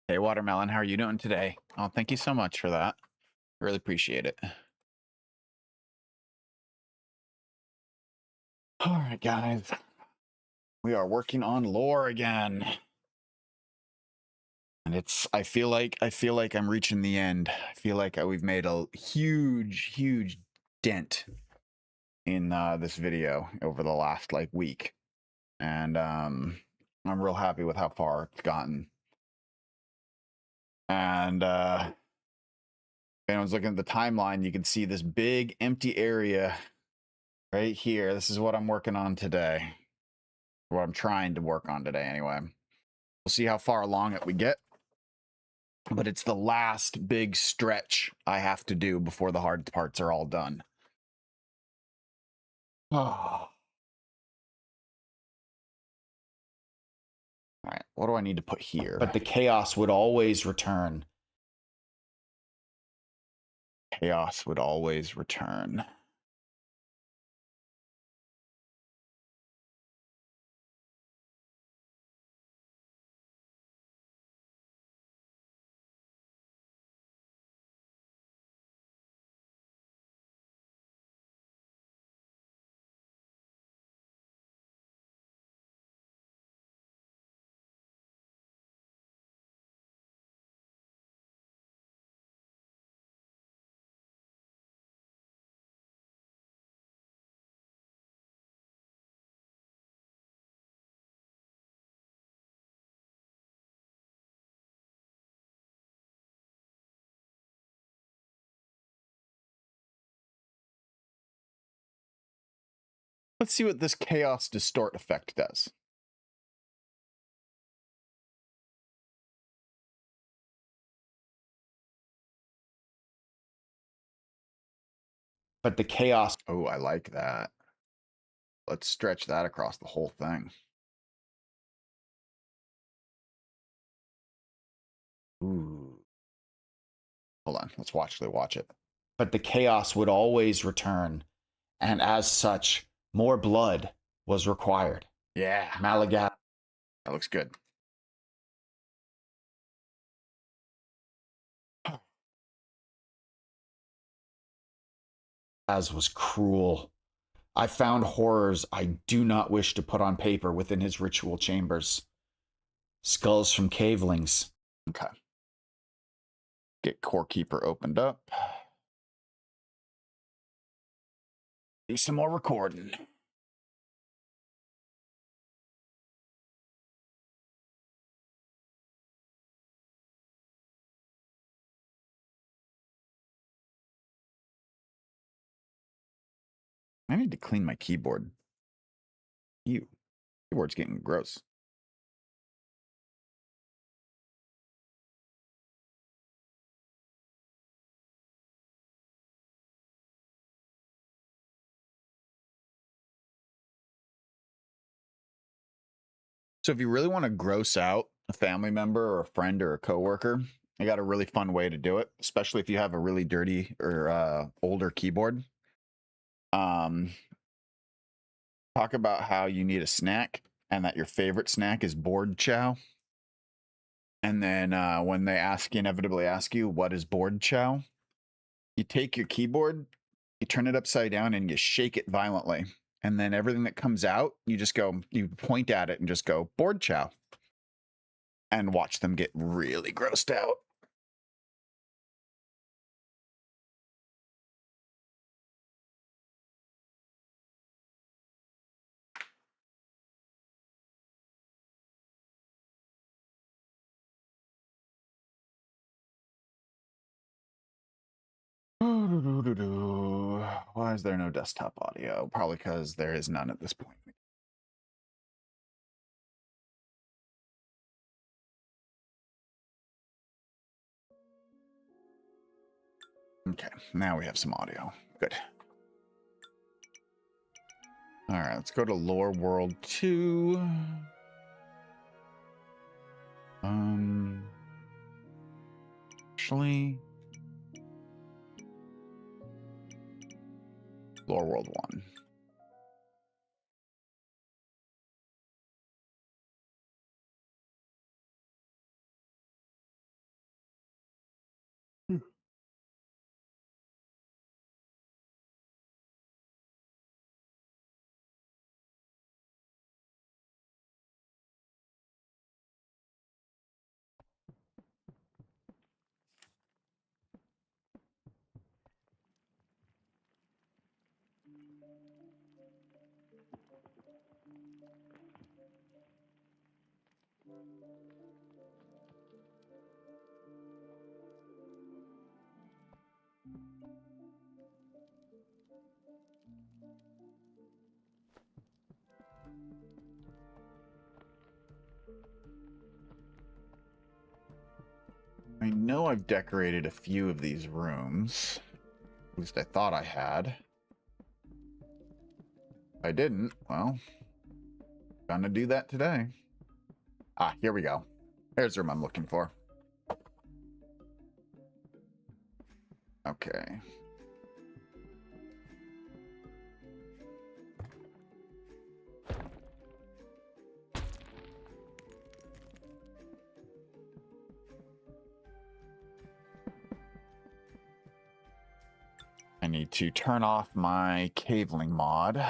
Hey, Watermelon, how are you doing today? Oh, thank you so much for that. Really appreciate it. All right, guys. We are working on lore again. And I feel like I'm reaching the end. I feel like we've made a huge dent in this video over the last like week. And I'm real happy with how far it's gotten. And I was looking at the timeline, you can see this big empty area right here. This is what I'm working on today. What I'm trying to work on today anyway. We'll see how far along it we get. But it's the last big stretch I have to do before the hard parts are all done. Oh. All right, what do I need to put here? But the chaos would always return. Chaos would always return. Let's see what this chaos distort effect does. But the chaos. Oh, I like that. Let's stretch that across the whole thing. Ooh. Hold on. Let's watch it. But the chaos would always return. And as such, more blood was required. Yeah. Malaga. That looks good. As was cruel. I found horrors I do not wish to put on paper within his ritual chambers. Skulls from cavelings. Okay. Get Core Keeper opened up. Do some more recording. I need to clean my keyboard. Ew. Keyboard's getting gross. So if you really want to gross out a family member or a friend or a coworker, I got a really fun way to do it, especially if you have a really dirty or older keyboard. Talk about how you need a snack and that your favorite snack is board chow. And then when they inevitably ask you, what is board chow? You take your keyboard, you turn it upside down and you shake it violently. And then everything that comes out, you point at it and just go, board chow. And watch them get really grossed out. Why is there no desktop audio? Probably because there is none at this point. Okay, now we have some audio. Good. All right, let's go to Lore World 2. Actually, Lore World 1. I know I've decorated a few of these rooms. At least I thought I had. If I didn't, well, gonna do that today. Ah, here we go. There's the room I'm looking for. Okay. I need to turn off my cabling mod.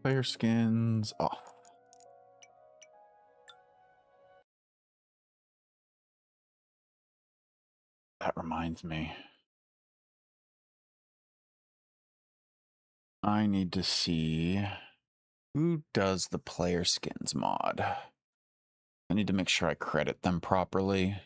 Player skins off. That reminds me. I need to see who does the player skins mod. I need to make sure I credit them properly.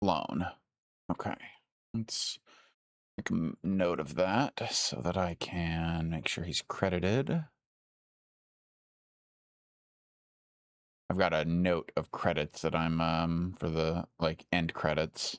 Loan. Okay. Let's make a note of that so that I can make sure he's credited. I've got a note of credits that I'm for the like end credits.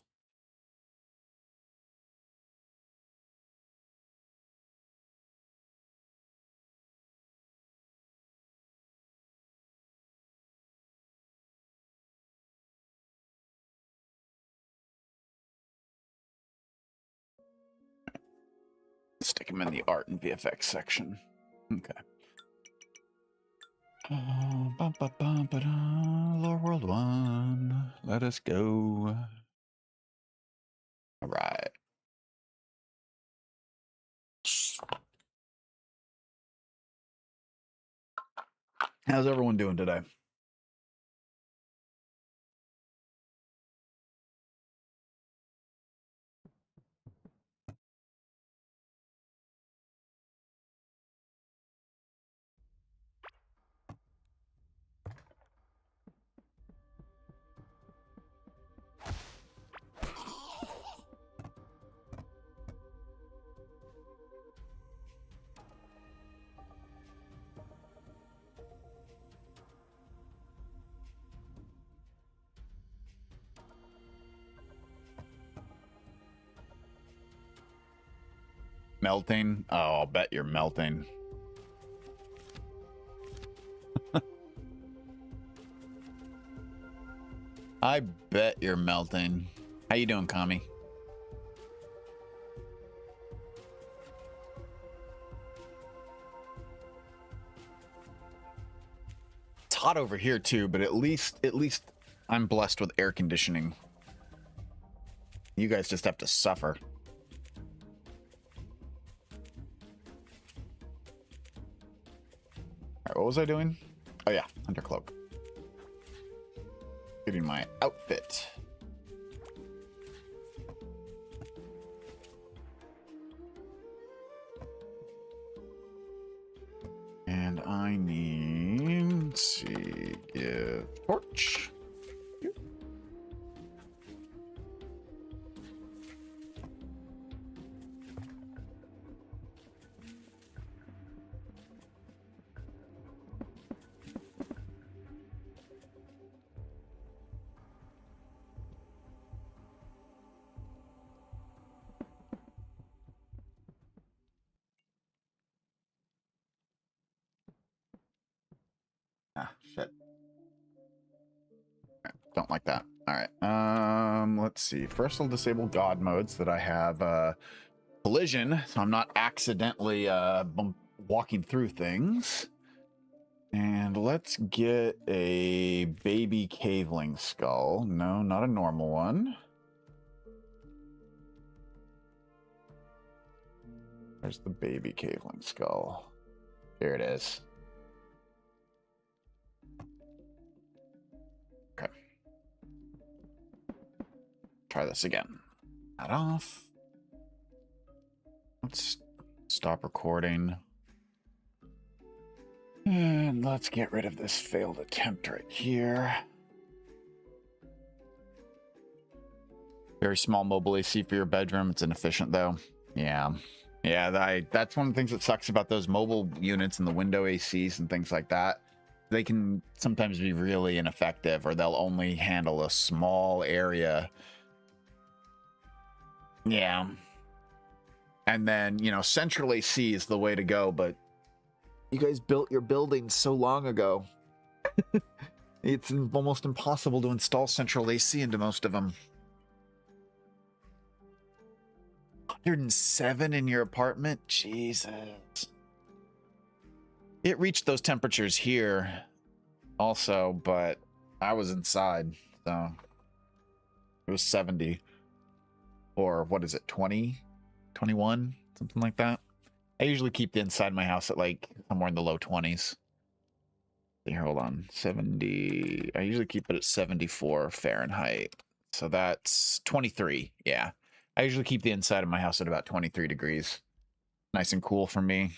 Stick him in the art and VFX section. Okay. Lore World 1. Let us go. All right. How's everyone doing today? Melting? Oh, I'll bet you're melting. I bet you're melting. How you doing, Kami? It's hot over here too, but at least I'm blessed with air conditioning. You guys just have to suffer. All right, what was I doing? Oh yeah, undercloak. Getting my outfit. And I need, let's see, give torch. Ah, shit. Don't like that. All right. Let's see. First, I'll disable God modes that I have collision, so I'm not accidentally walking through things. And let's get a baby caveling skull. No, not a normal one. There's the baby caveling skull. Here it is. Okay. Try this again. That off. Let's stop recording. And let's get rid of this failed attempt right here. Very small mobile AC for your bedroom. It's inefficient though. Yeah. Yeah, that's one of the things that sucks about those mobile units and the window ACs and things like that. They can sometimes be really ineffective, or they'll only handle a small area. Yeah. And then, you know, central AC is the way to go, but you guys built your buildings so long ago. It's almost impossible to install central AC into most of them. 107 in your apartment? Jesus. It reached those temperatures here also, but I was inside, so it was 70. Or what is it, 20? 21? Something like that. I usually keep the inside of my house at like somewhere in the low 20s. Here, hold on. 70. I usually keep it at 74 Fahrenheit. So that's 23. Yeah. I usually keep the inside of my house at about 23 degrees. Nice and cool for me.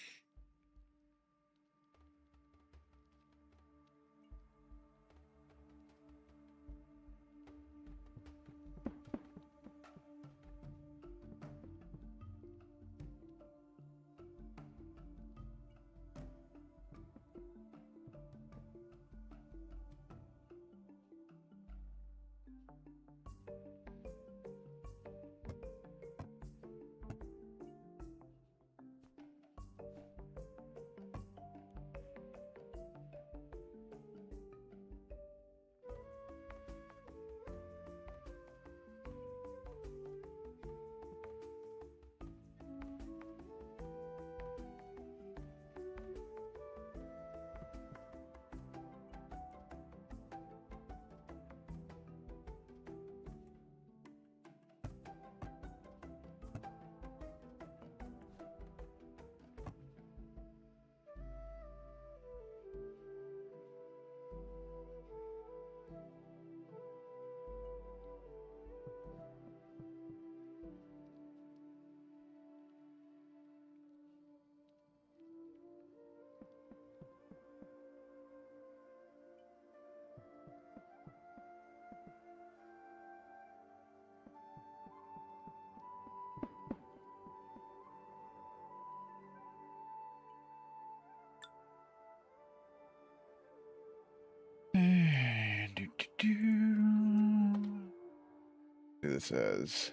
This says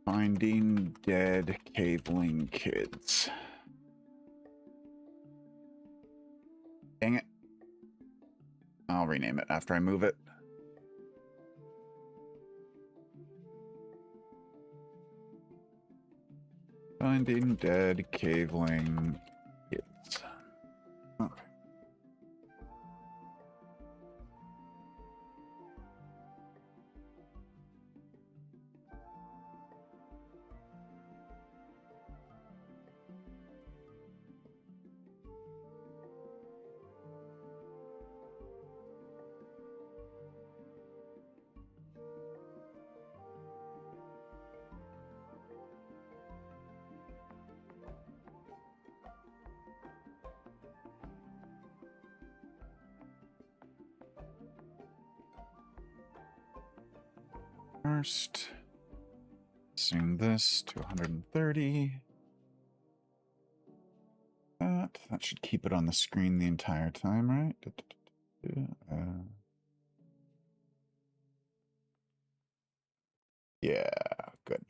Finding Dead Caveling Kids. Dang it. I'll rename it after I move it. Finding Dead Caveling Kids. Okay. First, swing this to 130. That should keep it on the screen the entire time, right? Yeah, good.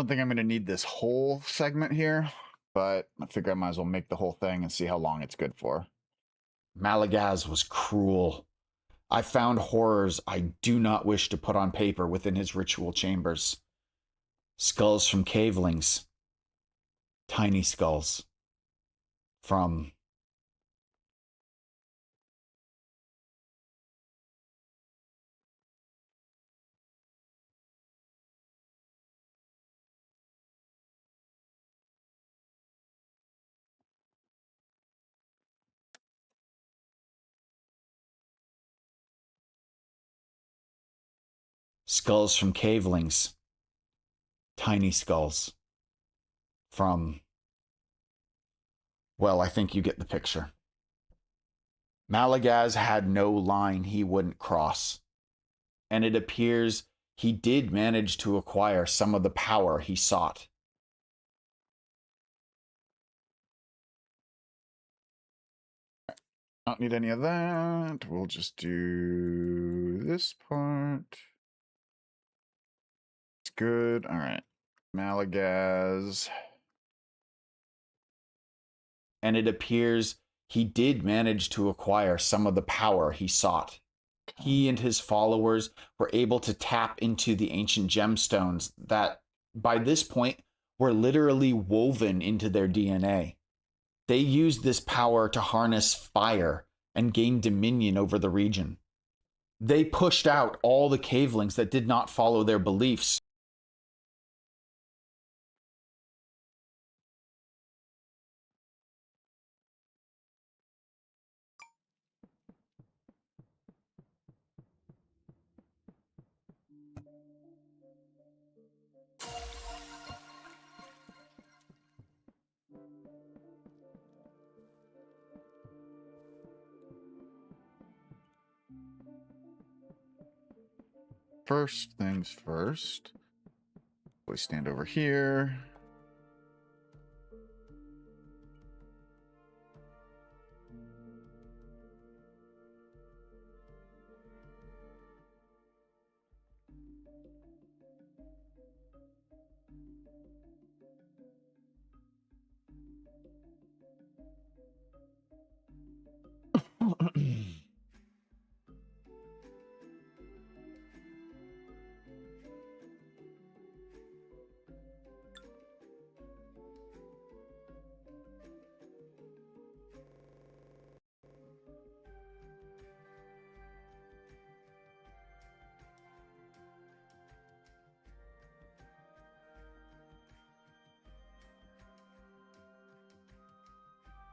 don't think I'm going to need this whole segment here, but I figure I might as well make the whole thing and see how long it's good for. Malagaz was cruel. I found horrors I do not wish to put on paper within his ritual chambers. Skulls from cavelings. Tiny skulls. From skulls from cavelings. Tiny skulls. From, well, I think you get the picture. Malagaz had no line he wouldn't cross, and it appears he did manage to acquire some of the power he sought. I don't need any of that. We'll just do this part. It's good. All right. Malagaz. And it appears he did manage to acquire some of the power he sought. He and his followers were able to tap into the ancient gemstones that, by this point, were literally woven into their DNA. They used this power to harness fire and gain dominion over the region. They pushed out all the cavelings that did not follow their beliefs. First things first, we stand over here.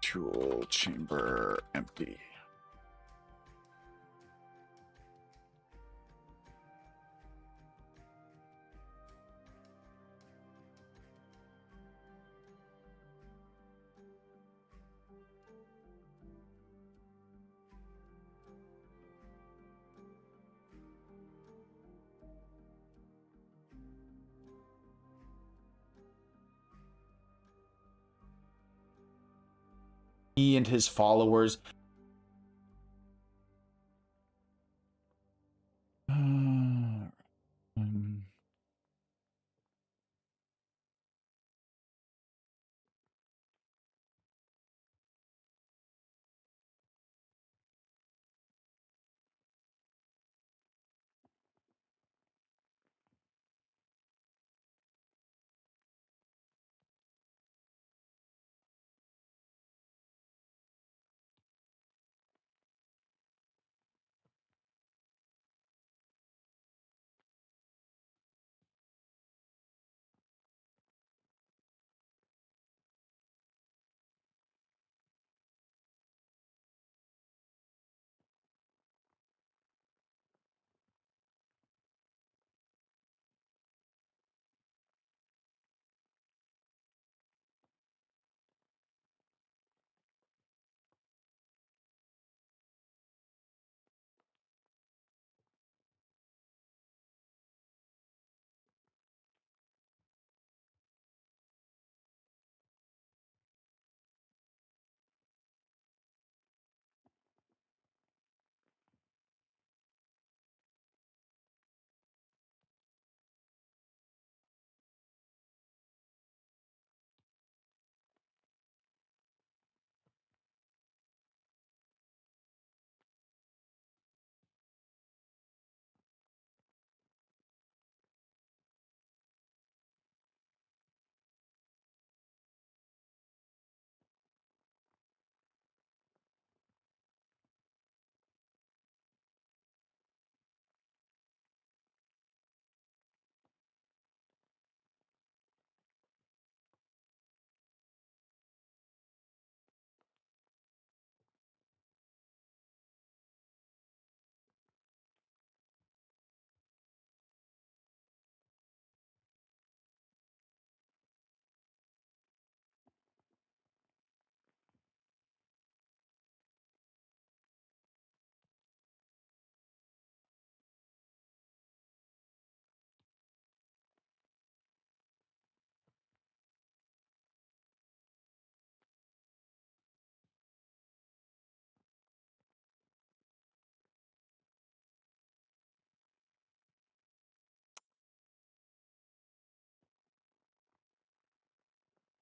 Tool chamber empty. He and his followers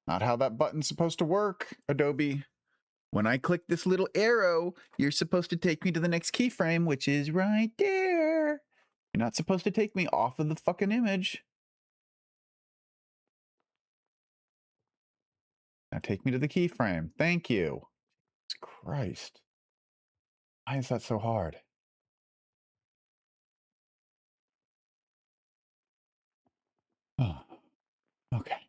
Not how that button's supposed to work, Adobe. When I click this little arrow, you're supposed to take me to the next keyframe, which is right there. You're not supposed to take me off of the fucking image. Now take me to the keyframe. Thank you. Jesus Christ. Why is that so hard? Oh, okay.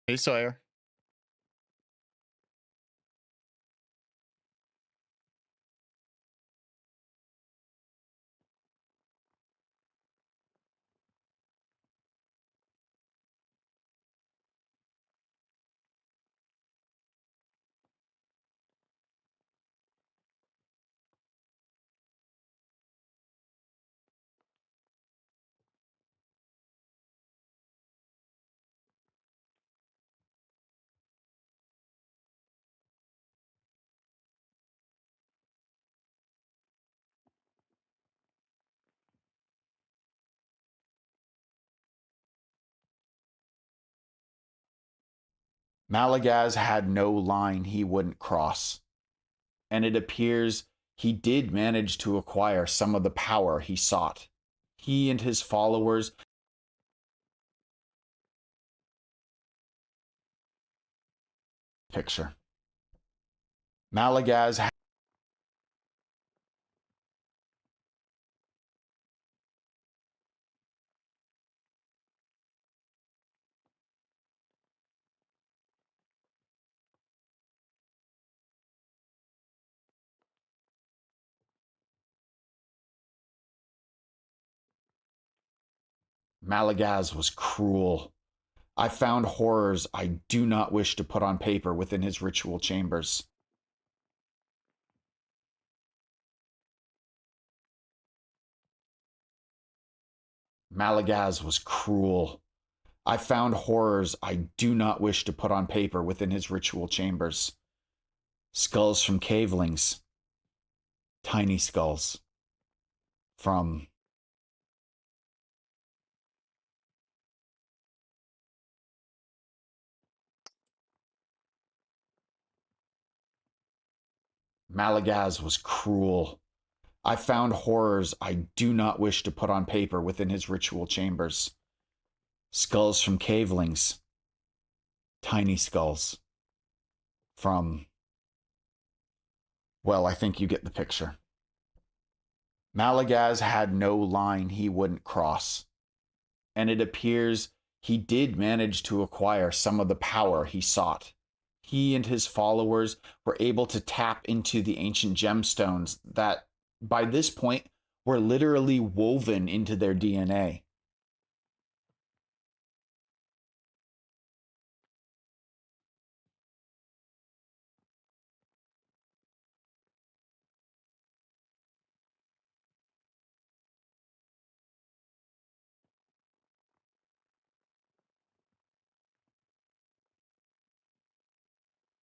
Hey, Sawyer. Malagaz had no line he wouldn't cross, and it appears he did manage to acquire some of the power he sought. He and his followers. Picture. Malagaz. Malagaz was cruel. I found horrors I do not wish to put on paper within his ritual chambers. Malagaz was cruel. I found horrors I do not wish to put on paper within his ritual chambers. Skulls from cavelings. Tiny skulls. From Malagaz was cruel. I found horrors I do not wish to put on paper within his ritual chambers. Skulls from cavelings. Tiny skulls. From. Well, I think you get the picture. Malagaz had no line he wouldn't cross, and it appears he did manage to acquire some of the power he sought. He and his followers were able to tap into the ancient gemstones that, by this point, were literally woven into their DNA.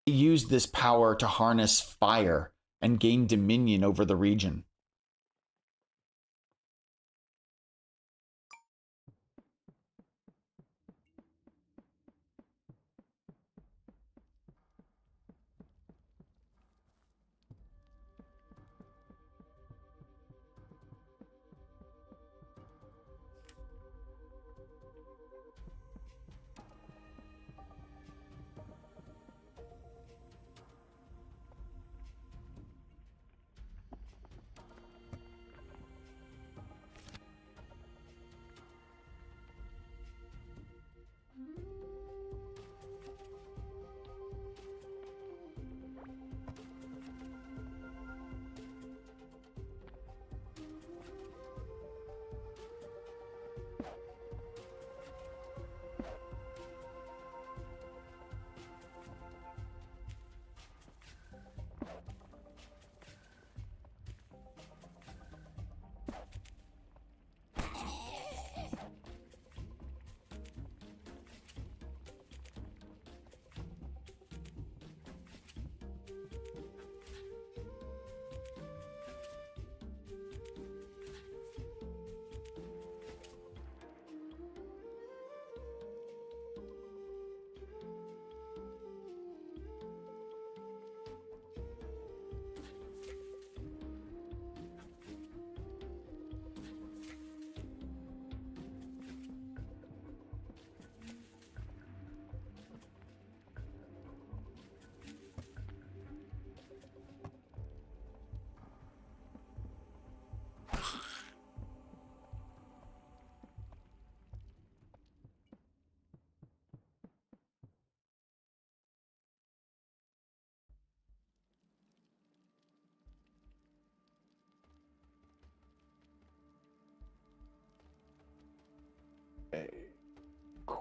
He used this power to harness fire and gain dominion over the region.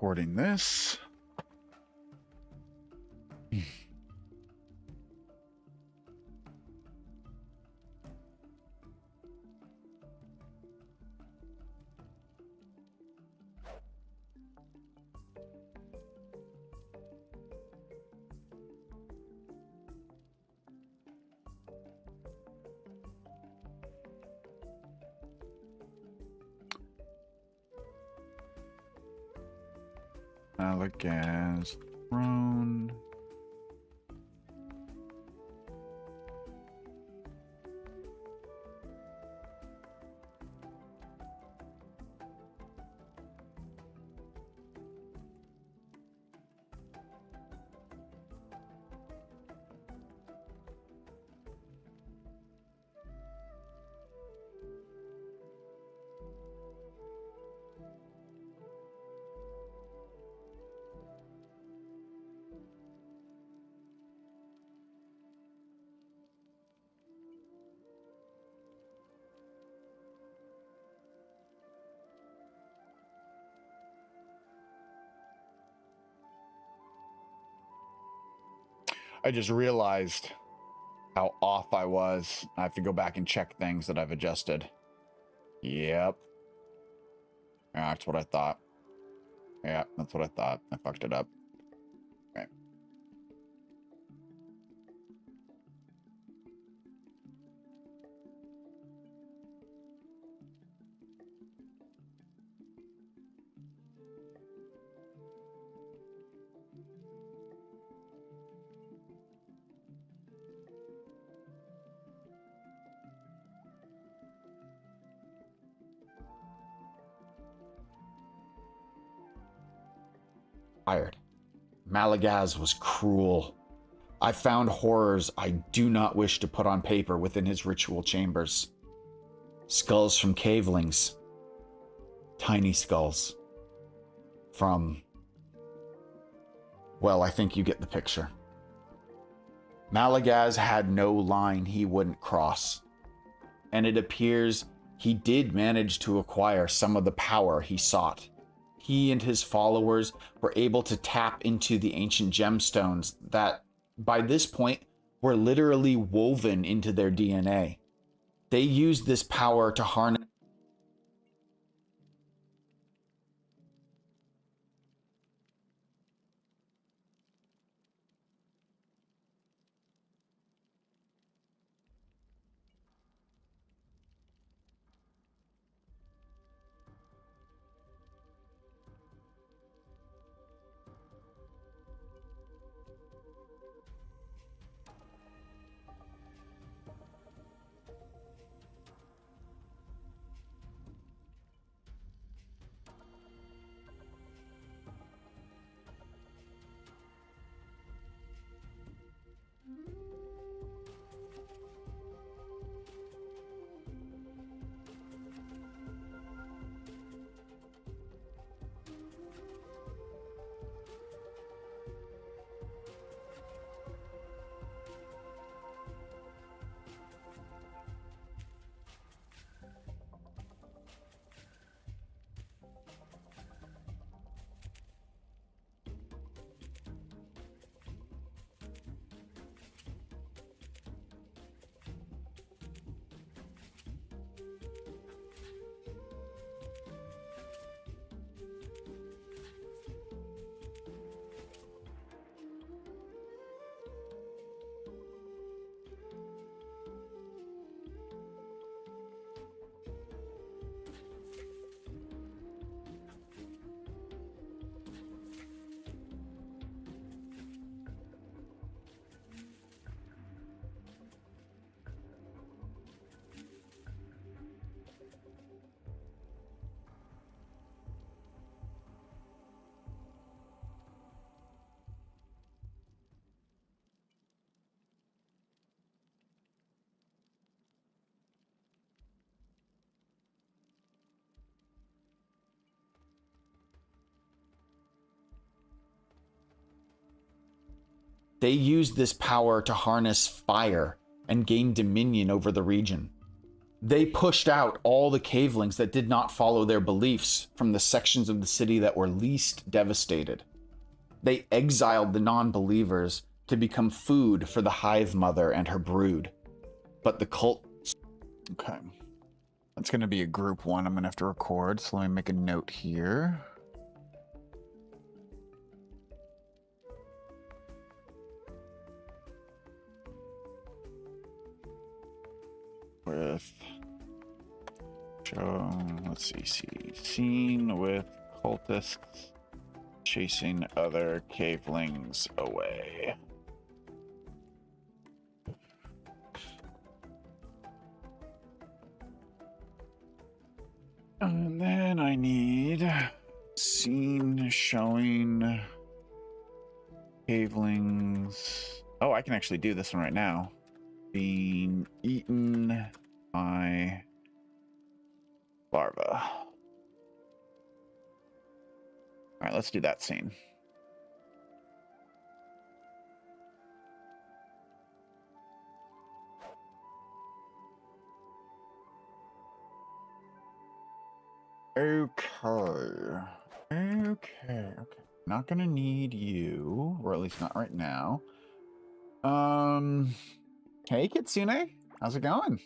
Recording this. Malagaz throne. I just realized how off I was. I have to go back and check things that I've adjusted. Yep. Yeah, that's what I thought. Yeah, that's what I thought. I fucked it up. Okay. Fired. Malagaz was cruel. I found horrors I do not wish to put on paper within his ritual chambers. Skulls from cavelings. Tiny skulls. From... well, I think you get the picture. Malagaz had no line he wouldn't cross. And it appears he did manage to acquire some of the power he sought. He and his followers were able to tap into the ancient gemstones that, by this point, were literally woven into their DNA. They used this power to harness. They used this power to harness fire and gain dominion over the region. They pushed out all the cavelings that did not follow their beliefs from the sections of the city that were least devastated. They exiled the non-believers to become food for the Hive Mother and her brood. But the cult... Okay. That's going to be a group one I'm going to have to record, so let me make a note here. With... let's see. Scene with cultists chasing other cavelings away. And then I need scene showing cavelings. Oh, I can actually do this one right now. Being eaten by larva. All right, let's do that scene. Okay. Not gonna need you, or at least not right now. Hey Kitsune, how's it going?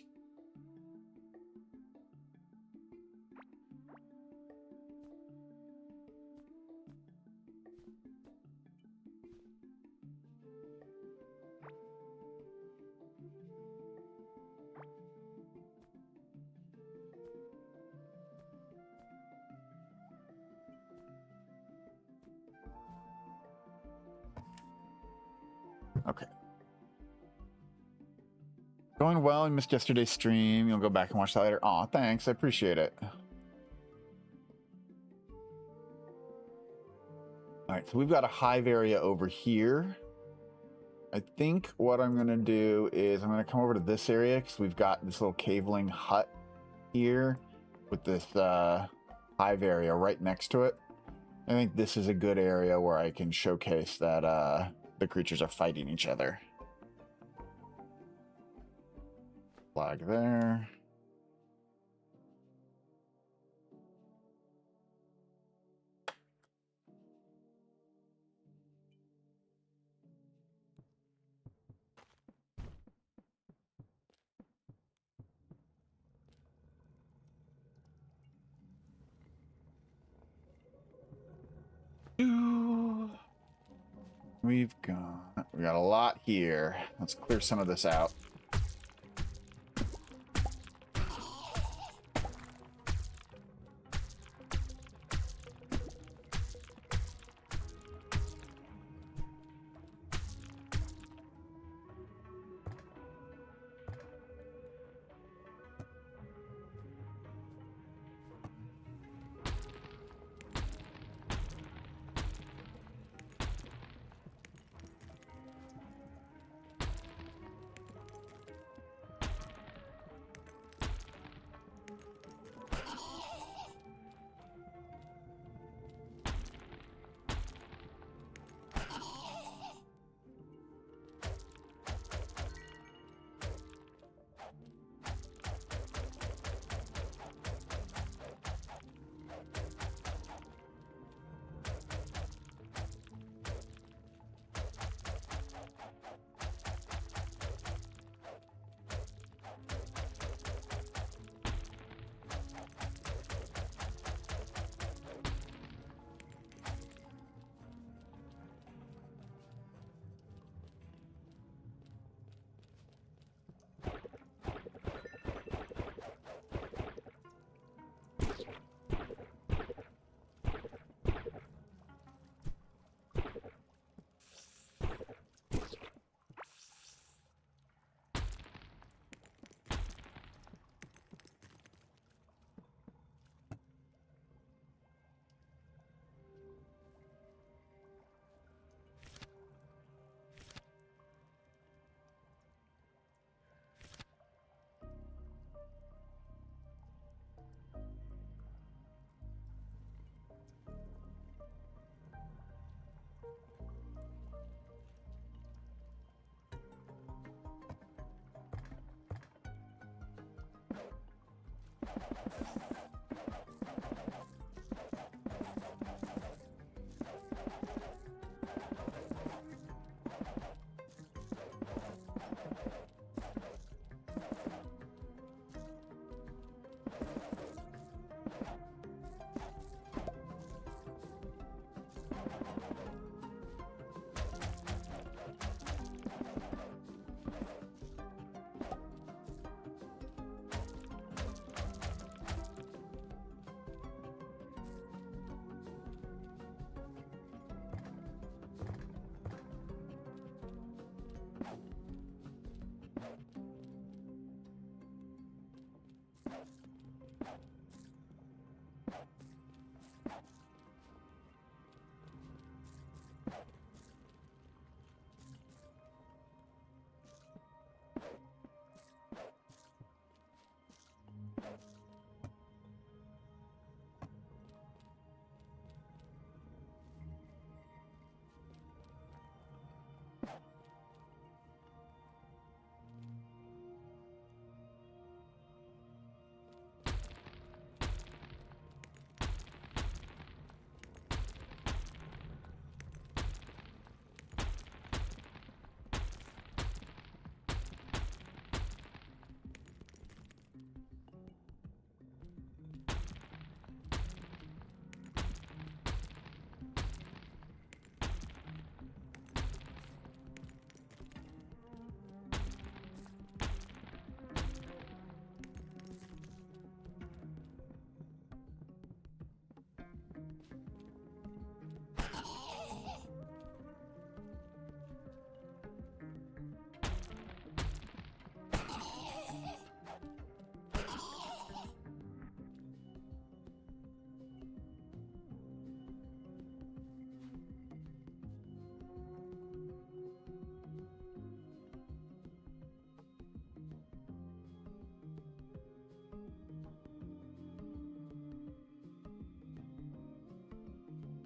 Okay. Going well. You missed yesterday's stream. You'll go back and watch that later. Aw, thanks. I appreciate it. All right, so we've got a hive area over here. I think what I'm going to do is I'm going to come over to this area because we've got this little caveling hut here with this hive area right next to it. I think this is a good area where I can showcase that the creatures are fighting each other. Flag there. We got a lot here. Let's clear some of this out.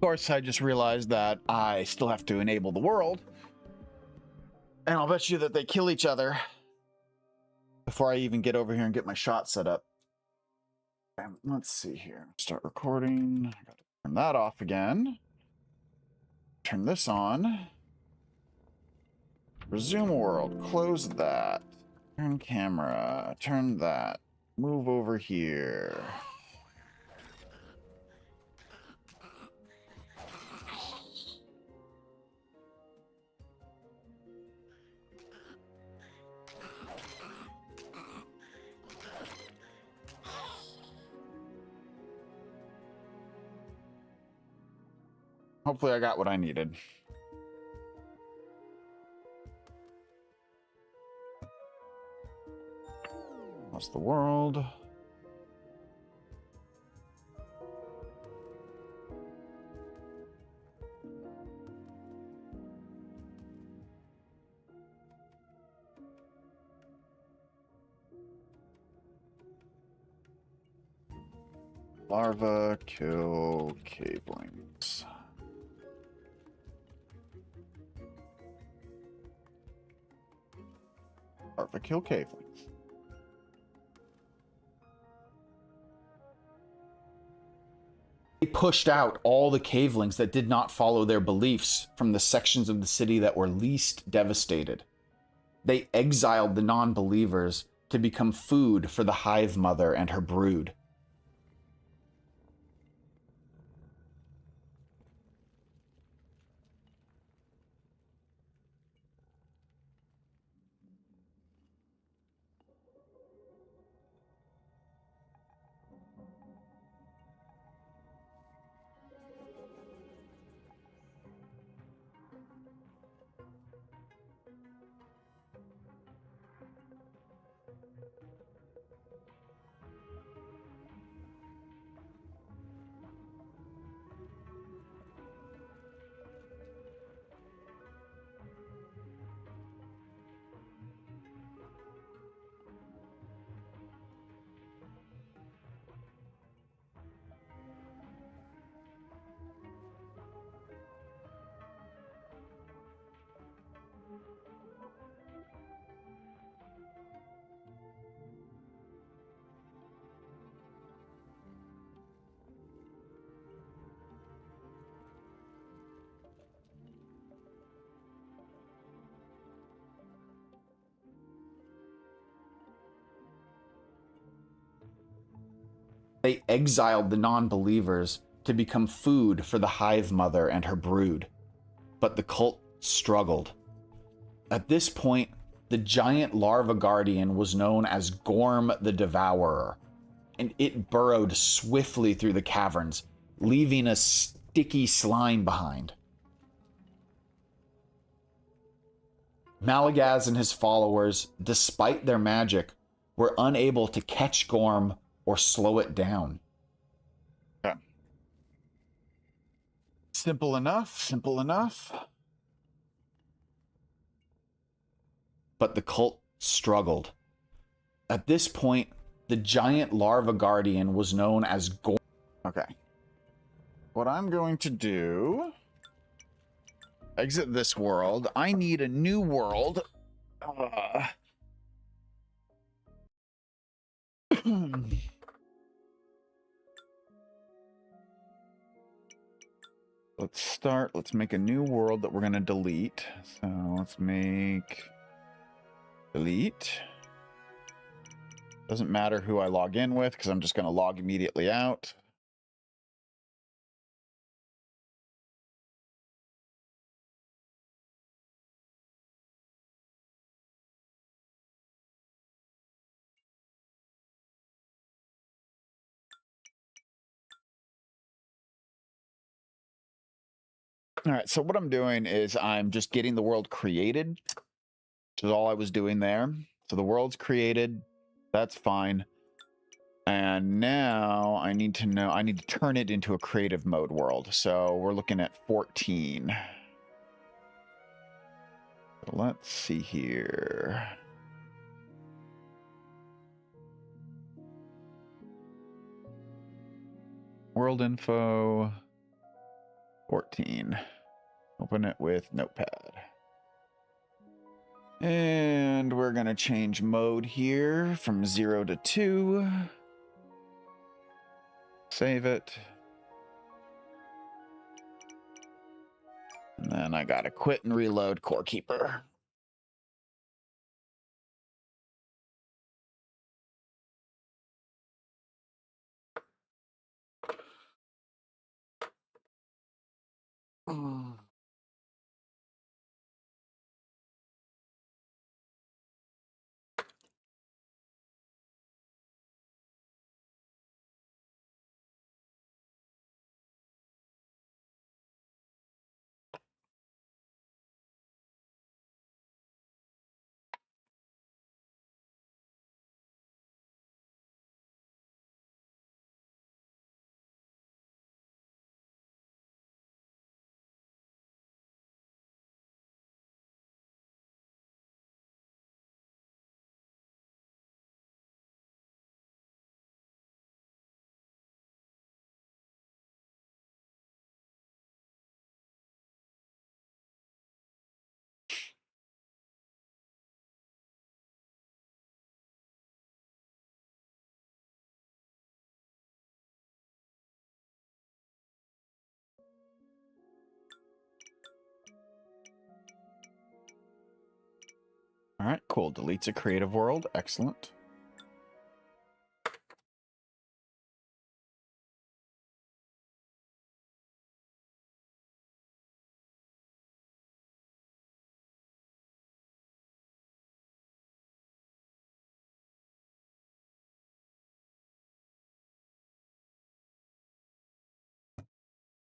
course, I just realized that I still have to enable the world. And I'll bet you that they kill each other before I even get over here and get my shot set up. And let's see here. Start recording. I gotta turn that off again. Turn this on. Resume world. Close that. Turn camera. Turn that. Move over here. Hopefully I got what I needed. What's the world? Larva kill cavelings. Larva kill cavelings. They pushed out all the cavelings that did not follow their beliefs from the sections of the city that were least devastated. They exiled the non-believers to become food for the hive mother and her brood. They exiled the non-believers to become food for the hive mother and her brood. But the cult struggled. At this point, the giant larva guardian was known as Gorm the Devourer, and it burrowed swiftly through the caverns, leaving a sticky slime behind. Malagaz and his followers, despite their magic, were unable to catch Gorm or slow it down. Okay. Simple enough, simple enough. But the cult struggled. At this point, the giant larva guardian was known as Gorm. Okay. What I'm going to do... Exit this world. I need a new world. Let's start. Let's make a new world that we're going to delete. So let's make... delete. Doesn't matter who I log in with because I'm just going to log immediately out. All right, so what I'm doing is I'm just getting the world created, which is all I was doing there. So the world's created. That's fine. And now I need to turn it into a creative mode world. So we're looking at 14. So let's see here. World info. 14. Open it with Notepad. And we're going to change mode here from 0 to 2. Save it. And then I got to quit and reload Core Keeper. All right, cool. Deletes a creative world. Excellent.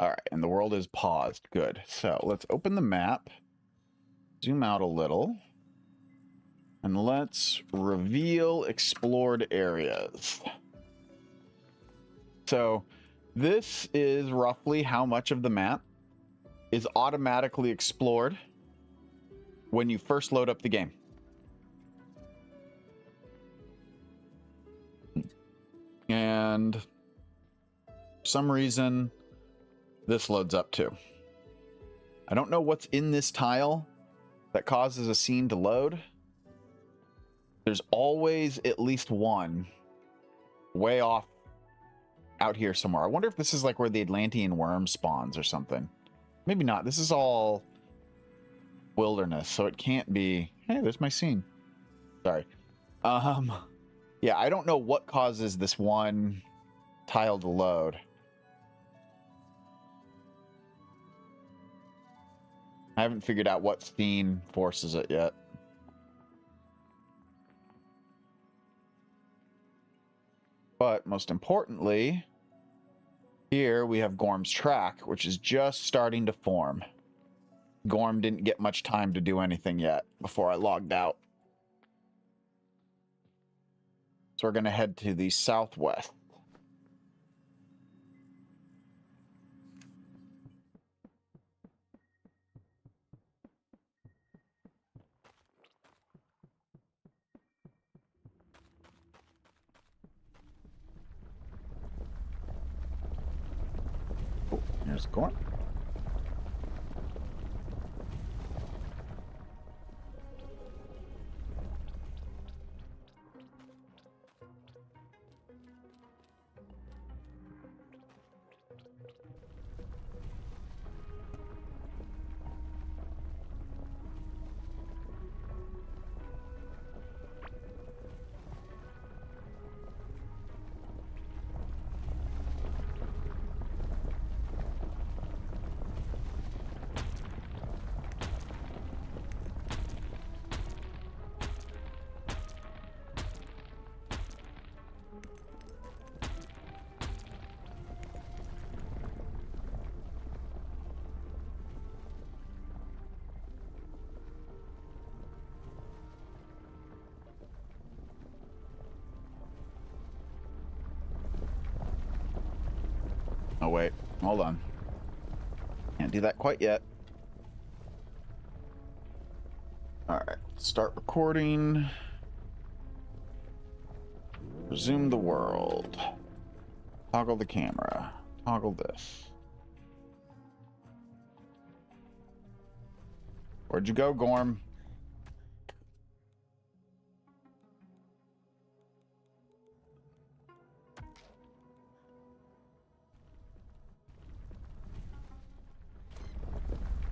All right, and the world is paused. Good. So let's open the map, zoom out a little, and let's reveal explored areas. So this is roughly how much of the map is automatically explored when you first load up the game. And for some reason, this loads up too. I don't know what's in this tile that causes a scene to load. There's always at least one way off out here somewhere. I wonder if this is like where the Atlantean worm spawns or something. Maybe not. This is all wilderness, so it can't be. Hey, there's my scene. Sorry. Yeah, I don't know what causes this one tile to load. I haven't figured out what scene forces it yet. But most importantly, here we have Gorm's Track, which is just starting to form. Gorm didn't get much time to do anything yet before I logged out. So we're going to head to the southwest. Oh, here's Gorm. Oh, wait. Hold on. Can't do that quite yet. All right. Start recording. Resume the world. Toggle the camera. Toggle this. Where'd you go, Gorm?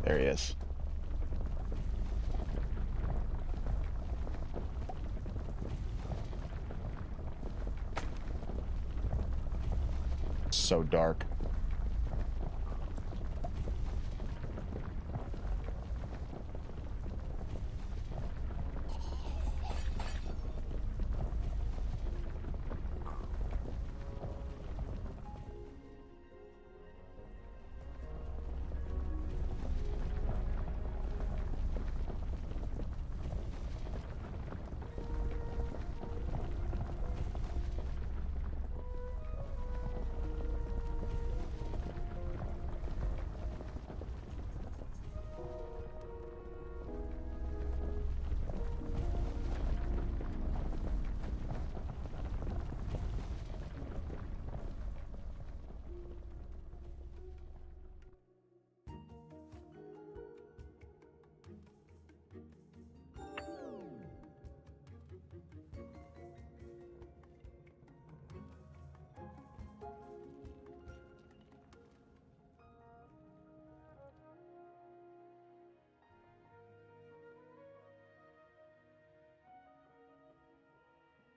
There he is. So dark.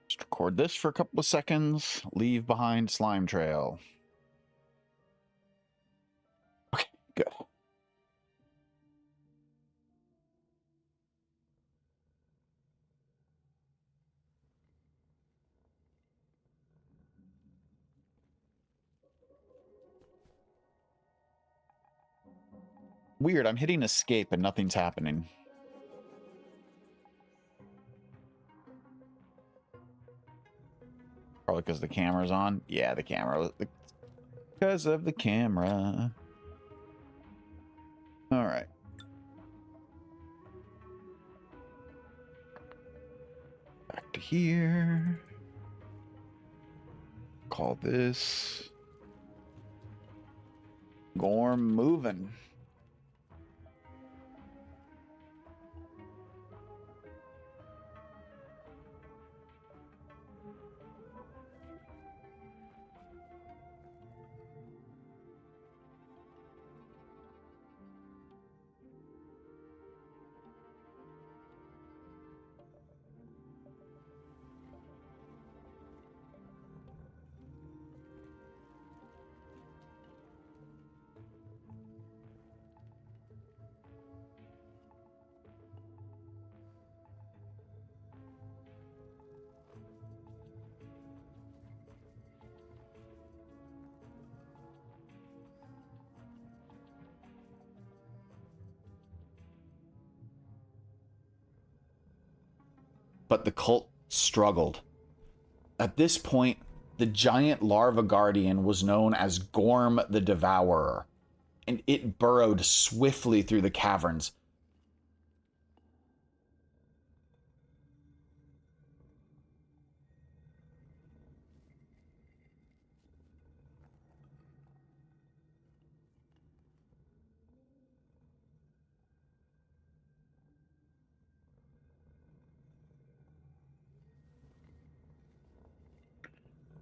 Just record this for a couple of seconds. Leave behind slime trail. Okay, good. Weird, I'm hitting escape and nothing's happening. Probably because the camera's on. Yeah, the camera. Because of the camera. All right. Back to here. Call this Gorm moving. But the cult struggled. At this point, the giant larva guardian was known as Gorm the Devourer, and it burrowed swiftly through the caverns.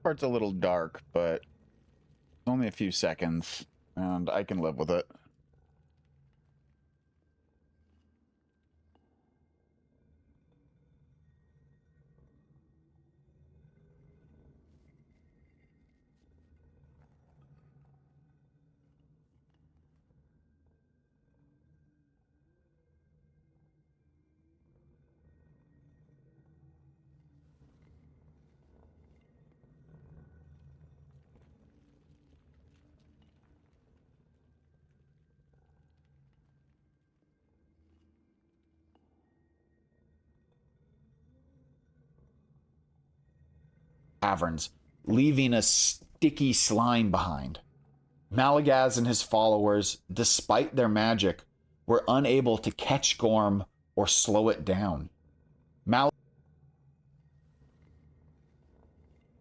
Part's a little dark, but only a few seconds, and I can live with it. Caverns, leaving a sticky slime behind. Malagaz and his followers, despite their magic, were unable to catch Gorm or slow it down.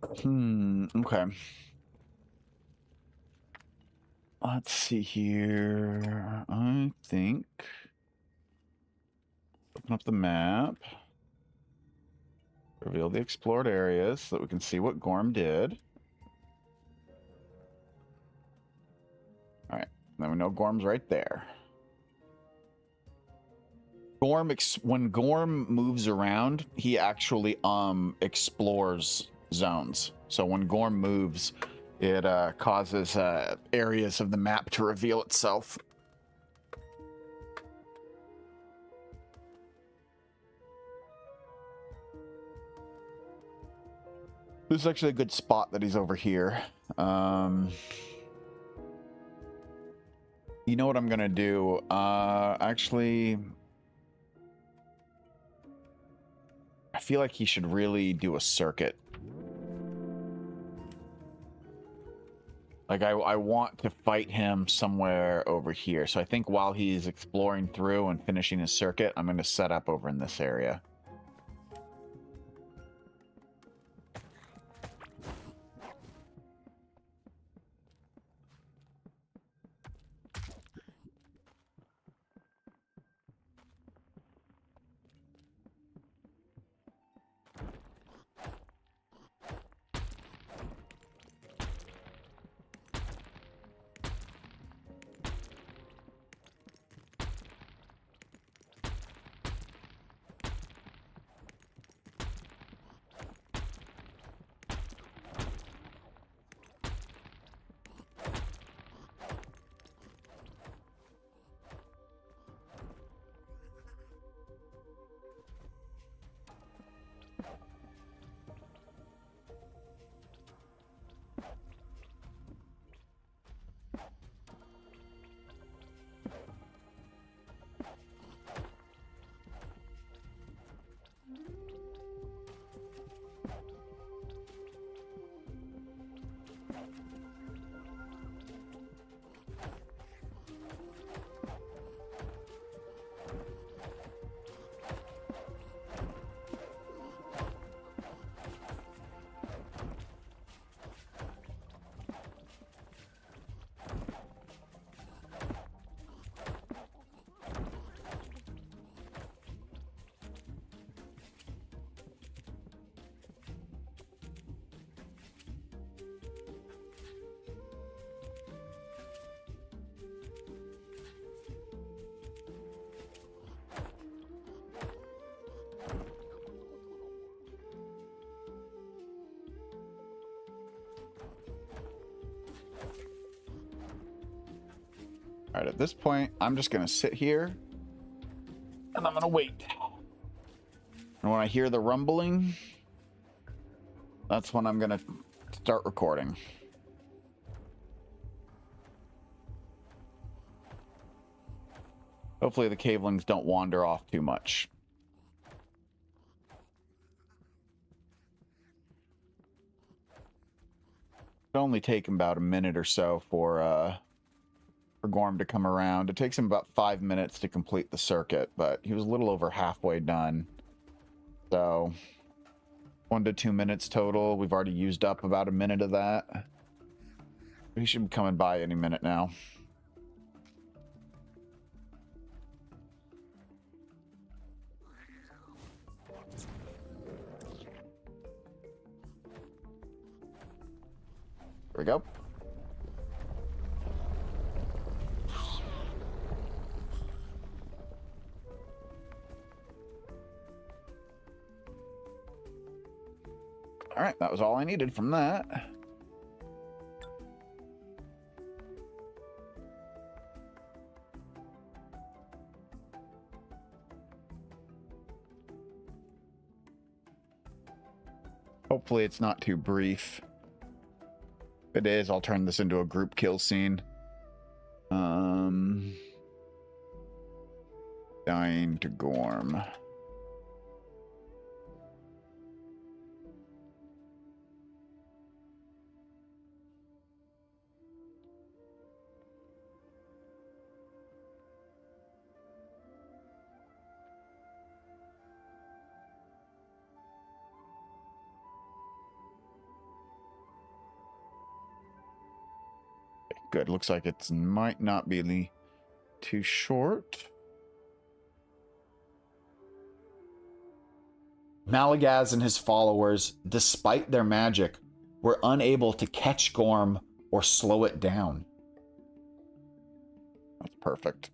Okay. Let's see here. I think Open up the map. Reveal the explored areas so that we can see what Gorm did. All right, then we know Gorm's right there. When Gorm moves around, he actually explores zones. So when Gorm moves, it causes areas of the map to reveal itself. This is actually a good spot that he's over here. You know what I'm gonna do? Actually, I feel like he should really do a circuit. Like, I want to fight him somewhere over here. So I think while he's exploring through and finishing his circuit, I'm going to set up over in this area. All right, at this point, I'm just going to sit here and I'm going to wait. And when I hear the rumbling, that's when I'm going to start recording. Hopefully the cavelings don't wander off too much. It'll only take him about a minute or so for Gorm to come around. It takes him about 5 minutes to complete the circuit, but he was a little over halfway done. So 1 to 2 minutes total. We've already used up about a minute of that. He should be coming by any minute now. There we go. All right, that was all I needed from that. Hopefully it's not too brief. If it is, I'll turn this into a group kill scene. Dying to Gorm. Good. Looks like it might not be too short. Malagaz and his followers, despite their magic, were unable to catch Gorm or slow it down. That's perfect.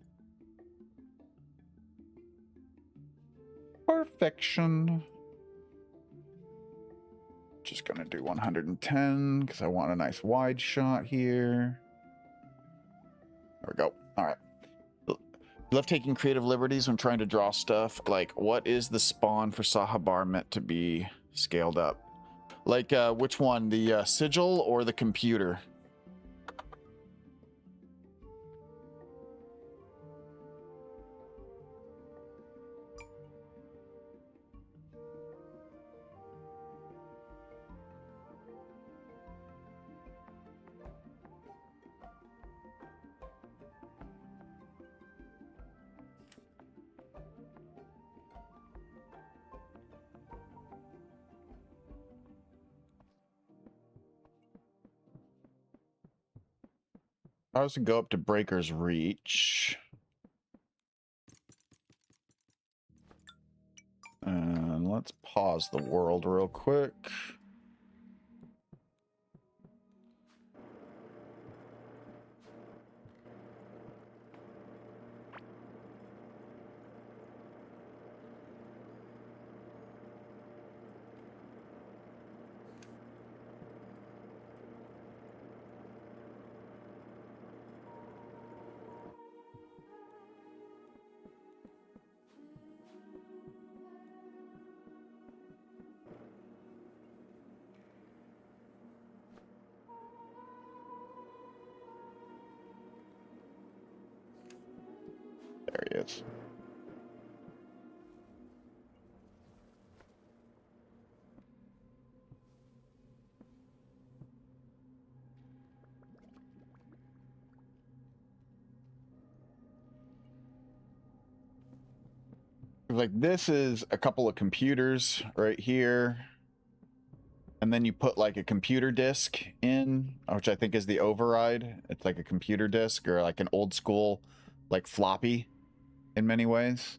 Perfection. Just gonna do 110 because I want a nice wide shot here. There we go. All right. Love taking creative liberties when trying to draw stuff. Like, what is the spawn for Sahabar meant to be scaled up? Like, which one? The sigil or the computer? I was to go up to Breaker's Reach. And let's pause the world real quick. There he is. Like, this is a couple of computers right here. And then you put like a computer disk in, which I think is the override. It's like a computer disk or like an old school, like floppy in many ways.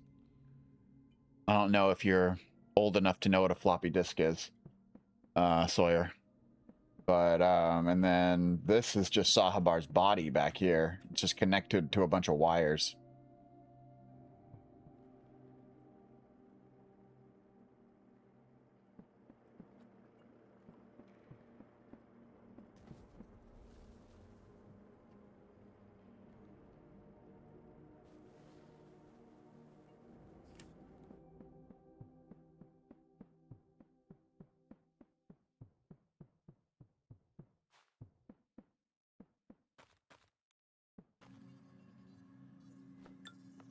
I don't know if you're old enough to know what a floppy disk is, Sawyer. But, and then this is just Sahabar's body back here. It's just connected to a bunch of wires.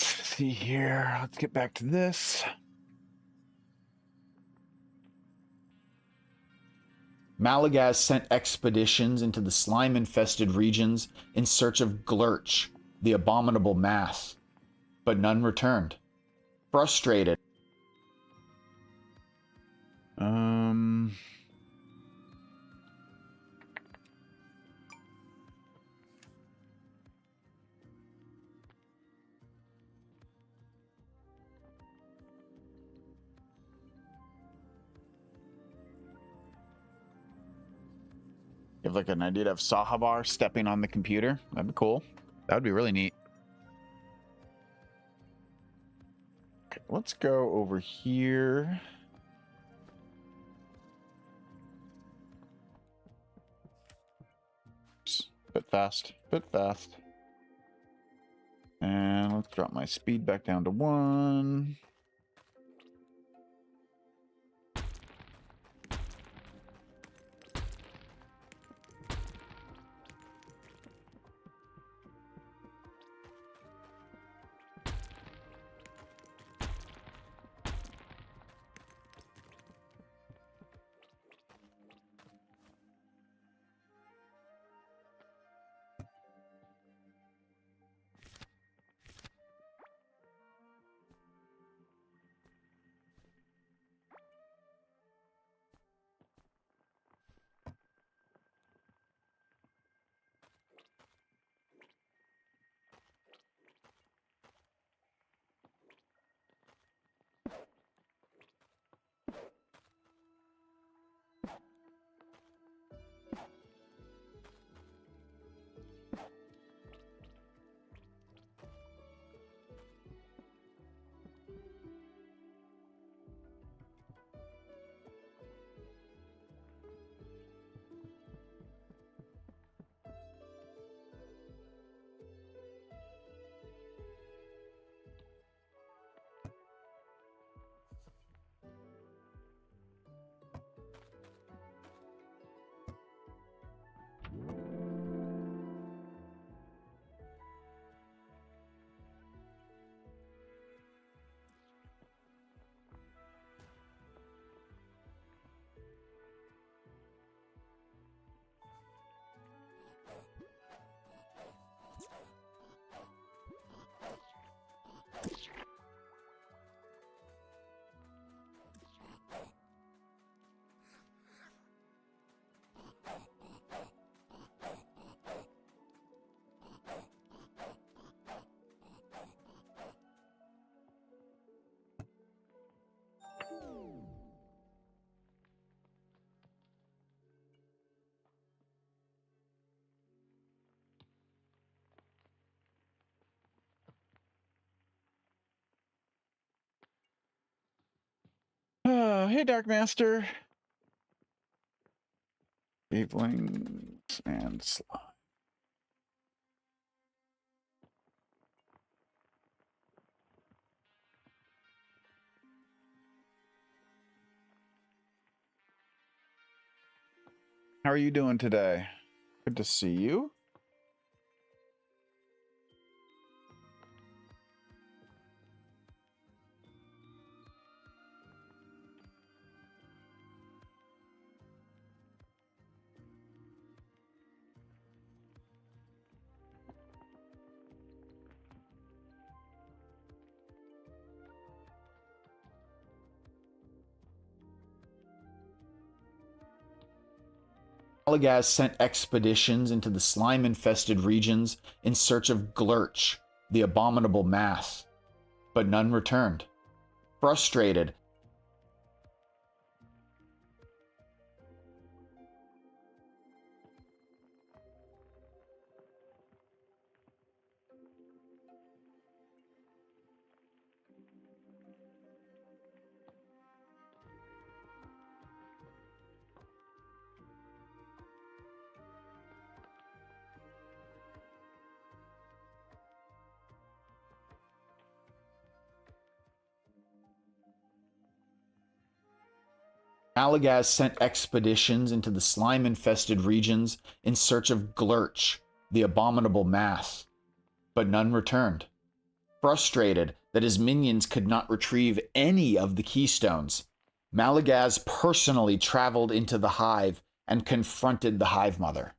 Let's see here. Let's get back to this. Malagaz sent expeditions into the slime-infested regions in search of Glurch, the abominable mass, but none returned. Frustrated. You have like an idea of Sahabar stepping on the computer? That'd be cool. That would be really neat. Okay, let's go over here. Oops, bit fast, bit fast. And let's drop my speed back down to 1. hey, Dark Master. Evelings and slime. How are you doing today? Good to see you. Malagaz sent expeditions into the slime-infested regions in search of Glurch, the abominable mass, but none returned. Frustrated, Malagaz sent expeditions into the slime-infested regions in search of Glurch, the abominable mass, but none returned. Frustrated that his minions could not retrieve any of the keystones, Malagaz personally traveled into the hive and confronted the Hive Mother.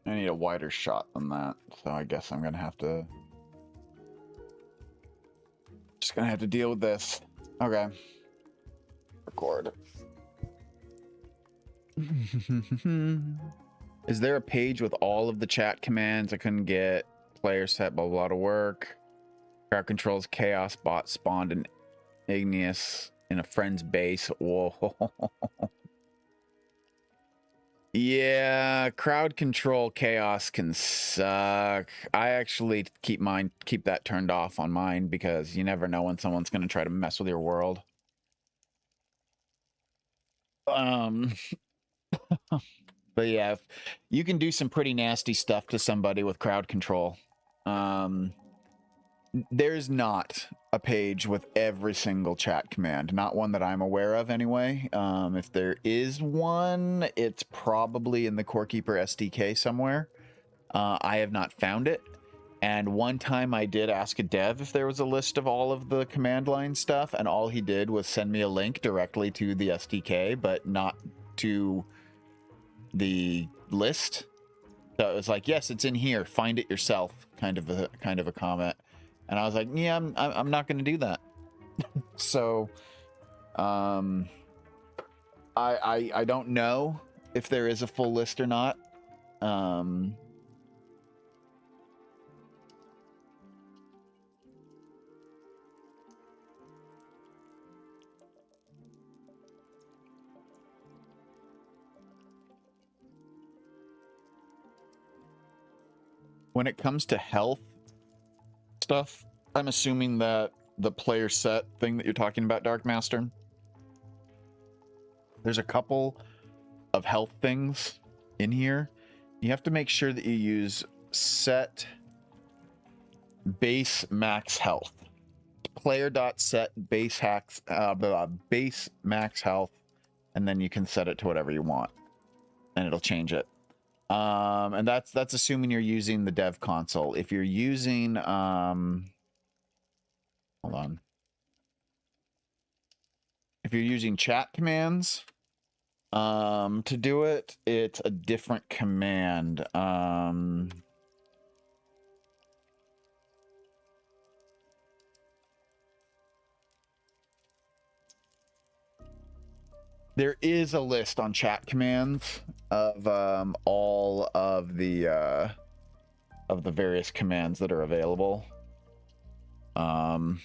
I need a wider shot than that, so I guess I'm gonna have to... Just gonna have to deal with this. Okay. Record. Is there a page with all of the chat commands? I couldn't get player set, blah, blah, to work. Crowd controls chaos bot spawned in Igneous in a friend's base. Whoa. Yeah, crowd control chaos can suck. I actually keep that turned off on mine because you never know when someone's gonna try to mess with your world. But yeah, you can do some pretty nasty stuff to somebody with crowd control. There's not a page with every single chat command, not one that I'm aware of anyway. If there is one, it's probably in the CoreKeeper SDK somewhere. I have not found it. And one time I did ask a dev if there was a list of all of the command line stuff, and all he did was send me a link directly to the SDK, but not to the list. So it was like, yes, it's in here, find it yourself, kind of a comment. And I was like, yeah, I'm not going to do that. So I don't know if there is a full list or not. When it comes to health stuff, I'm assuming that the player set thing that you're talking about, Dark Master, there's a couple of health things in here. You have to make sure that you use set base max health. Player.set base hacks base max health, and then you can set it to whatever you want, and it'll change it. And that's assuming you're using the dev console. If you're using hold on. If you're using chat commands to do it, it's a different command. There is a list on chat commands of all of the various commands that are available. And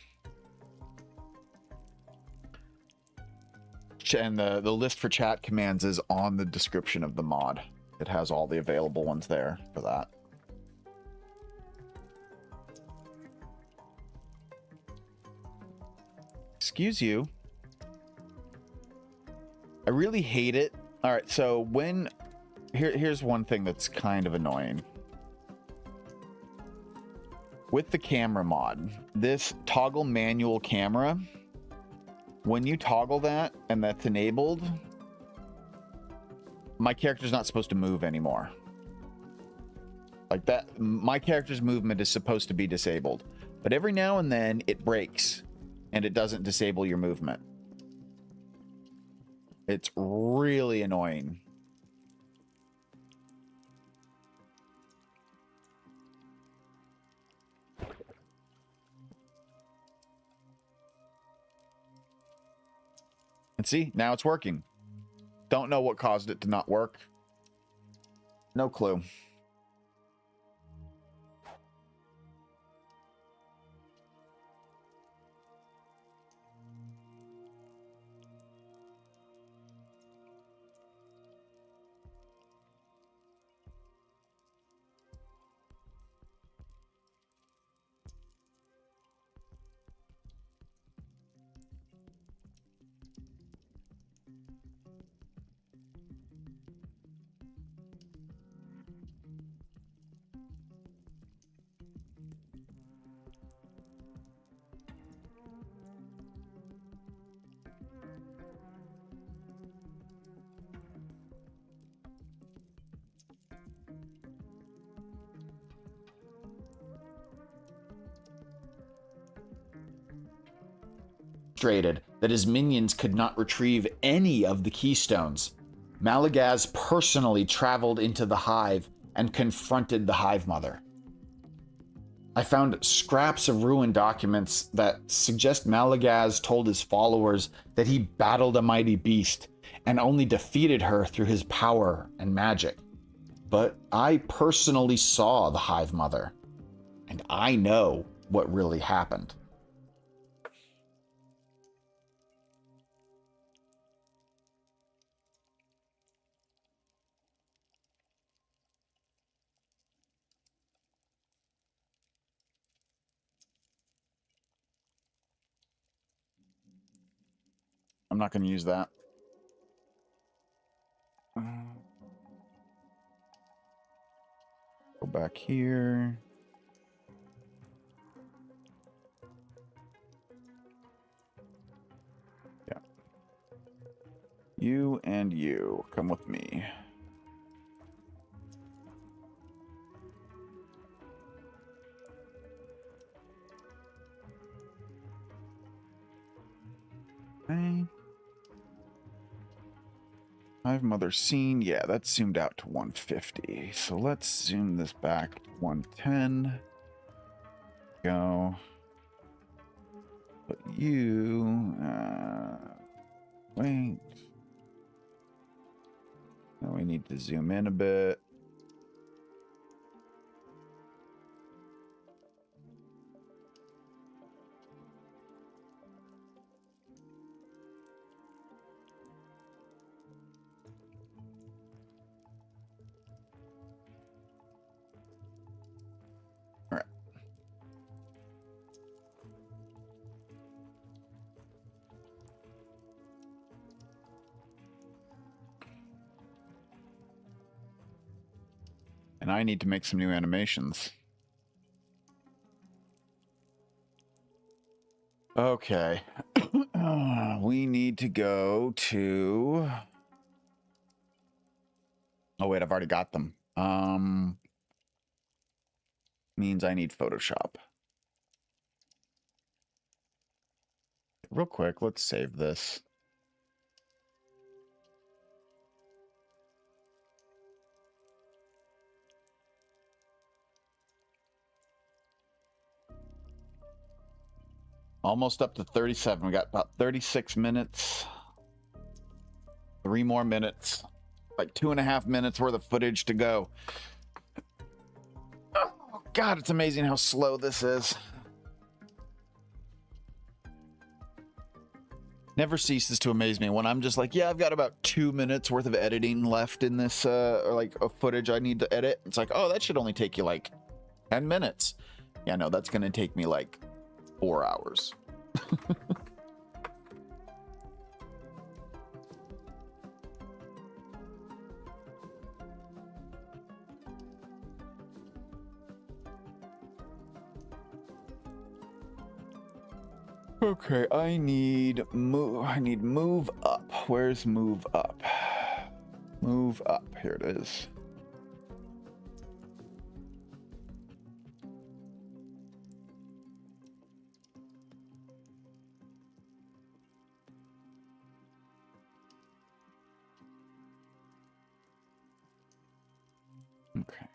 the list for chat commands is on the description of the mod. It has all the available ones there for that. Excuse you. I really hate it. All right, so here's one thing that's kind of annoying. With the camera mod, this toggle manual camera, when you toggle that and that's enabled, my character's not supposed to move anymore. Like that, my character's movement is supposed to be disabled. But every now and then it breaks and it doesn't disable your movement. It's really annoying. And see, now it's working. Don't know what caused it to not work. No clue. That his minions could not retrieve any of the keystones. Malagaz personally traveled into the hive and confronted the Hive Mother. I found scraps of ruined documents that suggest Malagaz told his followers that he battled a mighty beast and only defeated her through his power and magic. But I personally saw the Hive Mother, and I know what really happened. I'm not going to use that. Go back here. Yeah. You and you, come with me. Okay. Hive Mother scene. Yeah, that's zoomed out to 150. So let's zoom this back to 110. Go. But you... wait. We need to zoom in a bit. All right. And I need to make some new animations. Okay. We need to go to... Oh, wait, I've already got them. Means I need Photoshop. Real quick, let's save this. Almost up to 37. We got about 36 minutes. 3 more minutes. Like 2.5 minutes worth of footage to go. Oh, God, it's amazing how slow this is. Never ceases to amaze me when I'm just like, yeah, I've got about 2 minutes worth of editing left in this, or like a footage I need to edit. It's like, oh, that should only take you like 10 minutes. Yeah, no, that's going to take me like 4 hours. Okay, I need move up. Where's move up? Move up. Here it is. Okay.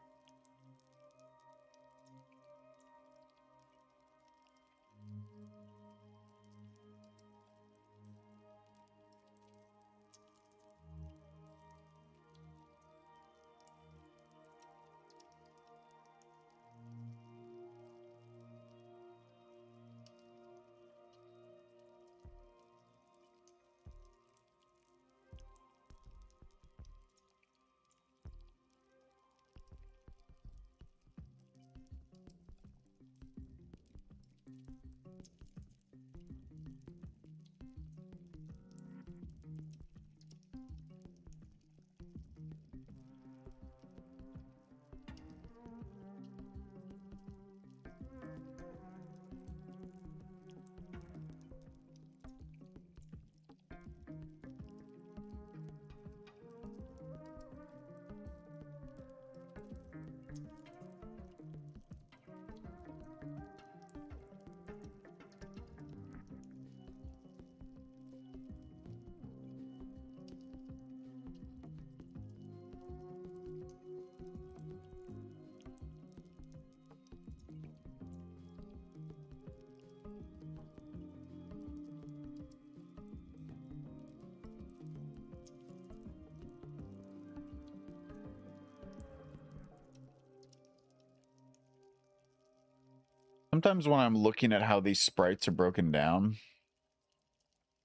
Sometimes when I'm looking at how these sprites are broken down,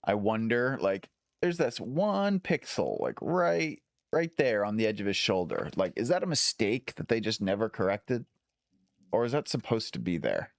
I wonder, like, there's this 1 pixel, like right there on the edge of his shoulder. Like, is that a mistake that they just never corrected? Or is that supposed to be there?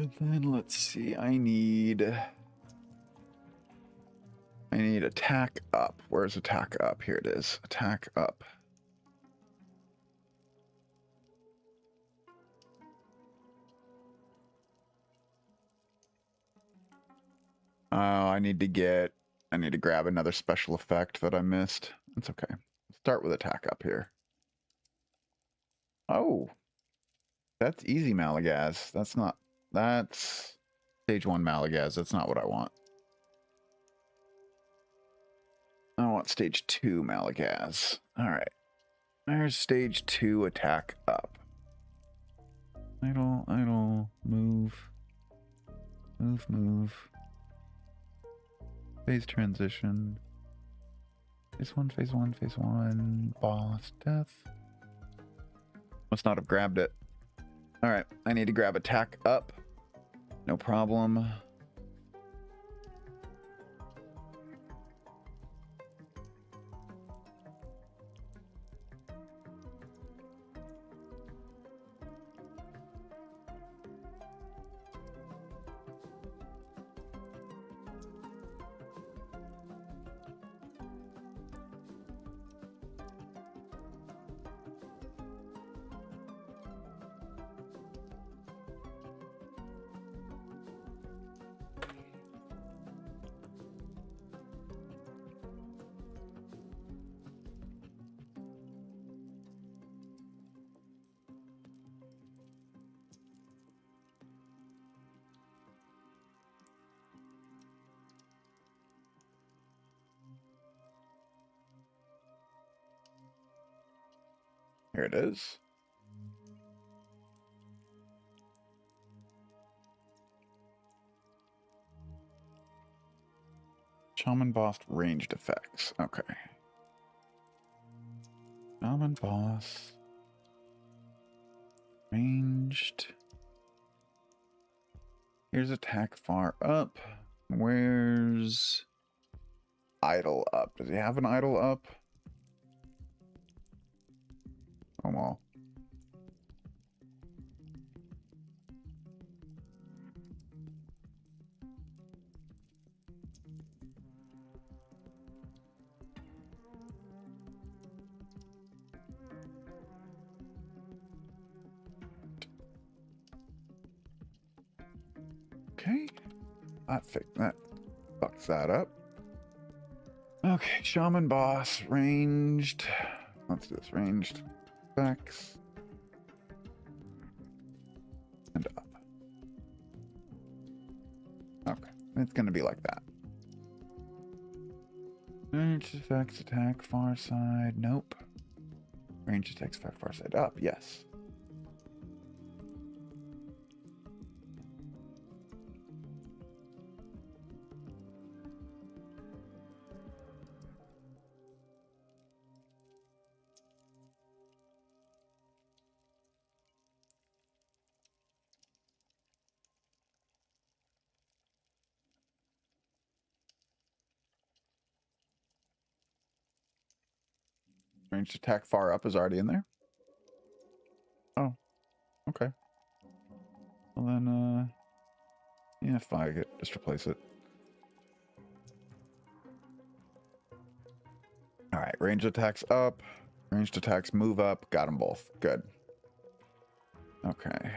And then let's see, I need attack up. Where's attack up? Here it is. Attack up. Oh, I need to grab another special effect that I missed. That's okay. Start with attack up here. Oh, that's easy Malagaz. That's stage 1 Malagaz. That's not what I want. I want stage 2 Malagaz. All right. There's stage 2 attack up. Idle, move. Move. Phase transition. Phase one, boss, death. Must not have grabbed it. All right, I need to grab attack up. No problem. Here it is. Shaman boss ranged effects. Okay. Shaman boss. Ranged. Here's attack far up. Where's idle up? Does he have an idle up? Oh well. Okay. That fucks that up. Okay, shaman boss ranged. Let's do this ranged effects. And up. Okay, it's gonna be like that. Ranged effects, attack, far side, nope. Ranged attacks, far side, up, yes. Ranged attack far up is already in there. Oh, okay. Well then, yeah, fine. Just replace it. All right, ranged attacks up. Ranged attacks move up. Got them both. Good. Okay.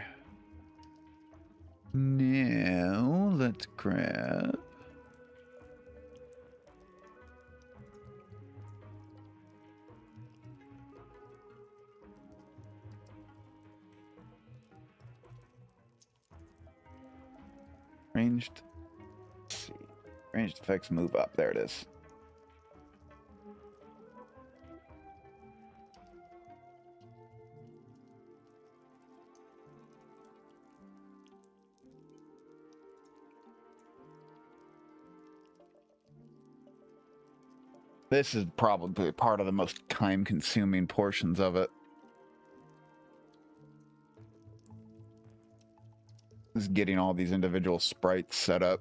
Now let's grab. Ranged. Let's see. Ranged effects move up. There it is. This is probably part of the most time-consuming portions of it. Is getting all these individual sprites set up.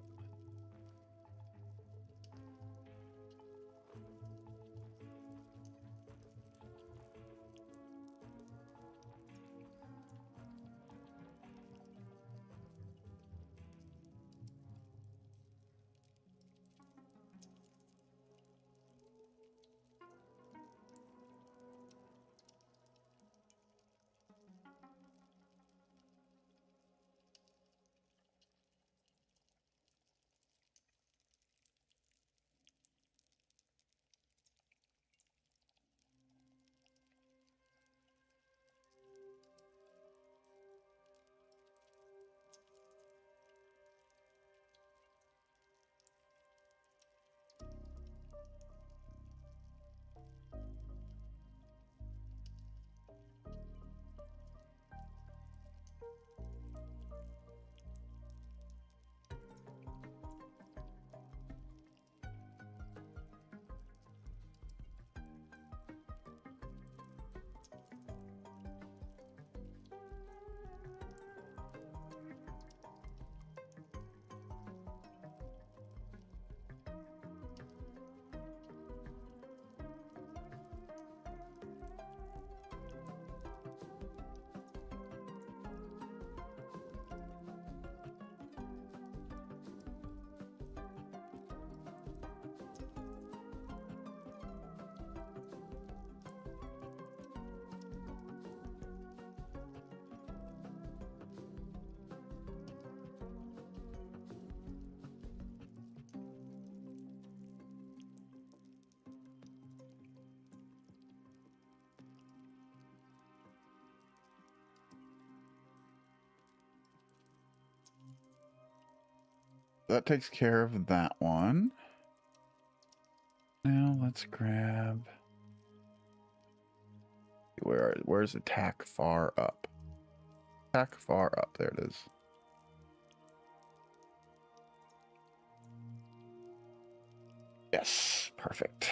That takes care of that one. Now let's grab... Where's attack far up? Attack far up. There it is. Yes, perfect.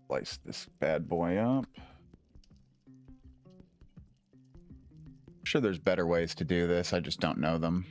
Slice this bad boy up. I'm sure there's better ways to do this. I just don't know them.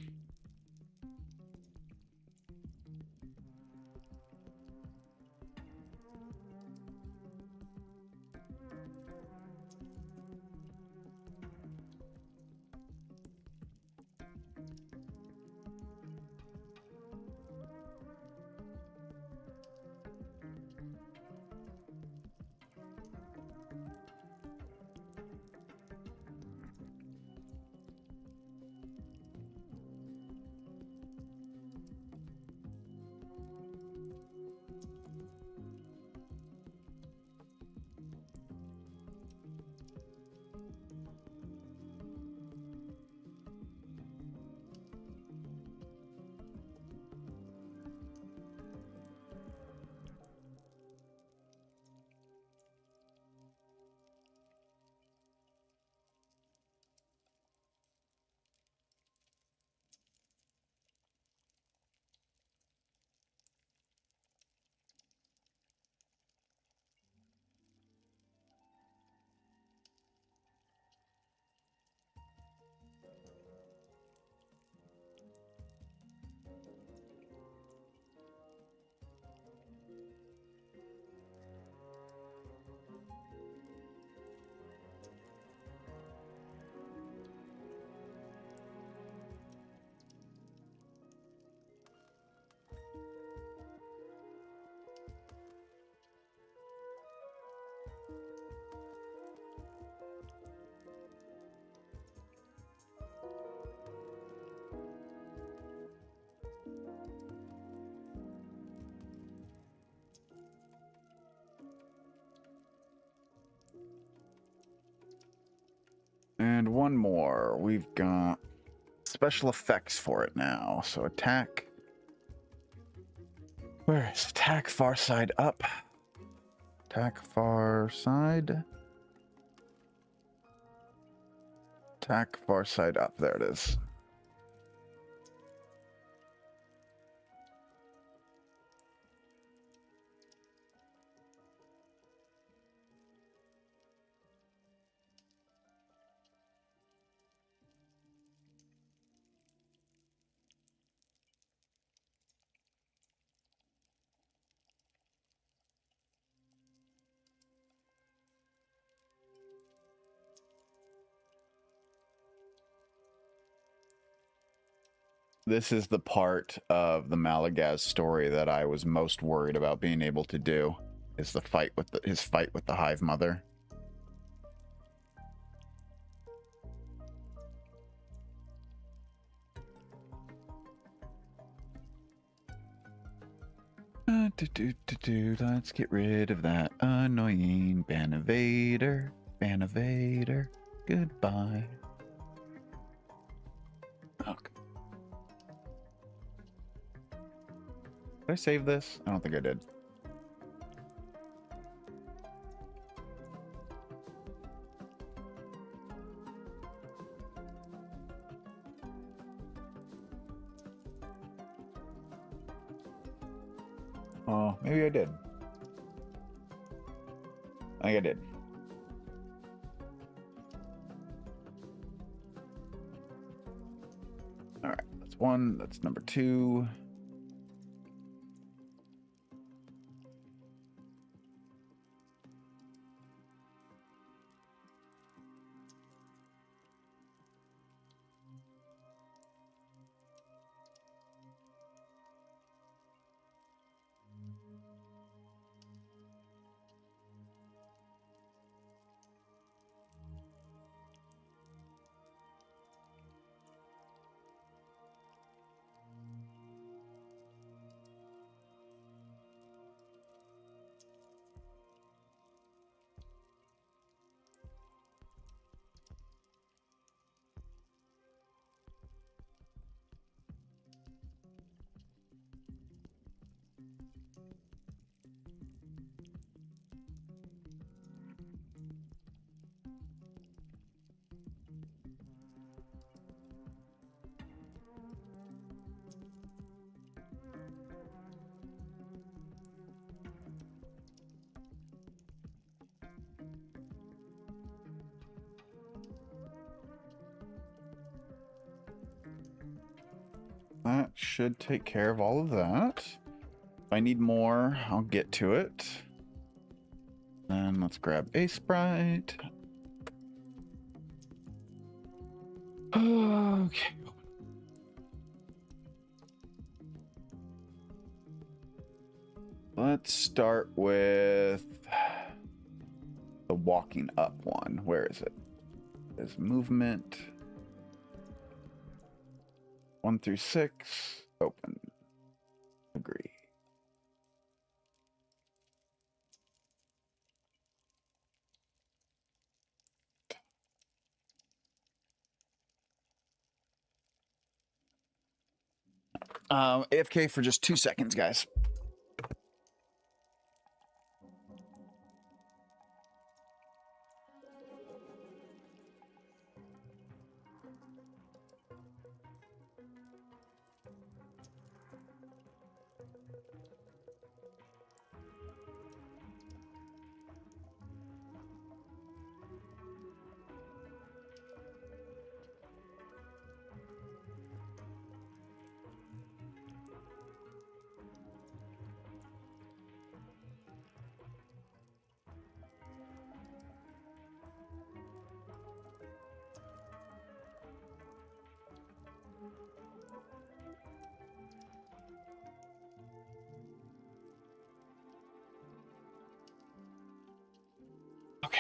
And one more. We've got special effects for it now. So attack. Where is attack far side up? Attack far side. Attack far side up. There it is. This is the part of the Malagaz story that I was most worried about being able to do, is the fight with his fight with the Hive Mother. Let's get rid of that annoying Banivator. Banivator, goodbye. Okay. Did I save this? I don't think I did. Oh, maybe I did. I think I did. All right, that's one. That's number two. That should take care of all of that. If I need more, I'll get to it. Then let's grab a Sprite. Okay. Let's start with the walking up one. Where is it? There's movement. 1 through 6. Open. Agree. AFK for just 2 seconds, guys. Okay.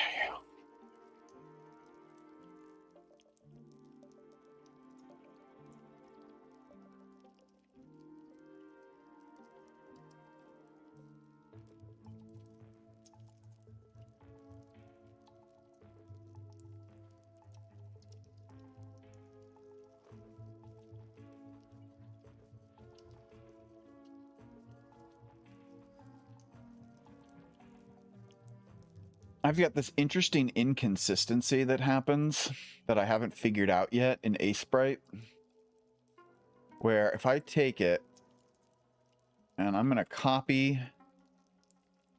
I've got this interesting inconsistency that happens that I haven't figured out yet in Aseprite, where if I take it and I'm going to copy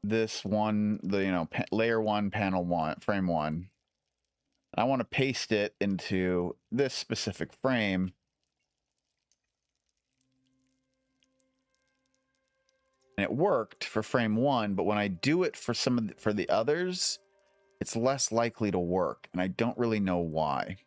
this one, layer 1, panel 1, frame 1, I want to paste it into this specific frame. And it worked for frame 1, but when I do it for for the others, it's less likely to work, and I don't really know why.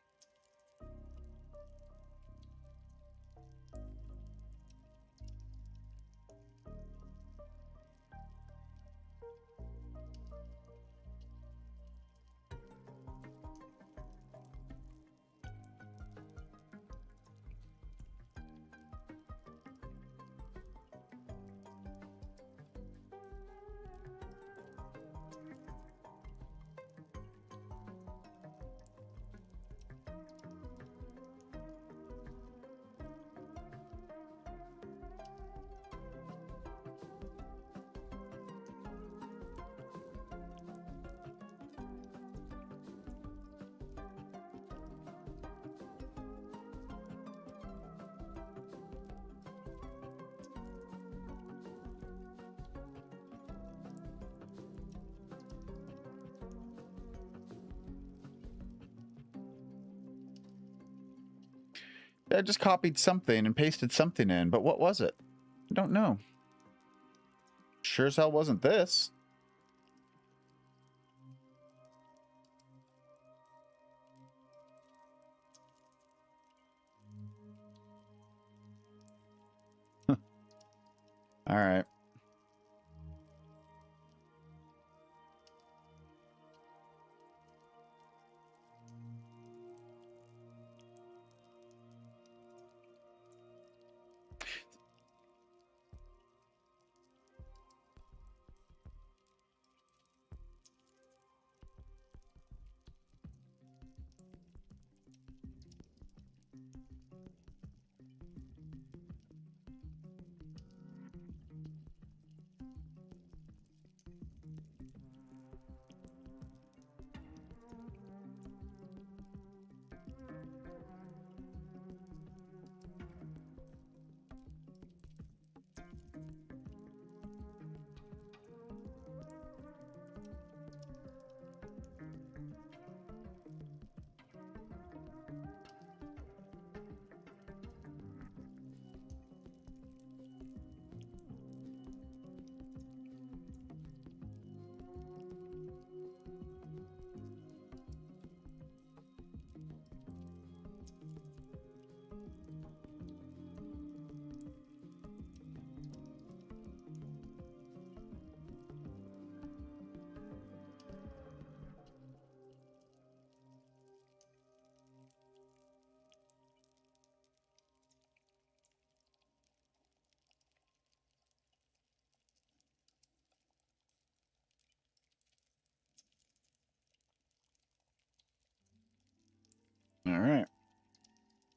I just copied something and pasted something in, but what was it? I don't know. Sure as hell wasn't this. All right.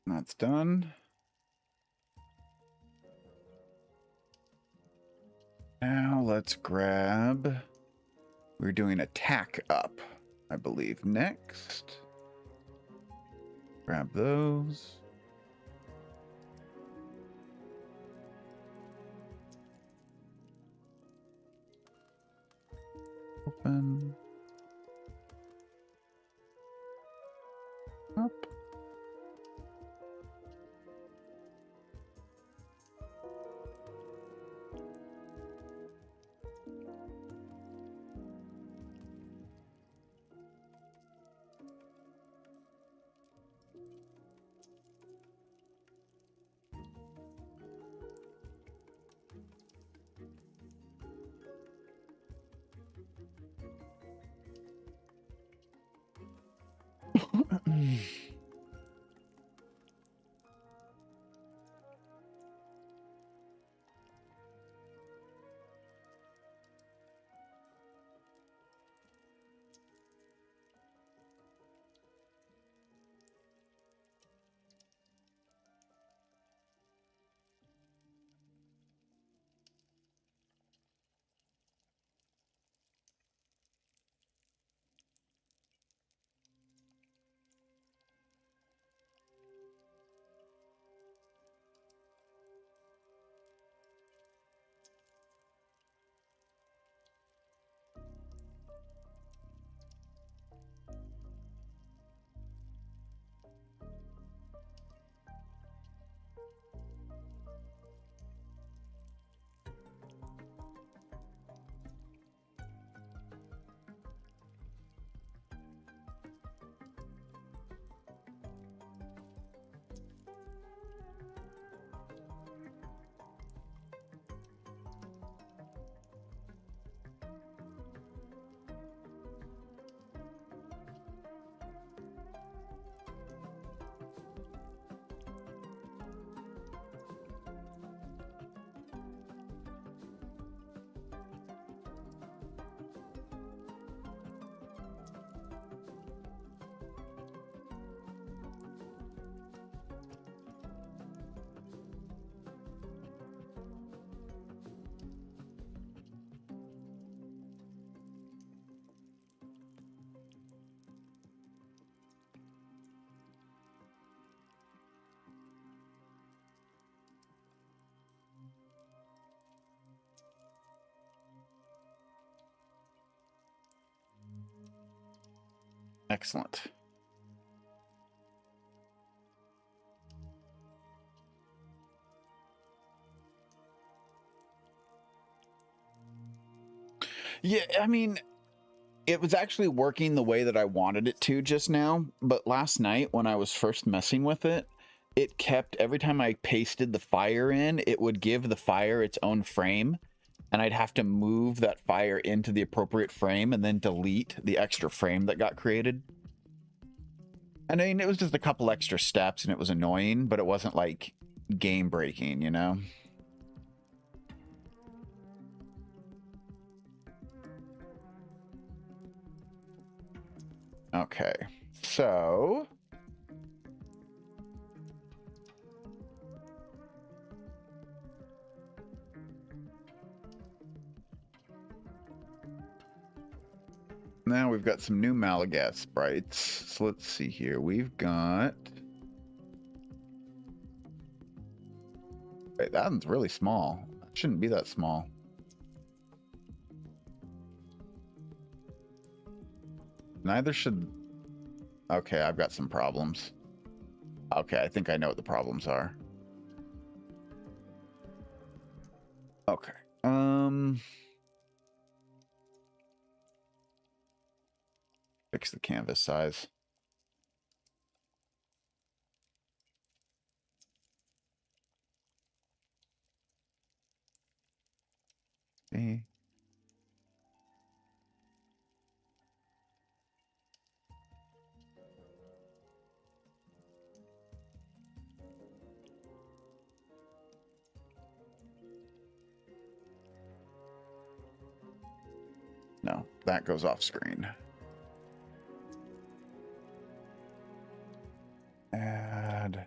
That's done. Now let's grab... We're doing attack up, I believe, next. Grab those. Open. Up. Excellent. Yeah, I mean, it was actually working the way that I wanted it to just now, but last night when I was first messing with it, it kept, every time I pasted the fire in, it would give the fire its own frame, and I'd have to move that fire into the appropriate frame and then delete the extra frame that got created. And I mean, it was just a couple extra steps and it was annoying, but it wasn't like game breaking, you know? Okay, so... Now we've got some new Malagas sprites. So let's see here. We've got... Wait, that one's really small. That shouldn't be that small. Neither should... Okay, I've got some problems. Okay, I think I know what the problems are. Okay. Fix the canvas size. Okay. No, that goes off screen. Add.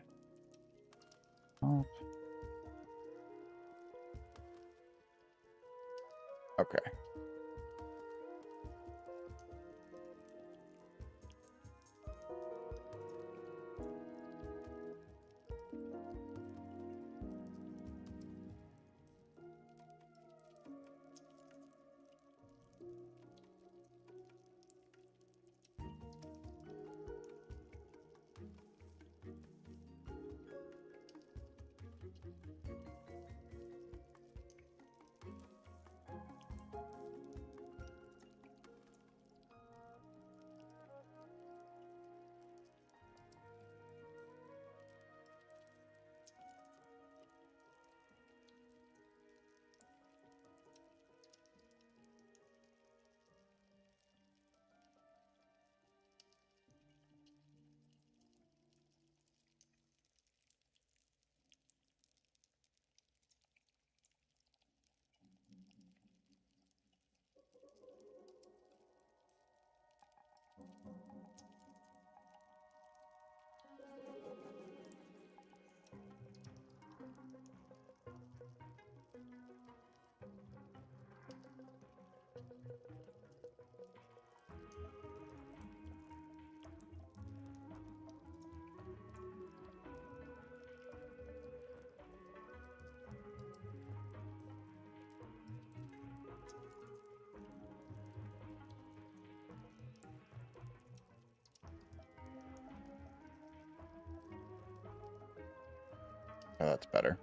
Oh, that's better.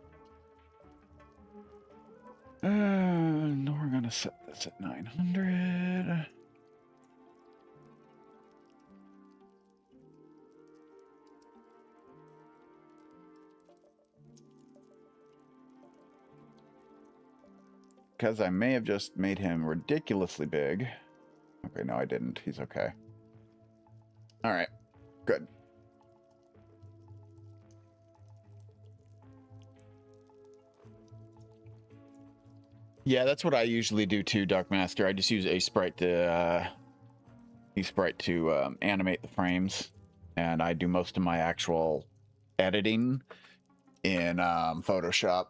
And we're gonna set this at 900. Because I may have just made him ridiculously big. Okay, no, I didn't. He's okay. All right, good. Yeah, that's what I usually do too, Dark Master. I just use Aseprite to animate the frames, and I do most of my actual editing in Photoshop.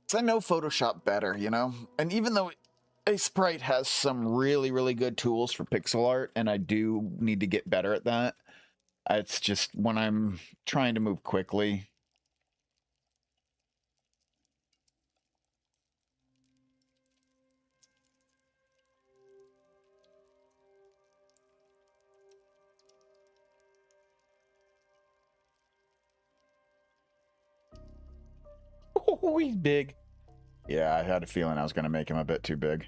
So I know Photoshop better, you know? And even though Aseprite has some really, really good tools for pixel art, and I do need to get better at that, it's just when I'm trying to move quickly. Oh, he's big. Yeah, I had a feeling I was going to make him a bit too big.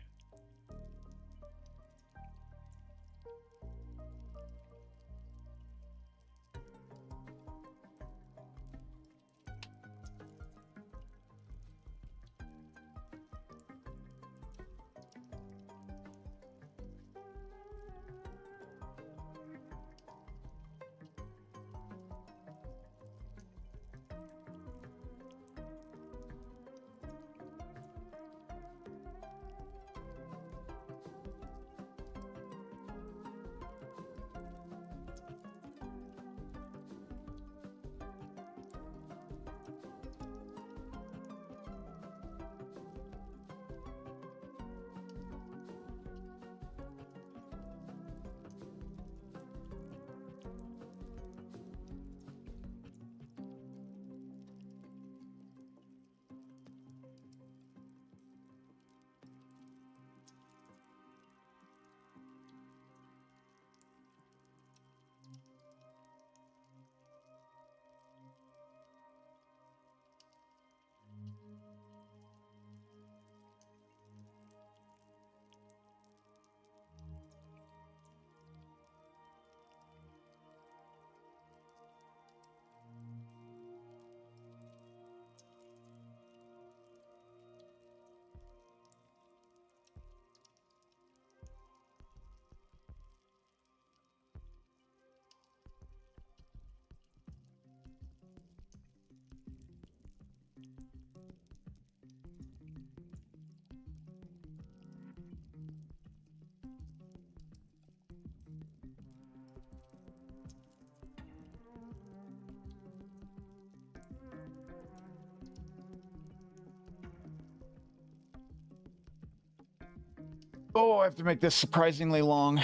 Oh, I have to make this surprisingly long.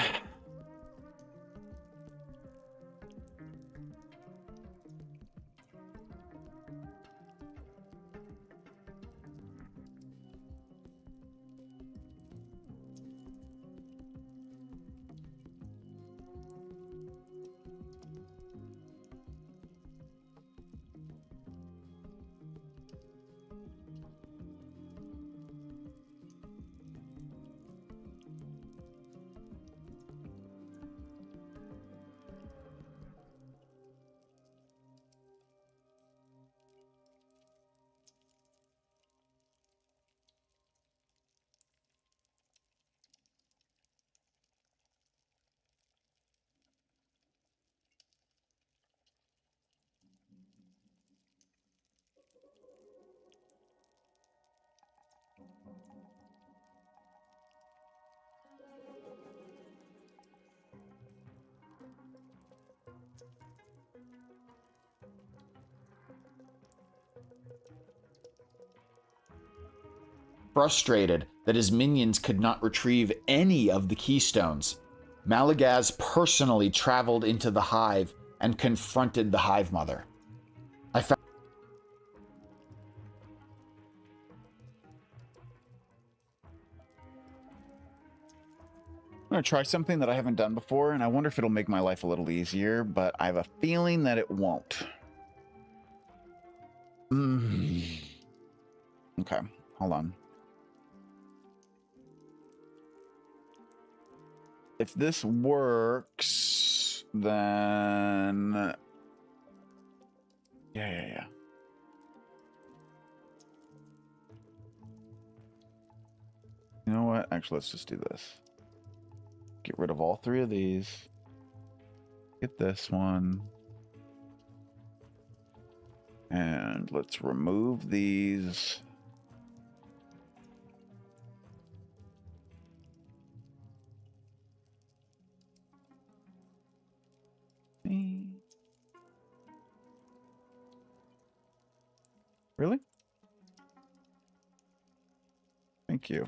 Frustrated that his minions could not retrieve any of the keystones, Malagaz personally traveled into the hive and confronted the Hive Mother. I found I'm going to try something that I haven't done before, and I wonder if it'll make my life a little easier, but I have a feeling that it won't. Okay, hold on. If this works, then... Yeah. You know what? Actually, let's just do this. Get rid of all 3 of these. Get this one. And let's remove these. Really? Thank you.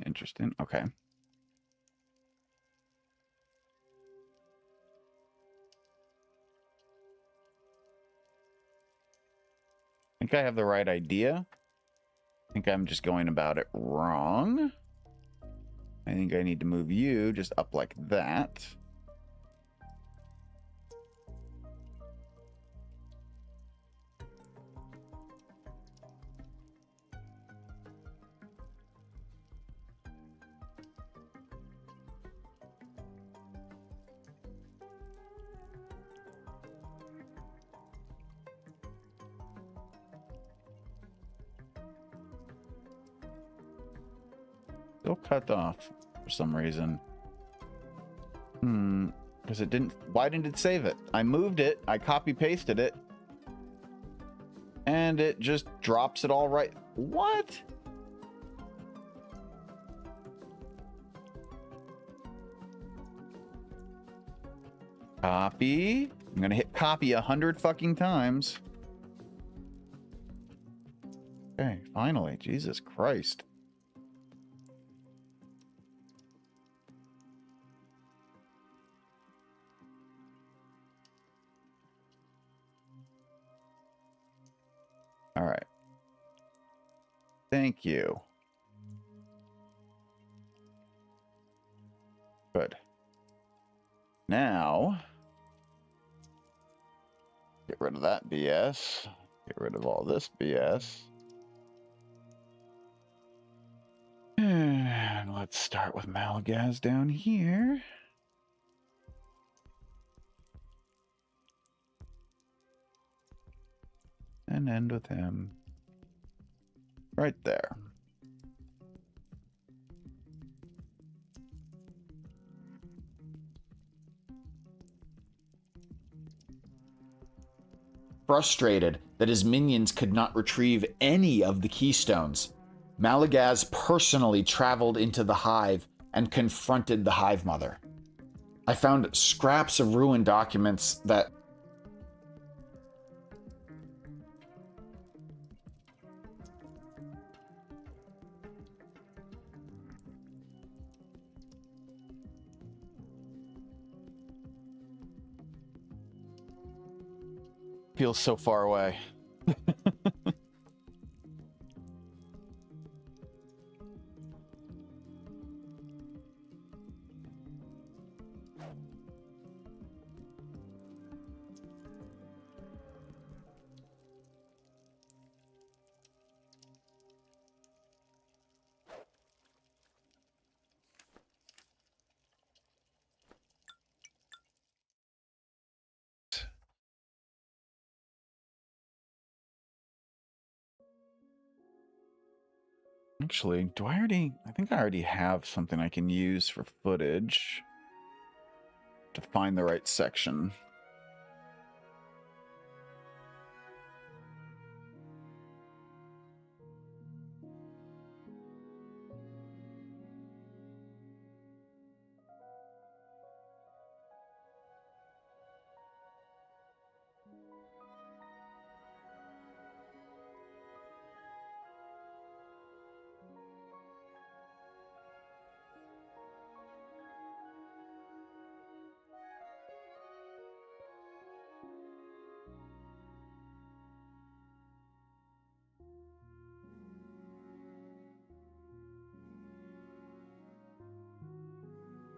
Interesting. Okay. I think I have the right idea. I think I'm just going about it wrong. I think I need to move you just up like that. Still cut off for some reason. Because it didn't... Why didn't it save it? I moved it. I copy-pasted it. And it just drops it all right. What? Copy. I'm going to hit copy 100 fucking times. Okay, finally. Jesus Christ. All right. Thank you. Good. Now, get rid of that BS. Get rid of all this BS. And let's start with Malagaz down here. And end with him. Right there. Frustrated that his minions could not retrieve any of the keystones, Malagaz personally traveled into the hive and confronted the Hive Mother. I found scraps of ruined documents that... Feels so far away. Actually, I think I already have something I can use for footage to find the right section.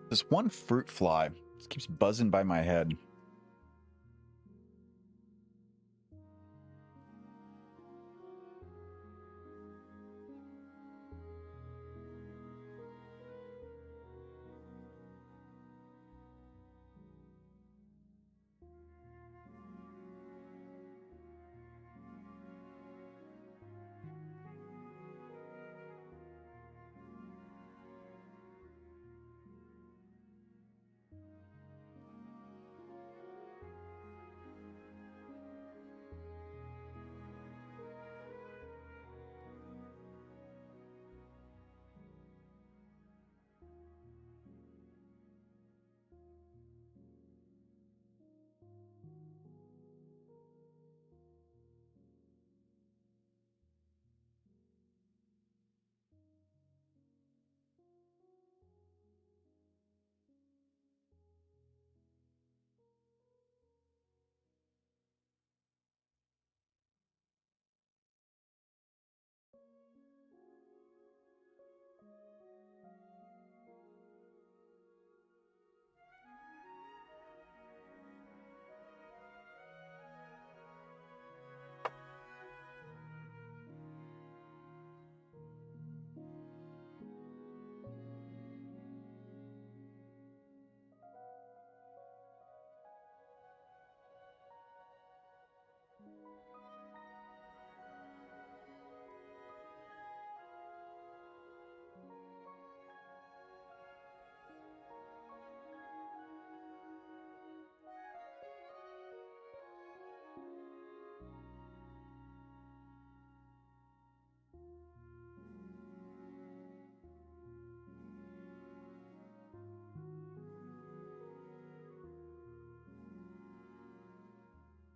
This one fruit fly just keeps buzzing by my head.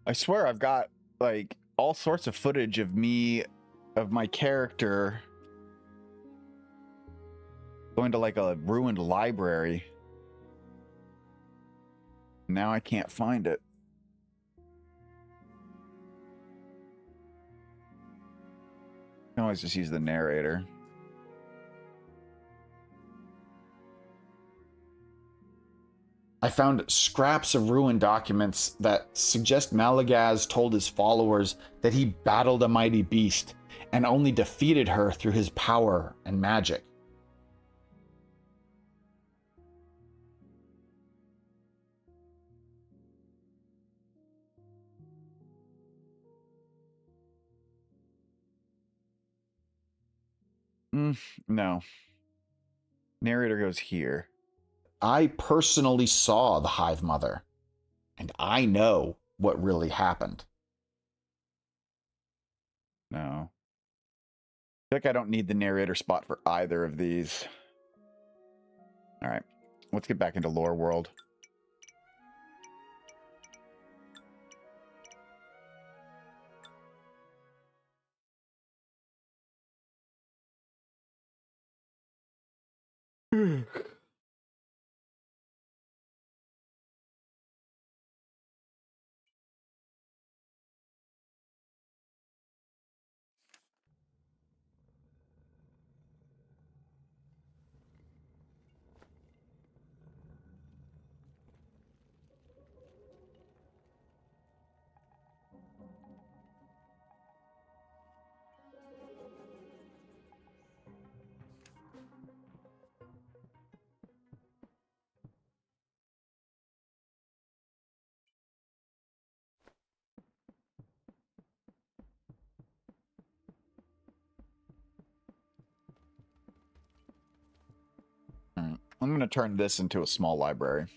I swear I've got like all sorts of footage of my character going to like a ruined library. Now I can't find it. I can always just use the narrator. I found scraps of ruined documents that suggest Malagaz told his followers that he battled a mighty beast and only defeated her through his power and magic. No. Narrator goes here. I personally saw the Hive Mother, and I know what really happened. No. I feel like I don't need the narrator spot for either of these. All right. Let's get back into Lore World. I'm going to turn this into a small library.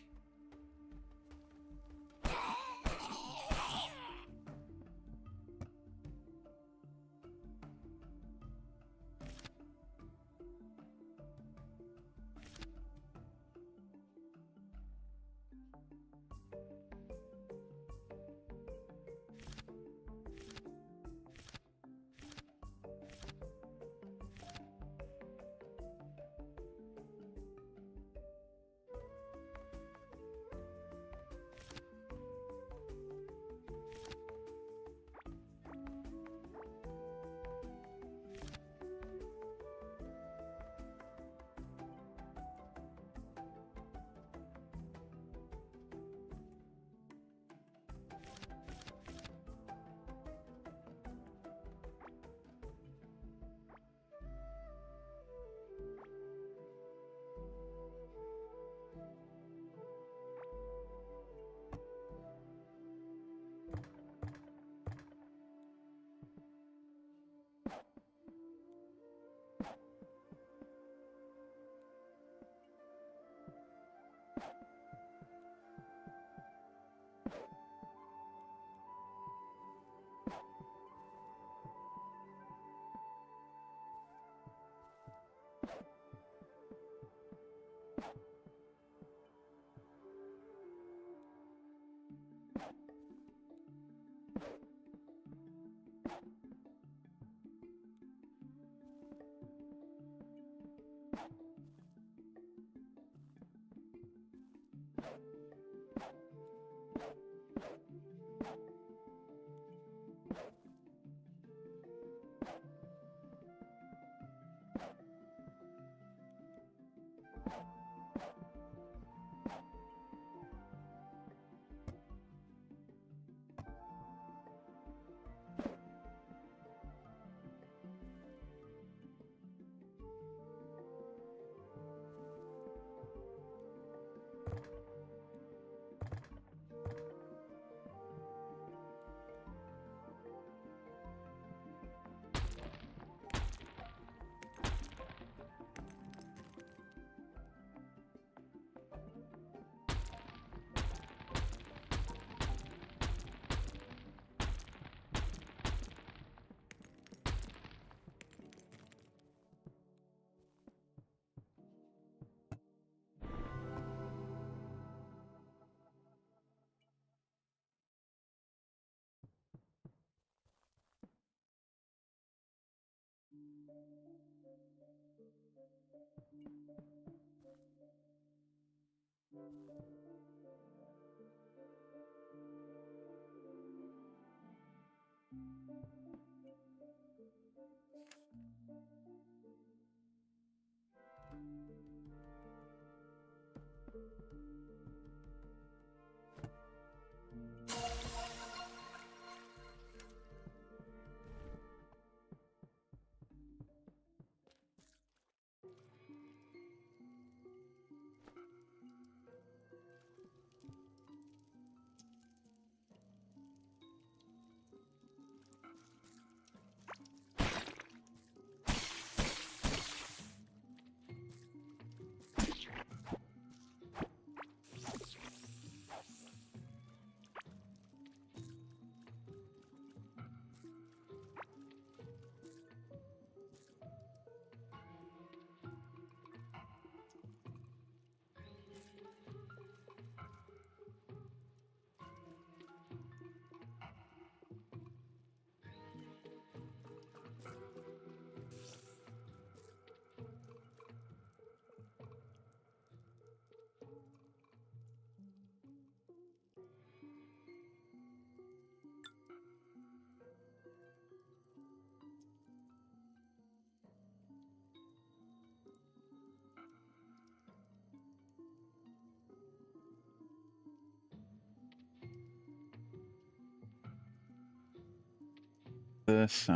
This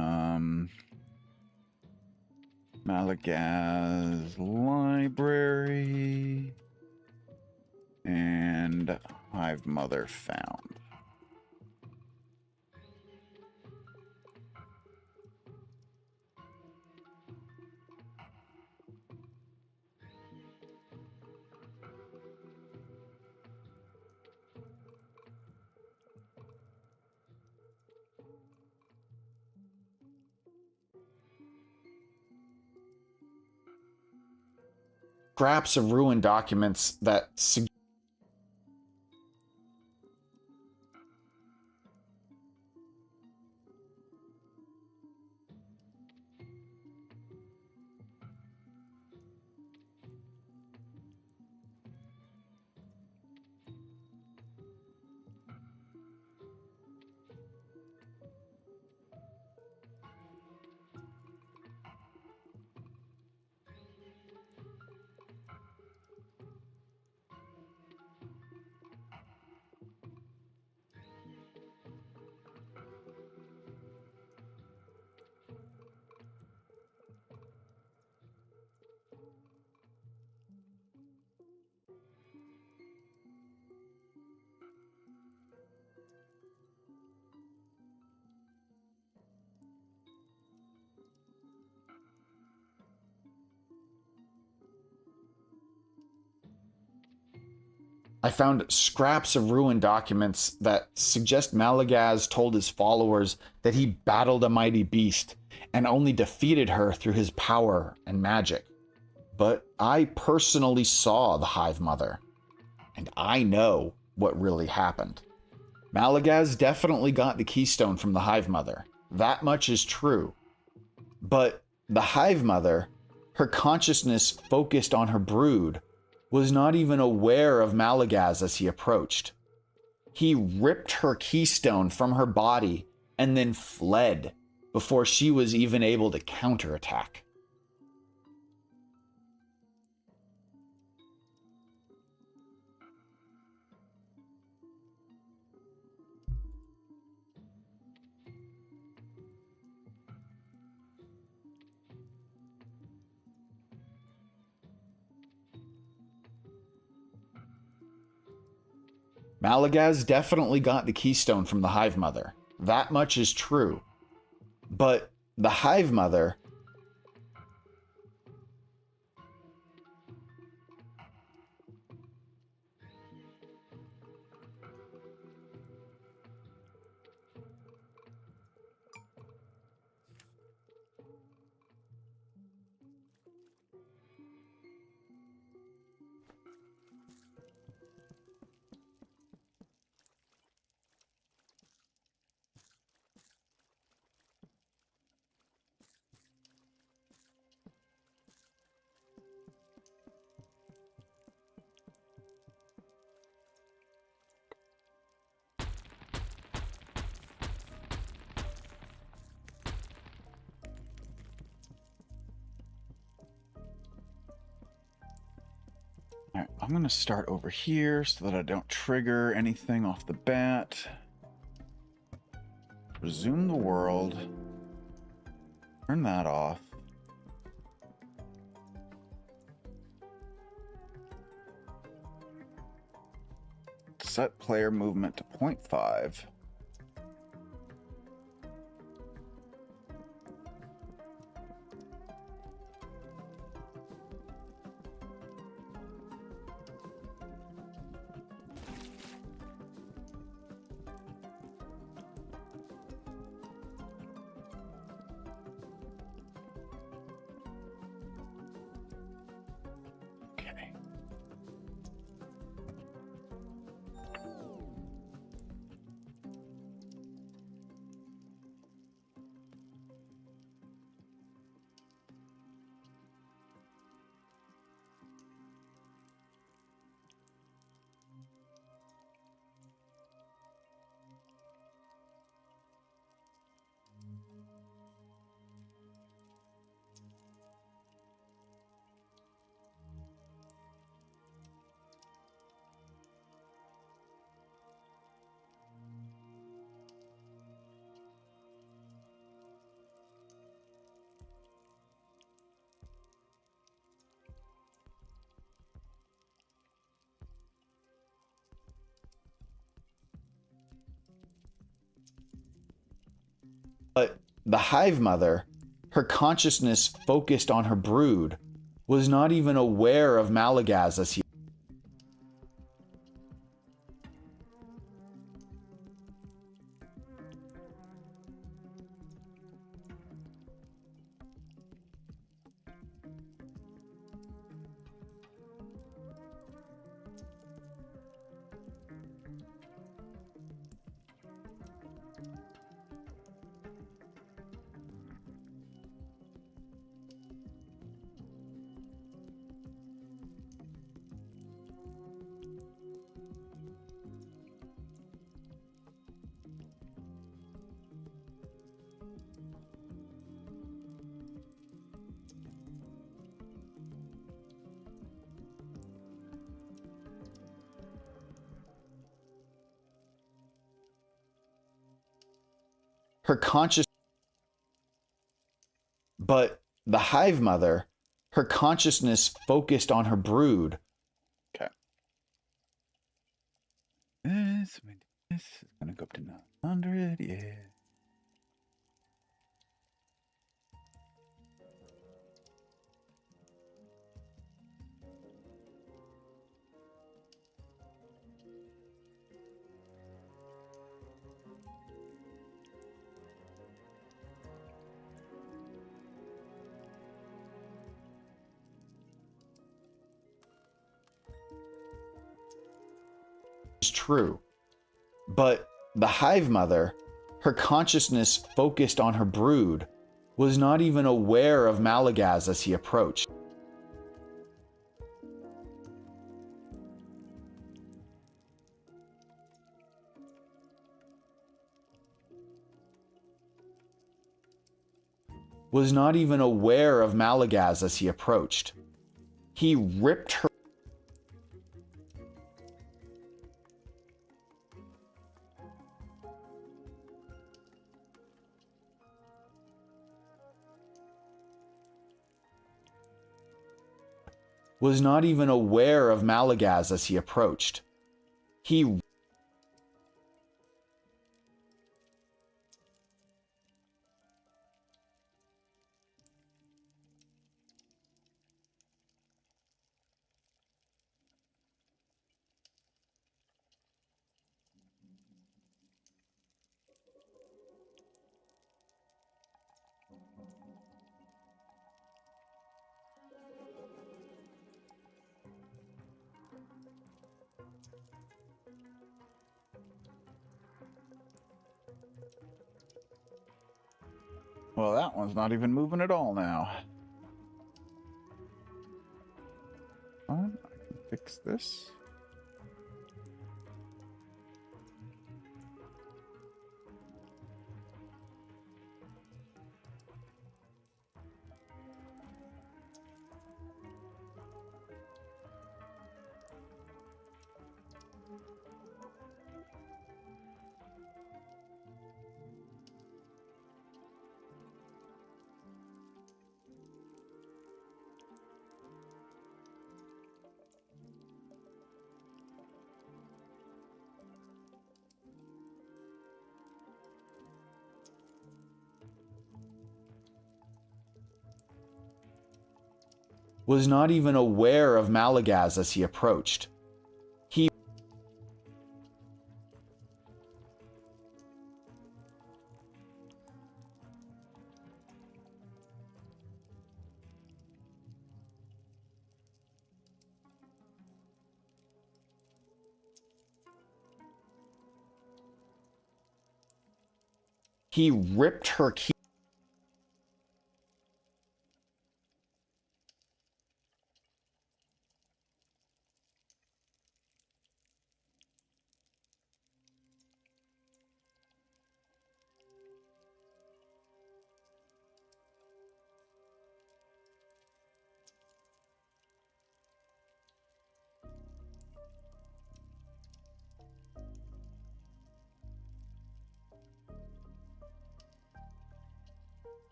Malagaz library and Hive Mother found. scraps of ruined documents that I found scraps of ruined documents that suggest Malagaz told his followers that he battled a mighty beast and only defeated her through his power and magic. But I personally saw the Hive Mother, and I know what really happened. Malagaz definitely got the keystone from the Hive Mother. That much is true. But the Hive Mother, her consciousness focused on her brood, was not even aware of Malagaz as he approached. He ripped her keystone from her body and then fled before she was even able to counterattack. Malagaz definitely got the keystone from the Hive Mother. That much is true. But the Hive Mother, Alright, I'm going to start over here so that I don't trigger anything off the bat. Resume the world. Turn that off. Set player movement to 0.5. But the Hive Mother, her consciousness focused on her brood, was not even aware of Malagaz as he her conscious, but the hive mother, her consciousness focused on her brood. Okay. This is gonna go up to 900, yeah. It's true. But the hive mother, her consciousness focused on her brood, was not even aware of Malagaz as he approached. Was not even aware of Malagaz as he approached. He ripped her. Was not even aware of Malagaz as he approached. He Well, that one's not even moving at all now. I can fix this. Was not even aware of Malagaz as he approached. He ripped her key.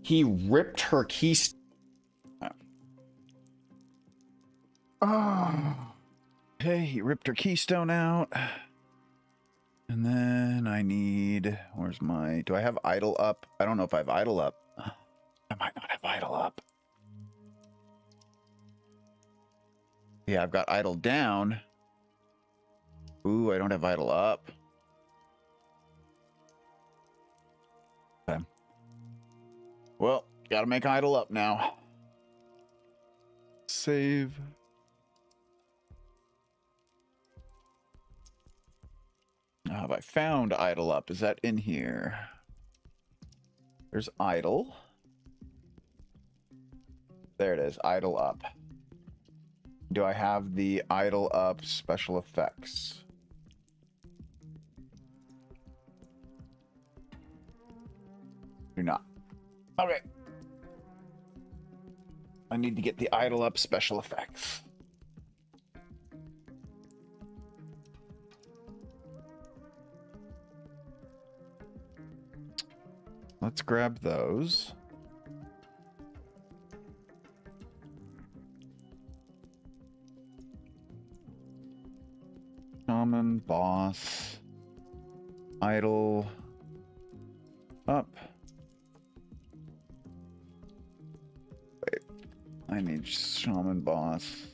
He ripped her keystone. Oh. Okay, he ripped her keystone out. And then I need, where's my, do I have idle up? I don't know if I have idle up. I might not have idle up. Yeah, I've got idle down. Ooh, I don't have idle up. Okay. Well, gotta make idle up now. Save. Now, have I found idle up? Is that in here? There's idle. There it is, idle up. Do I have the idle up special effects? Do not. Okay. I need to get the idle up special effects. Let's grab those. Shaman, boss, idle, up. Wait, I need shaman, boss.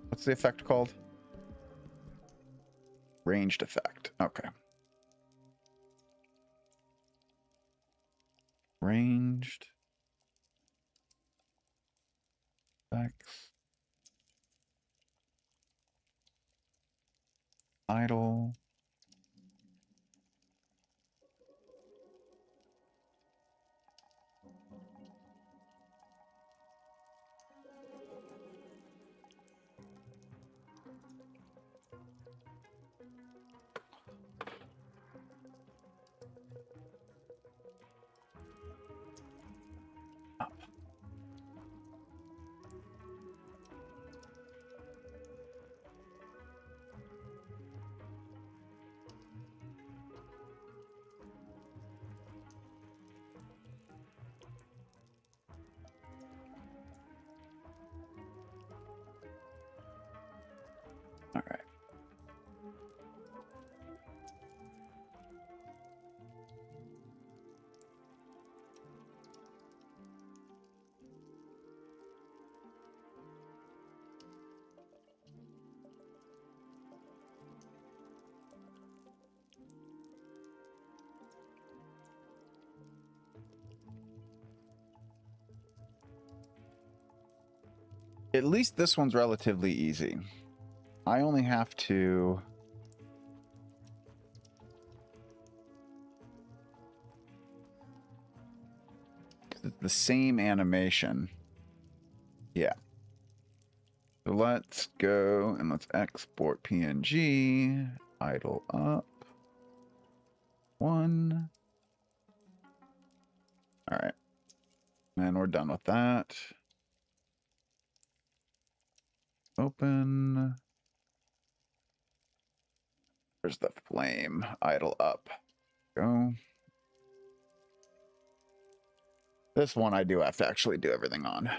What's the effect called? Ranged effect. Okay. Ranged effects. Idle. Up. All right. At least this one's relatively easy. I only have to... It's the same animation. Yeah. So let's go and let's export PNG. Idle up. 1. All right. And we're done with that. Open. There's the flame. Idle up. Go. This one I do have to actually do everything on.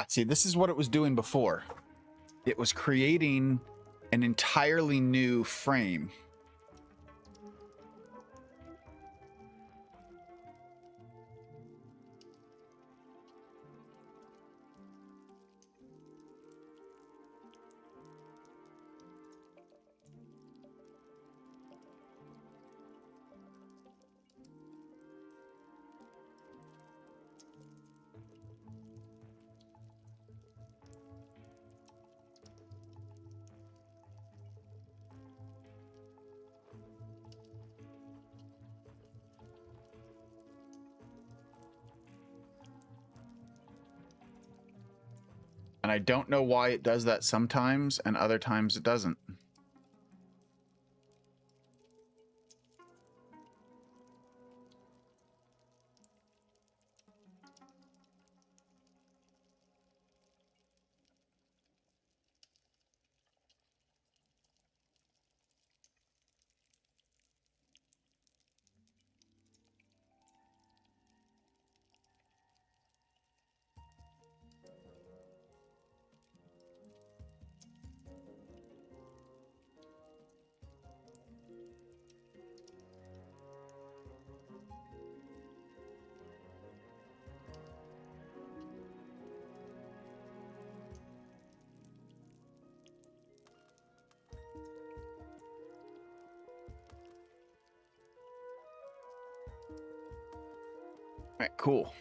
See, this is what it was doing before. It was creating an entirely new frame. And I don't know why it does that sometimes, and other times it doesn't. All right, cool.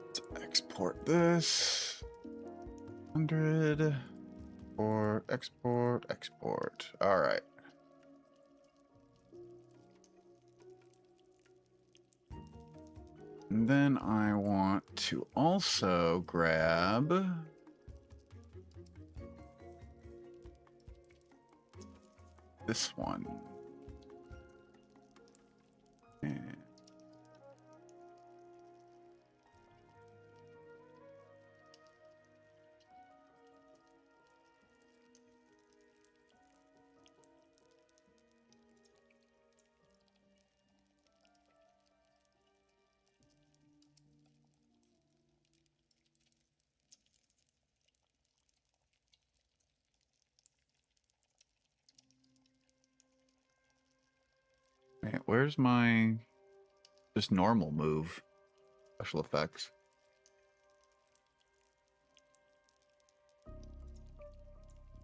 Let's export this. 100 or export. All right. And then I want to also grab this one. And wait, where's my just normal move? Special effects.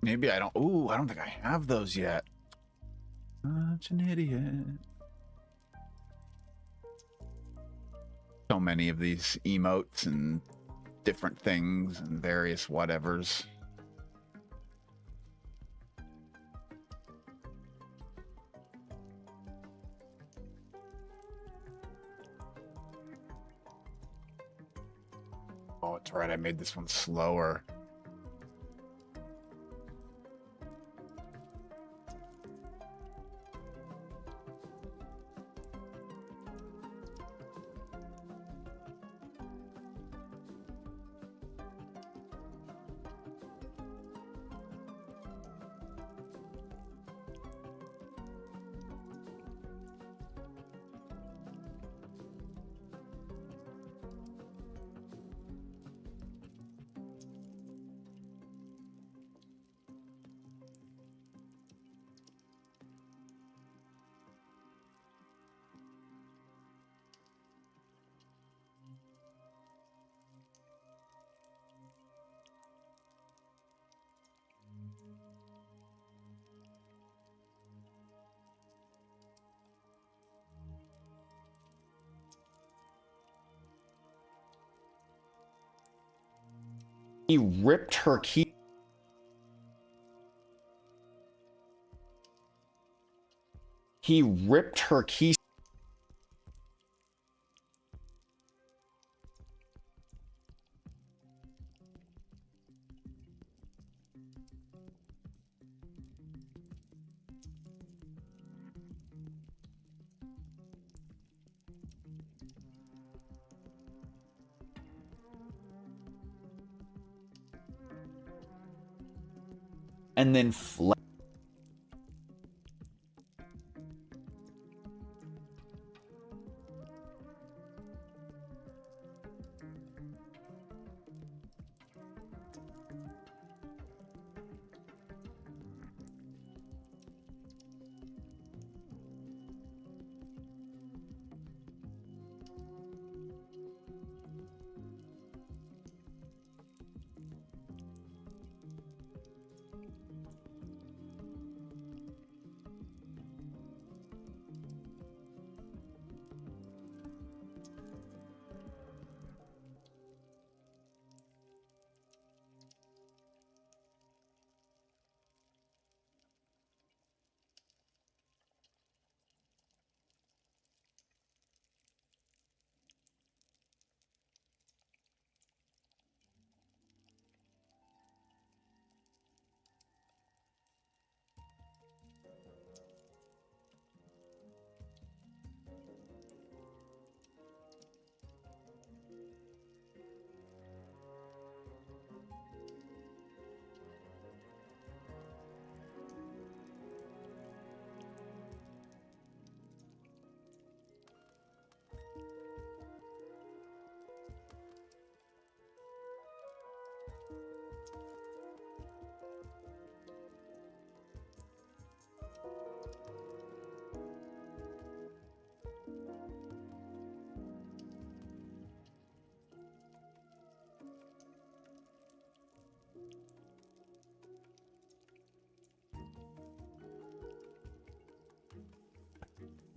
Maybe I don't. Ooh, I don't think I have those yet. Such an idiot. So many of these emotes and different things and various whatevers. Oh, it's right. I made this one slower. He ripped her key. He ripped her key. And then fled.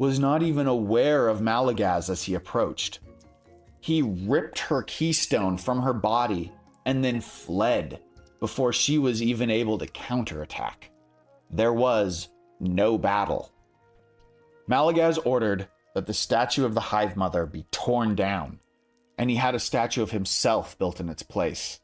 was not even aware of Malagaz as he approached. He ripped her keystone from her body and then fled before she was even able to counterattack. There was no battle. Malagaz ordered that the statue of the Hive Mother be torn down, and he had a statue of himself built in its place.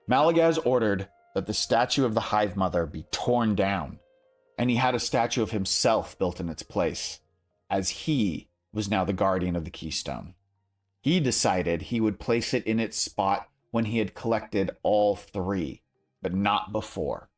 Malagaz ordered that the statue of the Hive Mother be torn down, and he had a statue of himself built in its place, as he was now the guardian of the keystone. He decided he would place it in its spot when he had collected all three, but not before.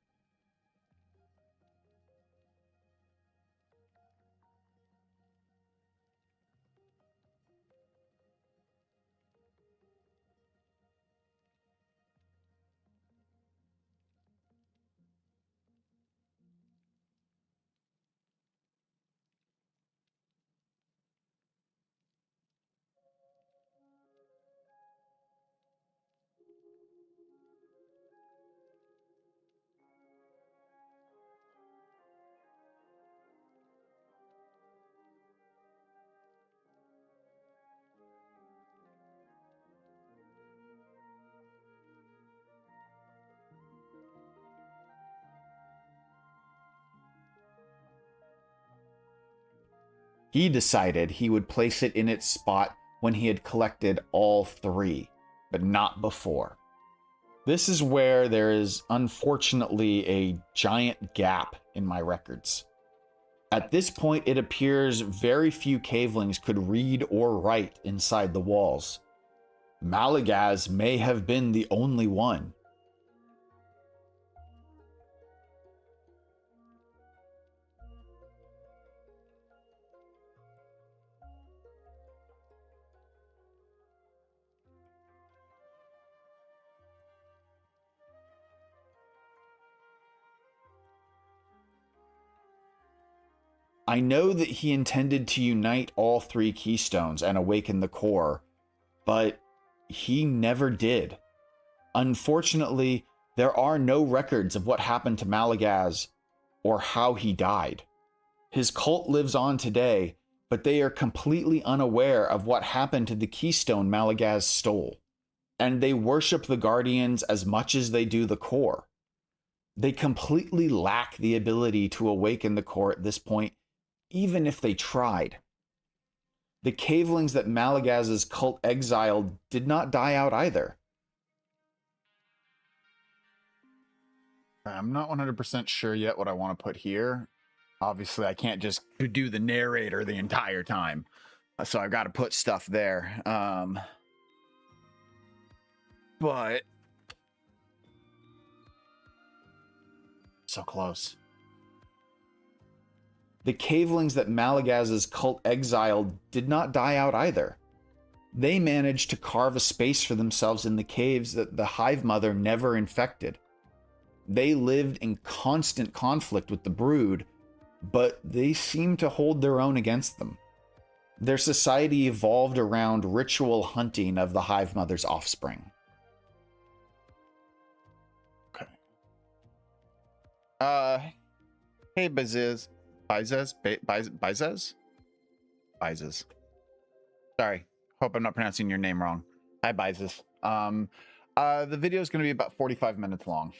He decided he would place it in its spot when he had collected all three, but not before. This is where there is unfortunately a giant gap in my records. At this point, it appears very few cavelings could read or write inside the walls. Malagaz may have been the only one. I know that he intended to unite all three keystones and awaken the core, but he never did. Unfortunately, there are no records of what happened to Malagaz or how he died. His cult lives on today, but they are completely unaware of what happened to the keystone Malagaz stole, and they worship the Guardians as much as they do the core. They completely lack the ability to awaken the core at this point, even if they tried. The cavelings that Malagaz's cult exiled did not die out either. I'm not 100% sure yet what I want to put here. Obviously, I can't just do the narrator the entire time. So I've got to put stuff there. But so close. The cavelings that Malagaz's cult exiled did not die out either. They managed to carve a space for themselves in the caves that the Hive Mother never infected. They lived in constant conflict with the Brood, but they seemed to hold their own against them. Their society evolved around ritual hunting of the Hive Mother's offspring. Okay. Hey, Bizes. Bizes? Sorry. Hope I'm not pronouncing your name wrong. Hi, Bizes. The video is going to be about 45 minutes long.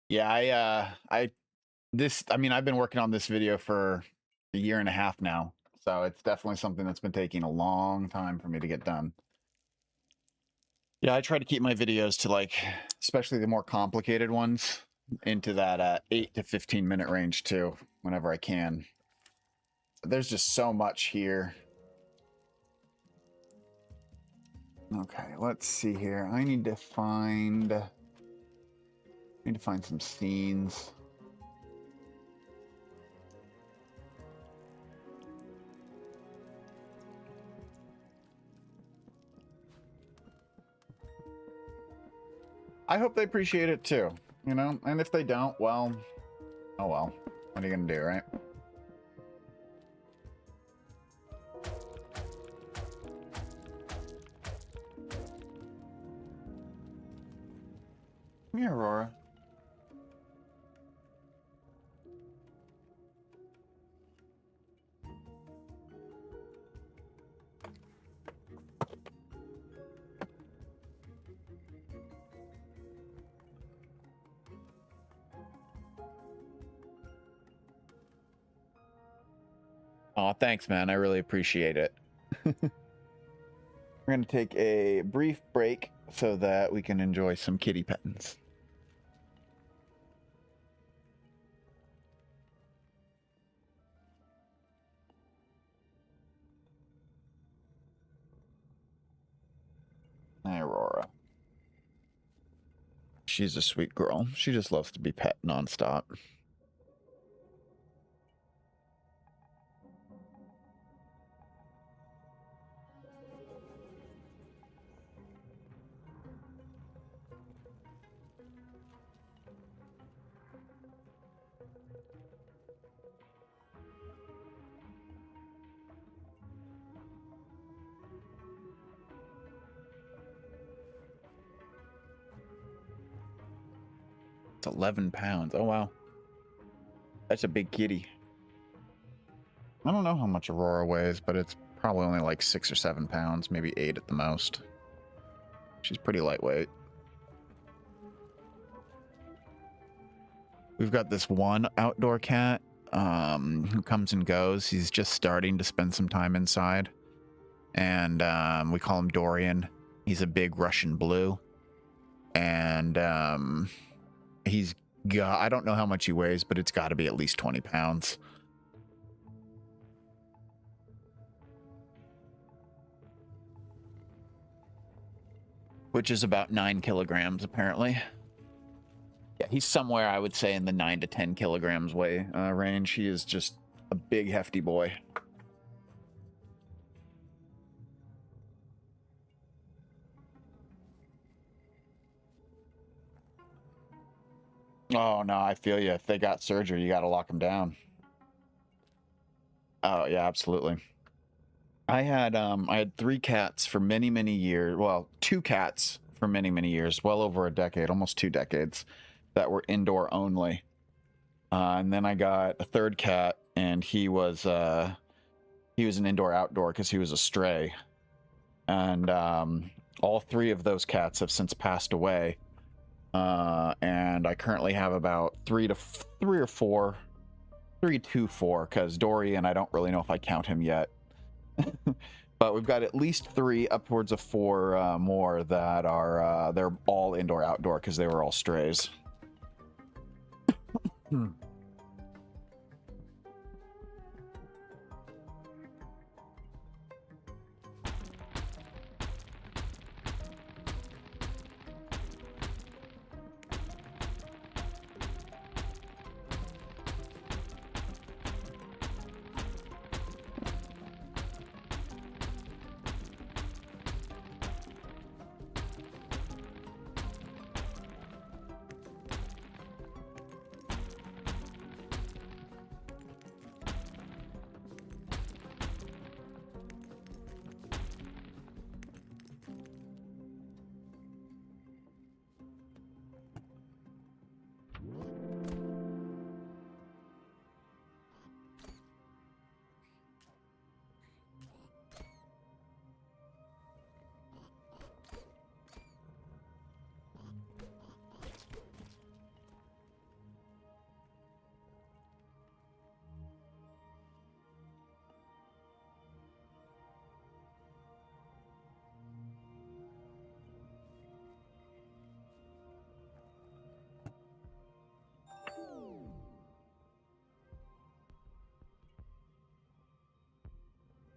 Yeah, I've been working on this video for a year and a half now, so it's definitely something that's been taking a long time for me to get done. Yeah, I try to keep my videos to, like, especially the more complicated ones, into that 8 to 15 minute range too, whenever I can. There's just so much here. Okay, let's see here. I need to find some scenes. I hope they appreciate it too, you know? And if they don't, well, oh well. What are you gonna do, right? Come here, Aurora. Oh, thanks, man. I really appreciate it. We're going to take a brief break so that we can enjoy some kitty pettings. Hi, Aurora. She's a sweet girl. She just loves to be pet nonstop. It's 11 pounds. Oh, wow. That's a big kitty. I don't know how much Aurora weighs, but it's probably only like 6 or 7 pounds, maybe 8 at the most. She's pretty lightweight. We've got this one outdoor cat who comes and goes. He's just starting to spend some time inside. And we call him Dorian. He's a big Russian blue. And he's got, I don't know how much he weighs, but it's got to be at least 20 pounds. Which is about 9 kilograms, apparently. Yeah, he's somewhere, I would say, in the 9 to 10 kilograms range. He is just a big, hefty boy. Oh, no, I feel you. If they got surgery, you got to lock them down. Oh, yeah, absolutely. I had 3 cats for many, many years. Well, 2 cats for many, many years. Well over a decade, almost 2 decades, that were indoor only. And then I got a 3rd cat, and he was an indoor-outdoor because he was a stray. And all 3 of those cats have since passed away. And I currently have about 3 to 4, because Dorian, I don't really know if I count him yet. But we've got at least 3, upwards of 4 more that are they're all indoor outdoor because they were all strays.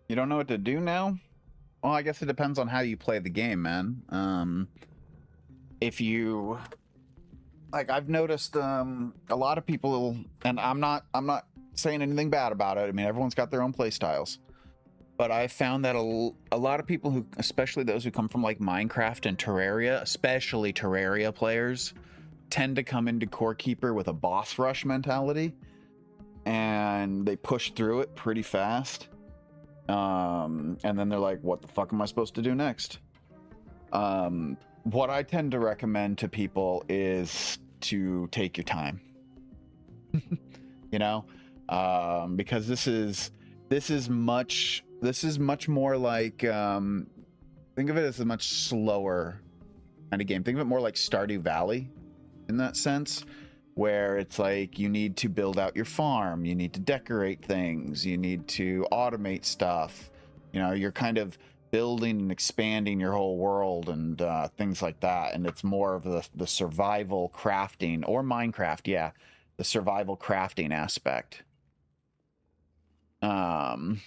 You don't know what to do now? Well, I guess it depends on how you play the game, man. If you like, I've noticed a lot of people, and I'm not saying anything bad about it. I mean, everyone's got their own play styles. But I found that a lot of people who, especially those who come from like Minecraft and Terraria, especially Terraria players, tend to come into Core Keeper with a boss rush mentality, and they push through it pretty fast. And then they're like, what the fuck am I supposed to do next? What I tend to recommend to people is to take your time. You know, because this is much more like, think of it as a much slower kind of game. Think of it more like Stardew Valley in that sense, where it's like you need to build out your farm, you need to decorate things, you need to automate stuff. You know, you're kind of building and expanding your whole world and things like that. And it's more of the survival crafting, or Minecraft, yeah, the survival crafting aspect. And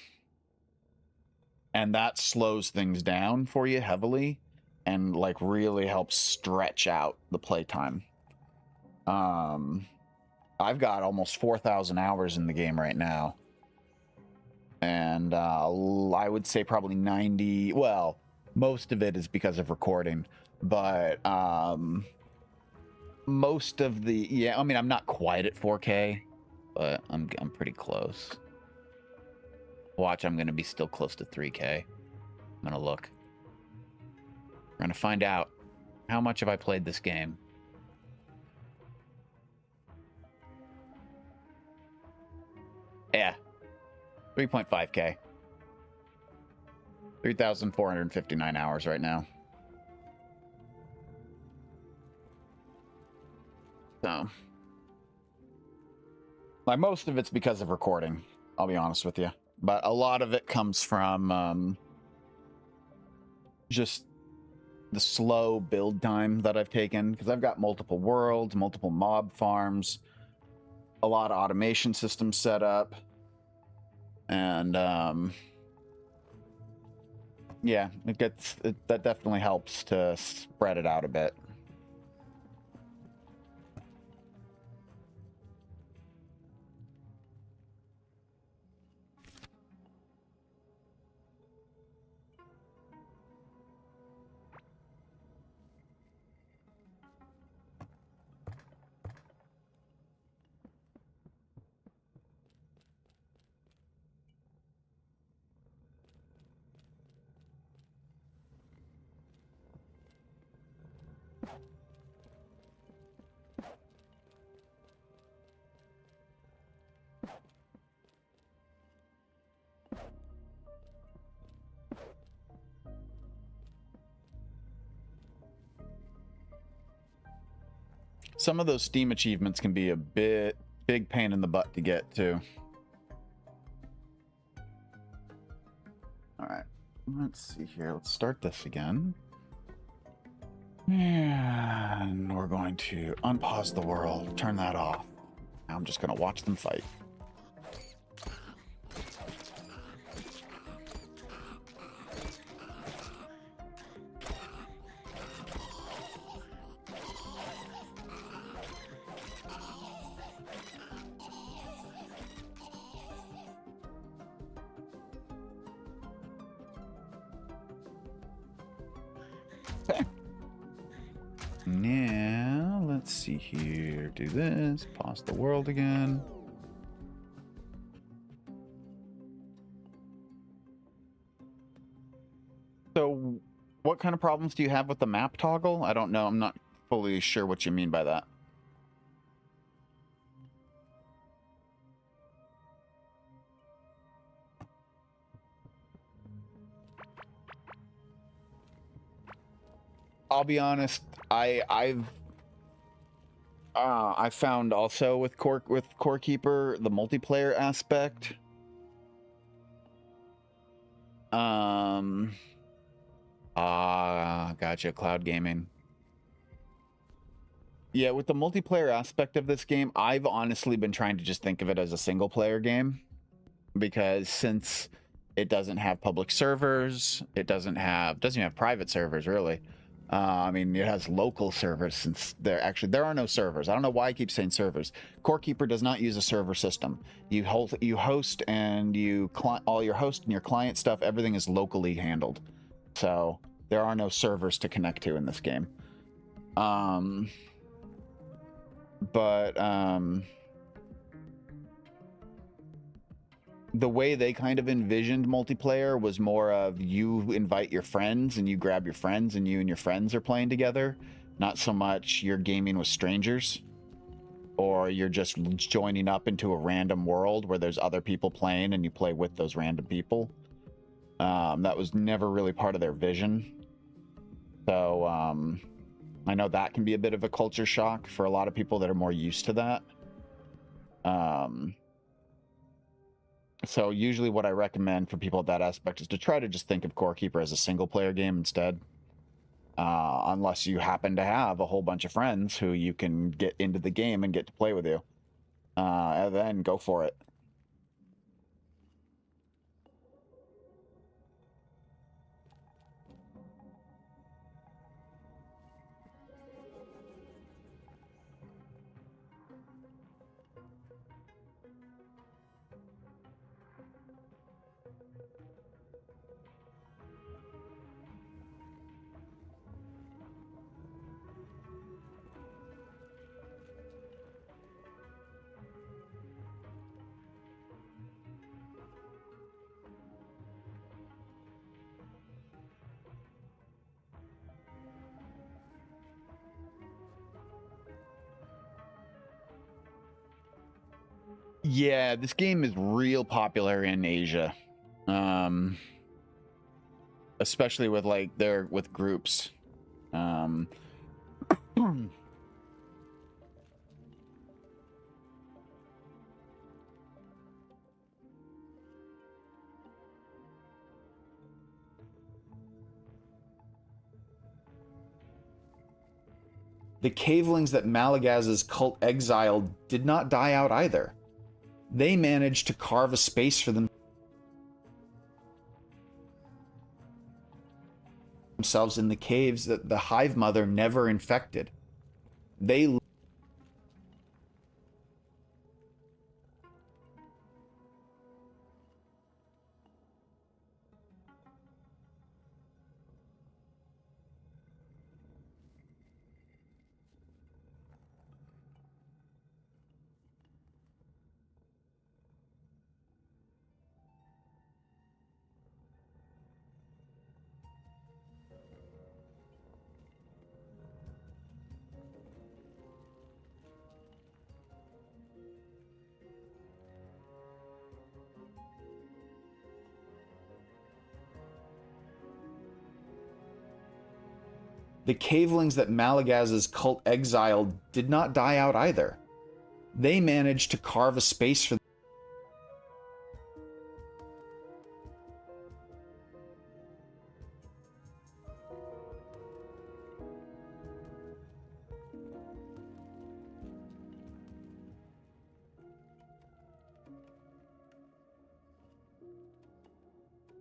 that slows things down for you heavily and like really helps stretch out the playtime. I've got almost 4,000 hours in the game right now. And I would say probably 90, well, most of it is because of recording, but most of the, yeah, I mean, I'm not quite at 4K, but I'm pretty close. Watch, I'm going to be still close to 3K. I'm going to look. We're going to find out how much have I played this game. Yeah. 3.5K. 3,459 hours right now. So, like, most of it's because of recording, I'll be honest with you. But a lot of it comes from just the slow build time that I've taken, because I've got multiple worlds, multiple mob farms, a lot of automation systems set up. And yeah, that definitely helps to spread it out a bit. Some of those Steam achievements can be a big pain in the butt to get to. All right, let's see here. Let's start this again. And we're going to unpause the world, turn that off. Now I'm just going to watch them fight. Okay. Now, let's see here. Do this. Pause the world again. So, what kind of problems do you have with the map toggle? I don't know. I'm not fully sure what you mean by that. I'll be honest. I found also with Core Keeper the multiplayer aspect. Gotcha. Cloud gaming. Yeah, with the multiplayer aspect of this game, I've honestly been trying to just think of it as a single player game, because since it doesn't have public servers, it doesn't even have private servers really. I mean, it has local servers, since there are no servers. I don't know why I keep saying servers. Core Keeper does not use a server system. You host and all your host and your client stuff, everything is locally handled. So there are no servers to connect to in this game. The way they kind of envisioned multiplayer was more of you invite your friends and you grab your friends and you and your friends are playing together, not so much you're gaming with strangers or you're just joining up into a random world where there's other people playing and you play with those random people. That was never really part of their vision. So I know that can be a bit of a culture shock for a lot of people that are more used to that. So usually what I recommend for people at that aspect is to try to just think of Core Keeper as a single player game instead. Unless you happen to have a whole bunch of friends who you can get into the game and get to play with you. And then go for it. Yeah, this game is real popular in Asia. Especially with like with groups. The cavelings that Malagaz's cult exiled did not die out either. They managed to carve a space for themselves in the caves that the Hive Mother never infected. They The cavelings that Malagaz's cult exiled did not die out either. They managed to carve a space for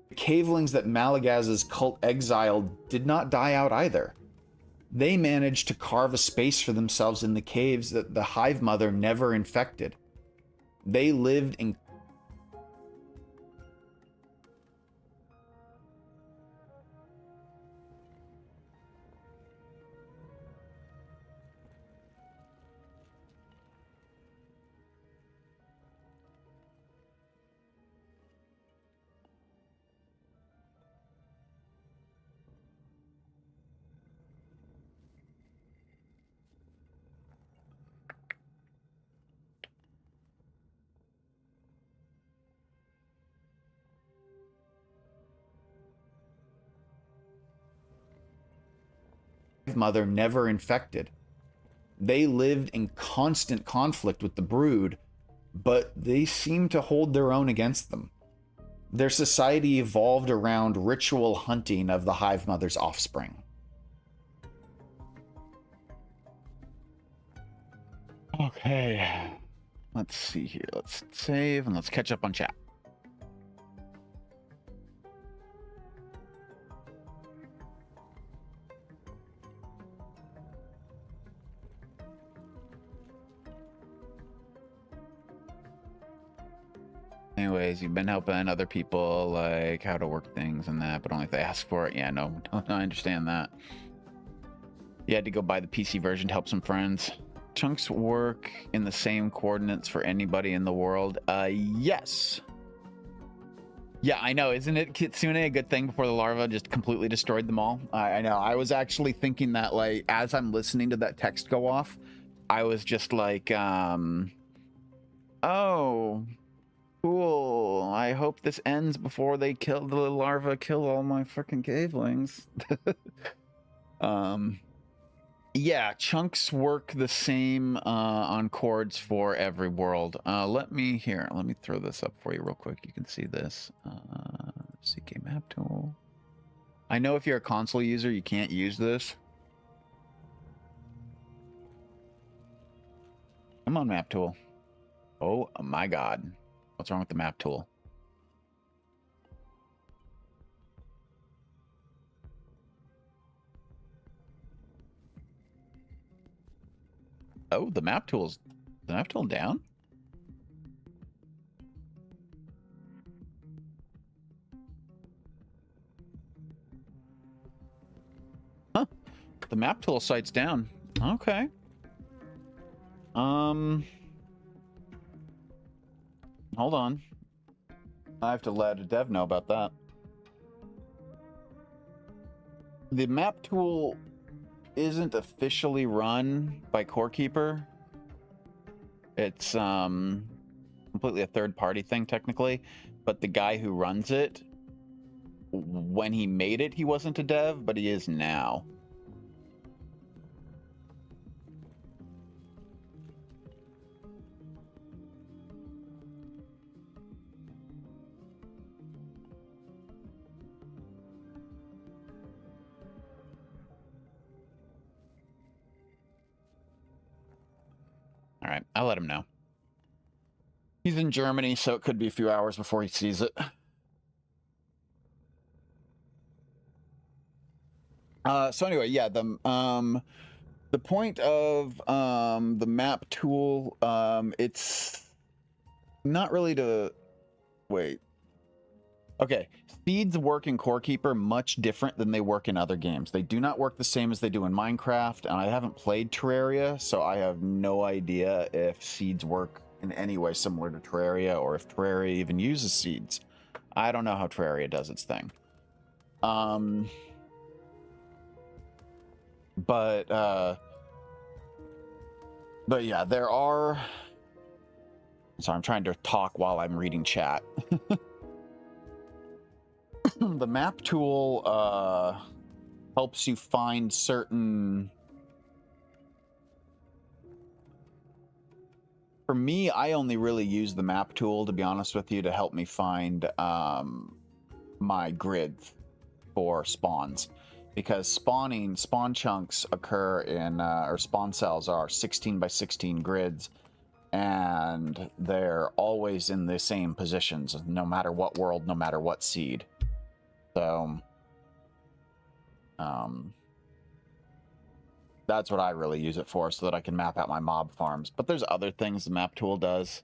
the cavelings that Malagaz's cult exiled did not die out either. They managed to carve a space for themselves in the caves that the Hive Mother never infected. They lived in Mother never infected. They lived in constant conflict with the brood, but they seemed to hold their own against them. Their society evolved around ritual hunting of the Hive Mother's offspring. Okay. Let's see here. Let's save and let's catch up on chat. Anyways, you've been helping other people, like how to work things and that, but only if they ask for it. Yeah, no, I understand that. You had to go buy the PC version to help some friends. Chunks work in the same coordinates for anybody in the world. Yes. Yeah, I know. Isn't it, Kitsune, a good thing before the larva just completely destroyed them all? I know. I was actually thinking that, like, as I'm listening to that text go off, I was just like, oh, cool. I hope this ends before they kill the larva, kill all my freaking cavelings. Yeah, chunks work the same on chords for every world. Let me throw this up for you real quick. You can see this. CK map tool. I know if you're a console user, you can't use this. Come on, map tool. Oh my God. What's wrong with the map tool? Oh, the map tool down? Huh. The map tool site's down. Okay. Hold on. I have to let a dev know about that. The map tool isn't officially run by Core Keeper. It's completely a third-party thing technically, but the guy who runs it, when he made it, he wasn't a dev, but he is now. All right, I'll let him know. He's in Germany, so it could be a few hours before he sees it. So anyway, yeah, the point of the map tool, it's not really to wait. Okay, seeds work in Core Keeper much different than they work in other games. They do not work the same as they do in Minecraft, and I haven't played Terraria, so I have no idea if seeds work in any way similar to Terraria, or if Terraria even uses seeds. I don't know how Terraria does its thing. But yeah, there are... Sorry, I'm trying to talk while I'm reading chat. The map tool helps you find certain... For me, I only really use the map tool, to be honest with you, to help me find my grids for spawns. Because spawn chunks occur in, or spawn cells are 16 by 16 grids, and they're always in the same positions, no matter what world, no matter what seed. So, that's what I really use it for, so that I can map out my mob farms. But there's other things the map tool does.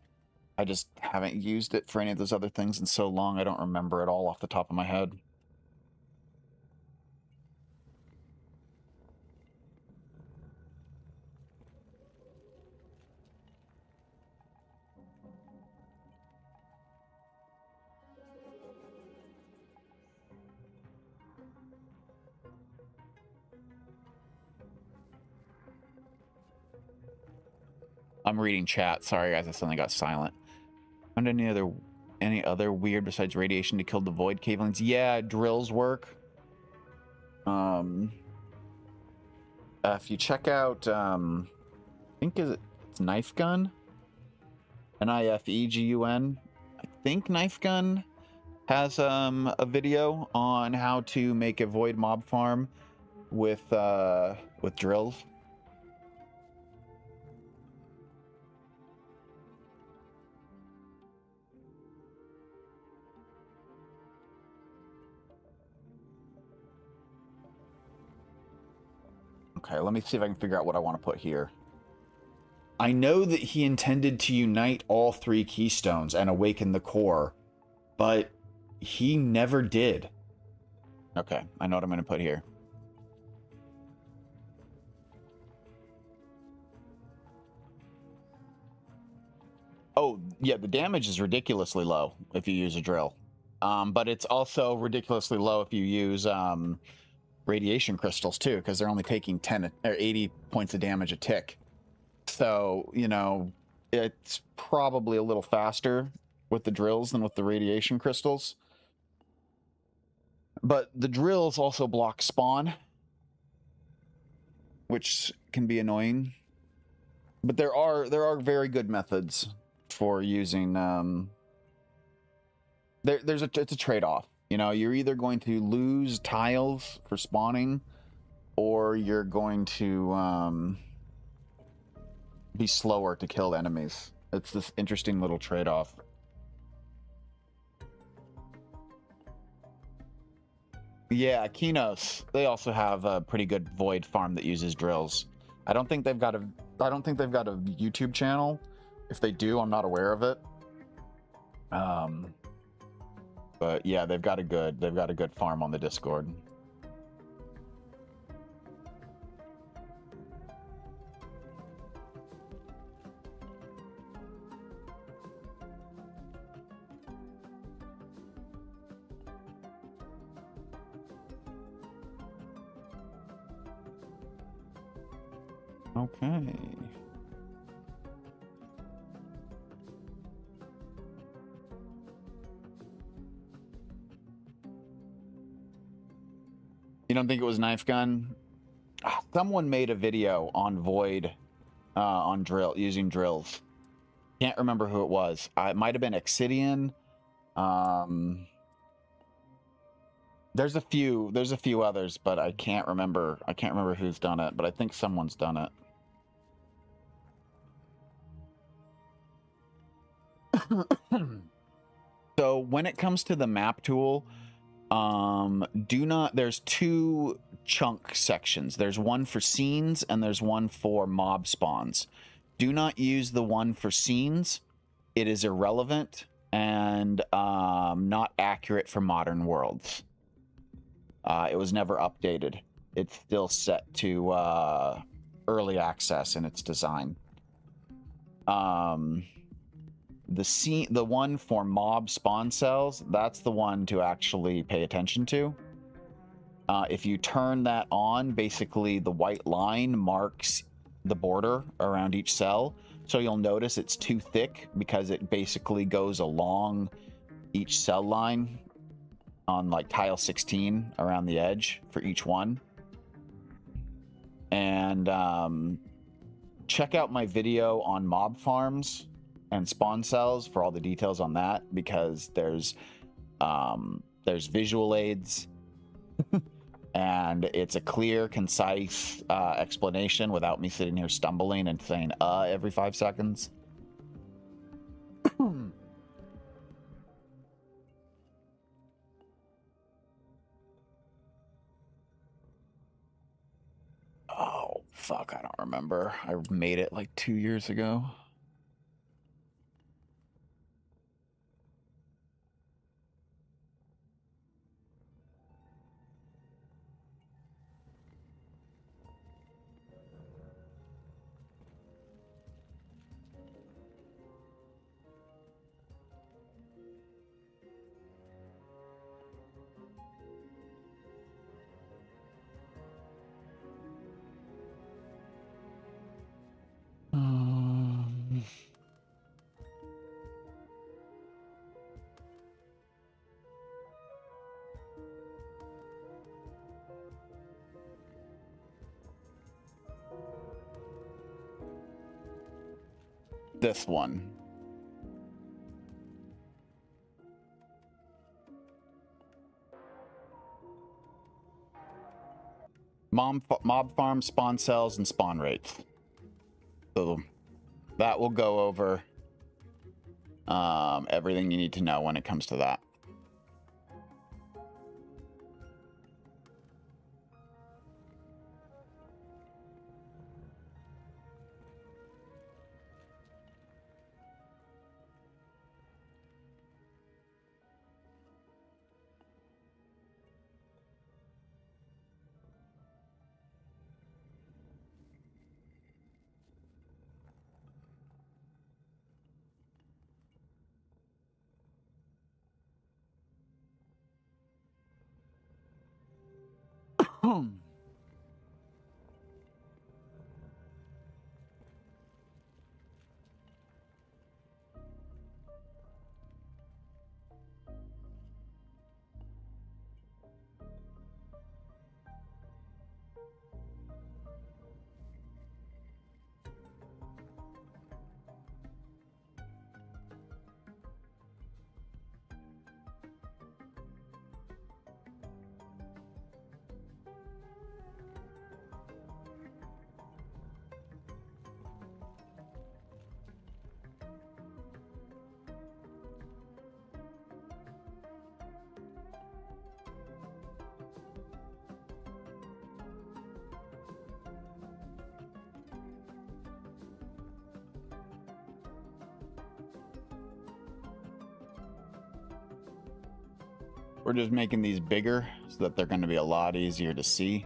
I just haven't used it for any of those other things in so long, I don't remember it all off the top of my head. I'm reading chat. Sorry, guys, I suddenly got silent. Found any other weird besides radiation to kill the void cavelings? Yeah, drills work. If you check out, I think it's Knife Gun, Nifegun. I think Knife Gun has a video on how to make a void mob farm with drills. Okay, let me see if I can figure out what I want to put here. I know that he intended to unite all 3 keystones and awaken the core, but he never did. Okay, I know what I'm going to put here. Oh, yeah, the damage is ridiculously low if you use a drill. But it's also ridiculously low if you use radiation crystals too, because they're only taking 10 or 80 points of damage a tick. So, you know, it's probably a little faster with the drills than with the radiation crystals. But the drills also block spawn, which can be annoying. But there are very good methods for using it's a trade-off. You know, you're either going to lose tiles for spawning, or you're going to be slower to kill enemies. It's this interesting little trade-off. Yeah, Kinos, they also have a pretty good void farm that uses drills. I don't think they've got a YouTube channel. If they do, I'm not aware of it. But yeah, they've got a good farm on the Discord. Okay. don't think it was Knife Gun? Someone made a video on Void on using drills. Can't remember who it was. It might have been Excidian. There's a few others, but I can't remember who's done it, but I think someone's done it. So when it comes to the map tool, there's two chunk sections. There's one for scenes and there's one for mob spawns. Do not use the one for scenes. It is irrelevant and not accurate for modern worlds. It was never updated. It's still set to early access in its design. The one for mob spawn cells, that's the one to actually pay attention to. If you turn that on, basically the white line marks the border around each cell. So you'll notice it's too thick because it basically goes along each cell line on like tile 16 around the edge for each one. And check out my video on mob farms and spawn cells for all the details on that, because there's visual aids and it's a clear, concise explanation without me sitting here stumbling and saying every 5 seconds. Oh, fuck, I don't remember. I made it like 2 years ago. This one. Mob farm spawn cells and spawn rates. So that will go over everything you need to know when it comes to that. We're just making these bigger so that they're going to be a lot easier to see.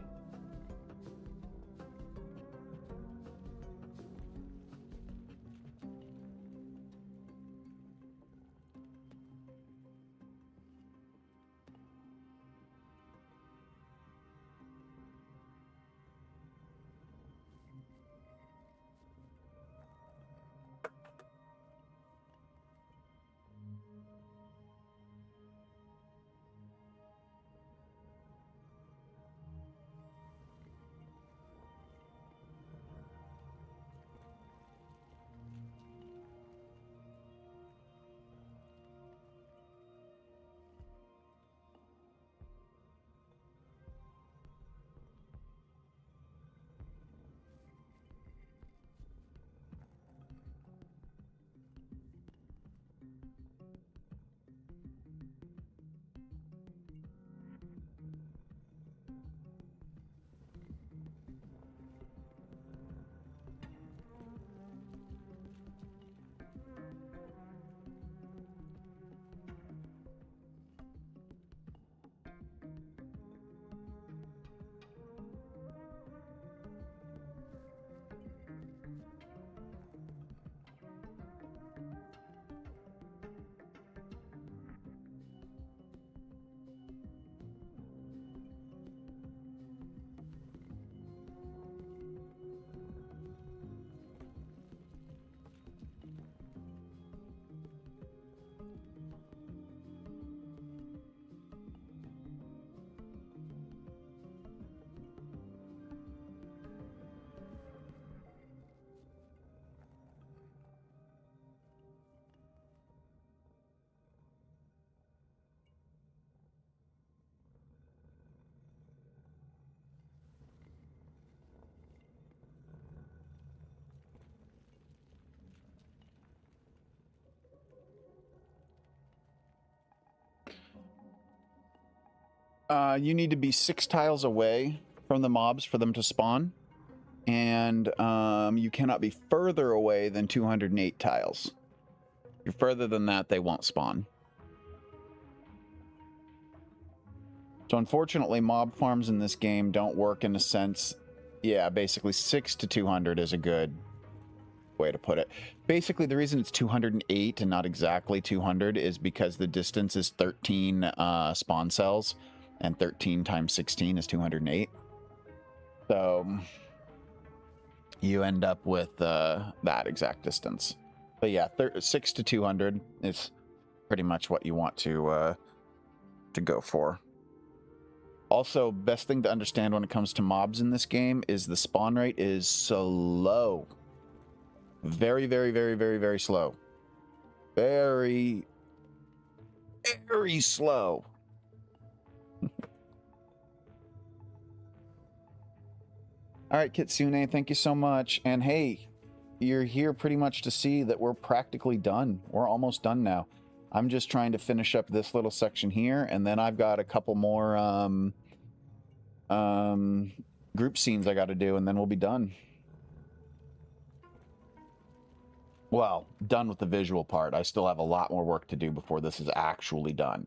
You need to be 6 tiles away from the mobs for them to spawn. And you cannot be further away than 208 tiles. If you're further than that, they won't spawn. So unfortunately, mob farms in this game don't work in a sense. Yeah, basically 6 to 200 is a good way to put it. Basically, the reason it's 208 and not exactly 200 is because the distance is 13 spawn cells, and 13 times 16 is 208. So you end up with that exact distance. But yeah, 6 to 200 is pretty much what you want to go for. Also, best thing to understand when it comes to mobs in this game is the spawn rate is slow. Very, very, very, very, very slow. Very, very slow. All right, Kitsune, thank you so much. And hey, you're here pretty much to see that we're practically done. We're almost done now. I'm just trying to finish up this little section here, and then I've got a couple more group scenes I got to do, and then we'll be done. Well, done with the visual part. I still have a lot more work to do before this is actually done.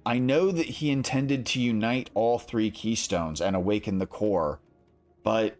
I know that he intended to unite all 3 keystones and awaken the core, but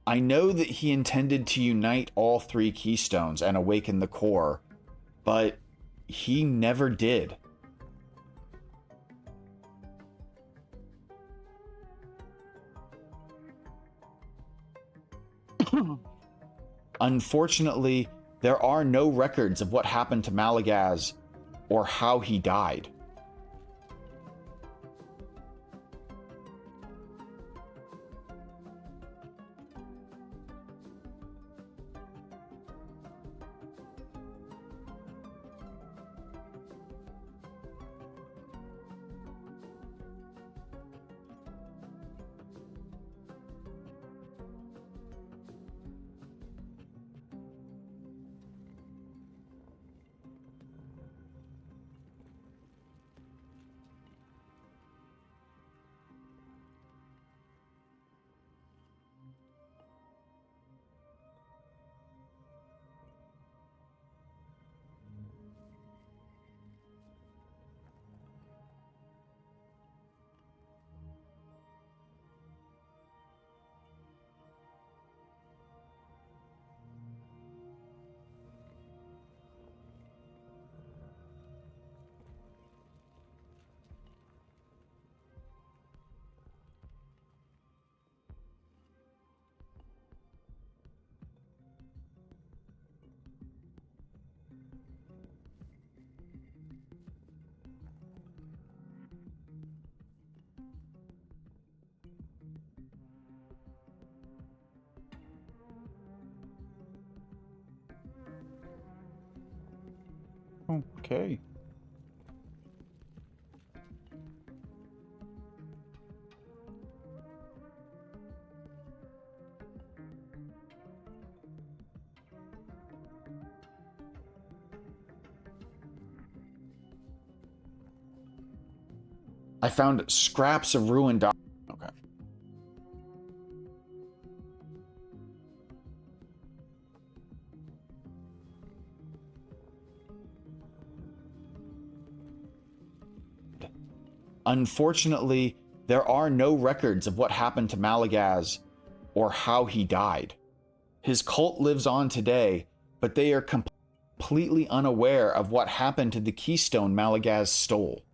I know that he intended to unite all 3 keystones and awaken the core, but he never did. Unfortunately, there are no records of what happened to Malagaz or how he died. Okay. I found scraps of ruined. Okay. Unfortunately, there are no records of what happened to Malagaz or how he died. His cult lives on today, but they are completely unaware of what happened to the keystone Malagaz stole.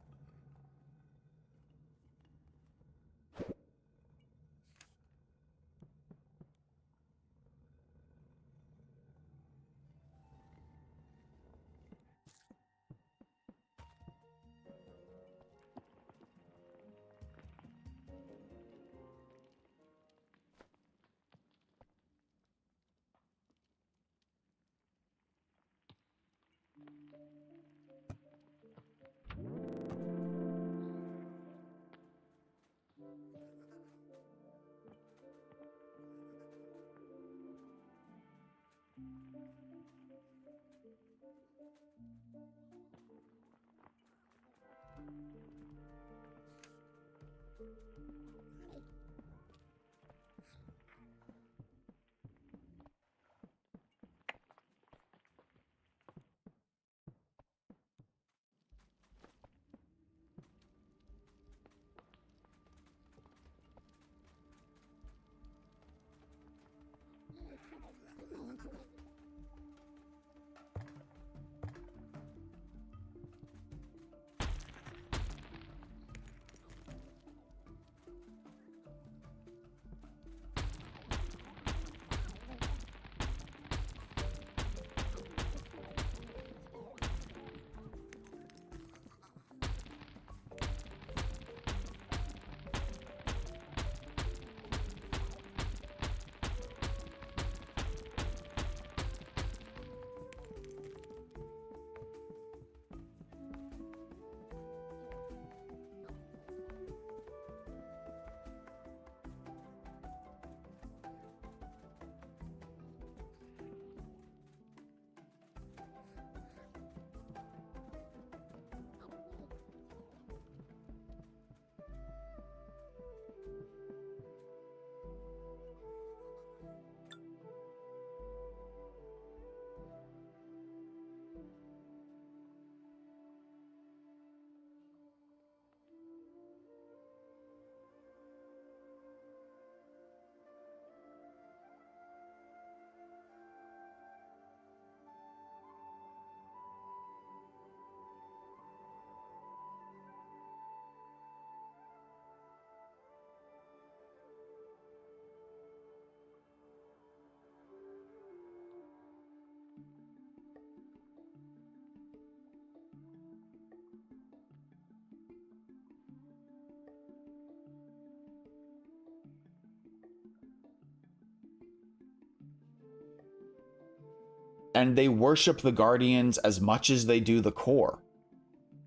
And they worship the Guardians as much as they do the core.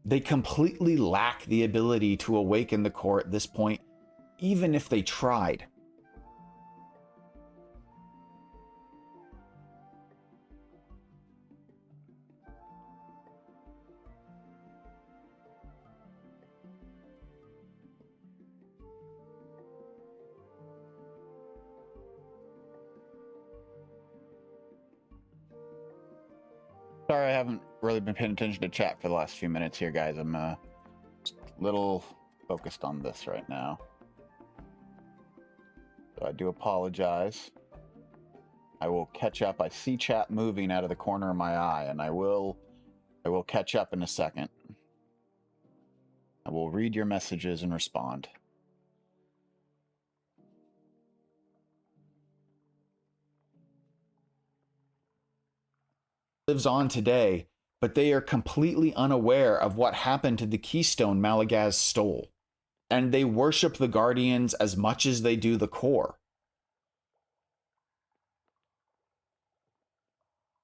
They completely lack the ability to awaken the core at this point, even if they tried. Sorry, I haven't really been paying attention to chat for the last few minutes here, guys. I'm a little focused on this right now. So I do apologize. I will catch up. I see chat moving out of the corner of my eye, and I will catch up in a second. I will read your messages and respond. Lives on today, but they are completely unaware of what happened to the keystone Malagaz stole. And they worship the Guardians as much as they do the core.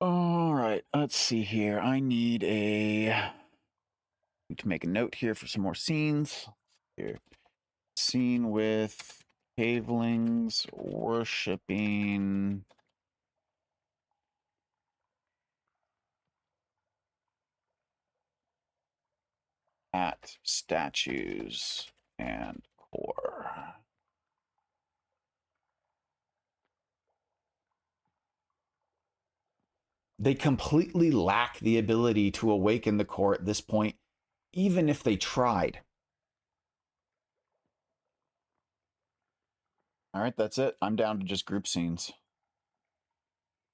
All right, let's see here. I need to make a note here for some more scenes. Here. Scene with cavelings worshipping at statues and core. They completely lack the ability to awaken the core at this point, even if they tried. All right, that's it. I'm down to just group scenes.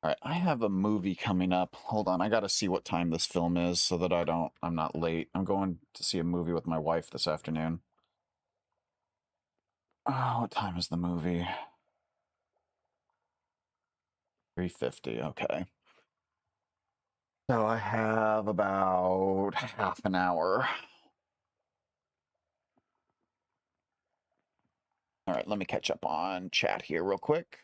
All right, I have a movie coming up. Hold on, I got to see what time this film is so that I'm not late. I'm going to see a movie with my wife this afternoon. Oh, what time is the movie? 3:50, okay. So I have about half an hour. All right, let me catch up on chat here real quick.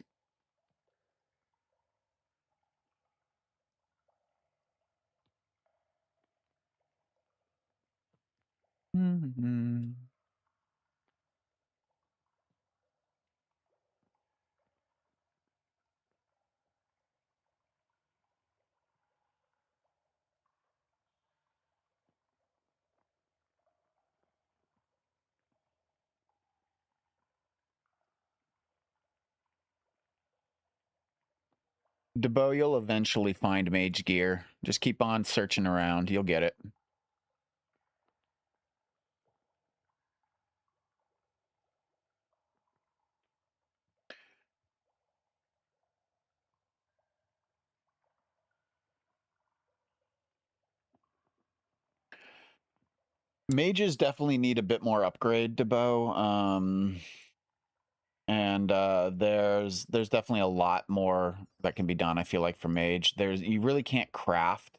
DeBo, you'll eventually find mage gear. Just keep on searching around. You'll get it. Mages definitely need a bit more upgrade, DeBo. And there's definitely a lot more that can be done, I feel like, for mage. You really can't craft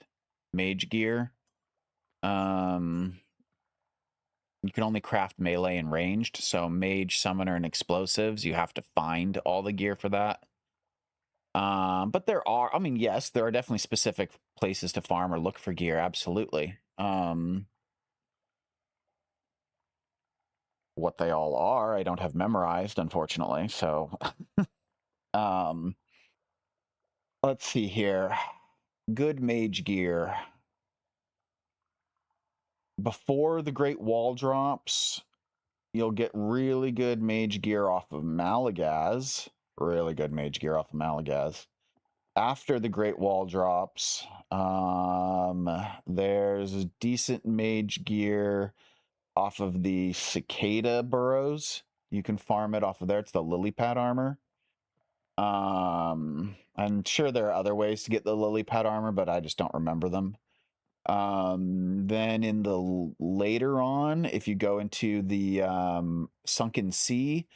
mage gear. You can only craft melee and ranged, so mage, summoner, and explosives, you have to find all the gear for that. But there are, I mean, yes, there are definitely specific places to farm or look for gear, absolutely. What they all are, I don't have memorized, unfortunately, so let's see here. Good mage gear. Before the Great Wall drops, you'll get really good mage gear off of Malagaz. Really good mage gear off of Malagaz. After the Great Wall drops, there's decent mage gear off of the Cicada burrows. You can farm it off of there. It's the lily pad armor. I'm sure there are other ways to get the lily pad armor, but I just don't remember them. Then in the later on, if you go into the Sunken Sea,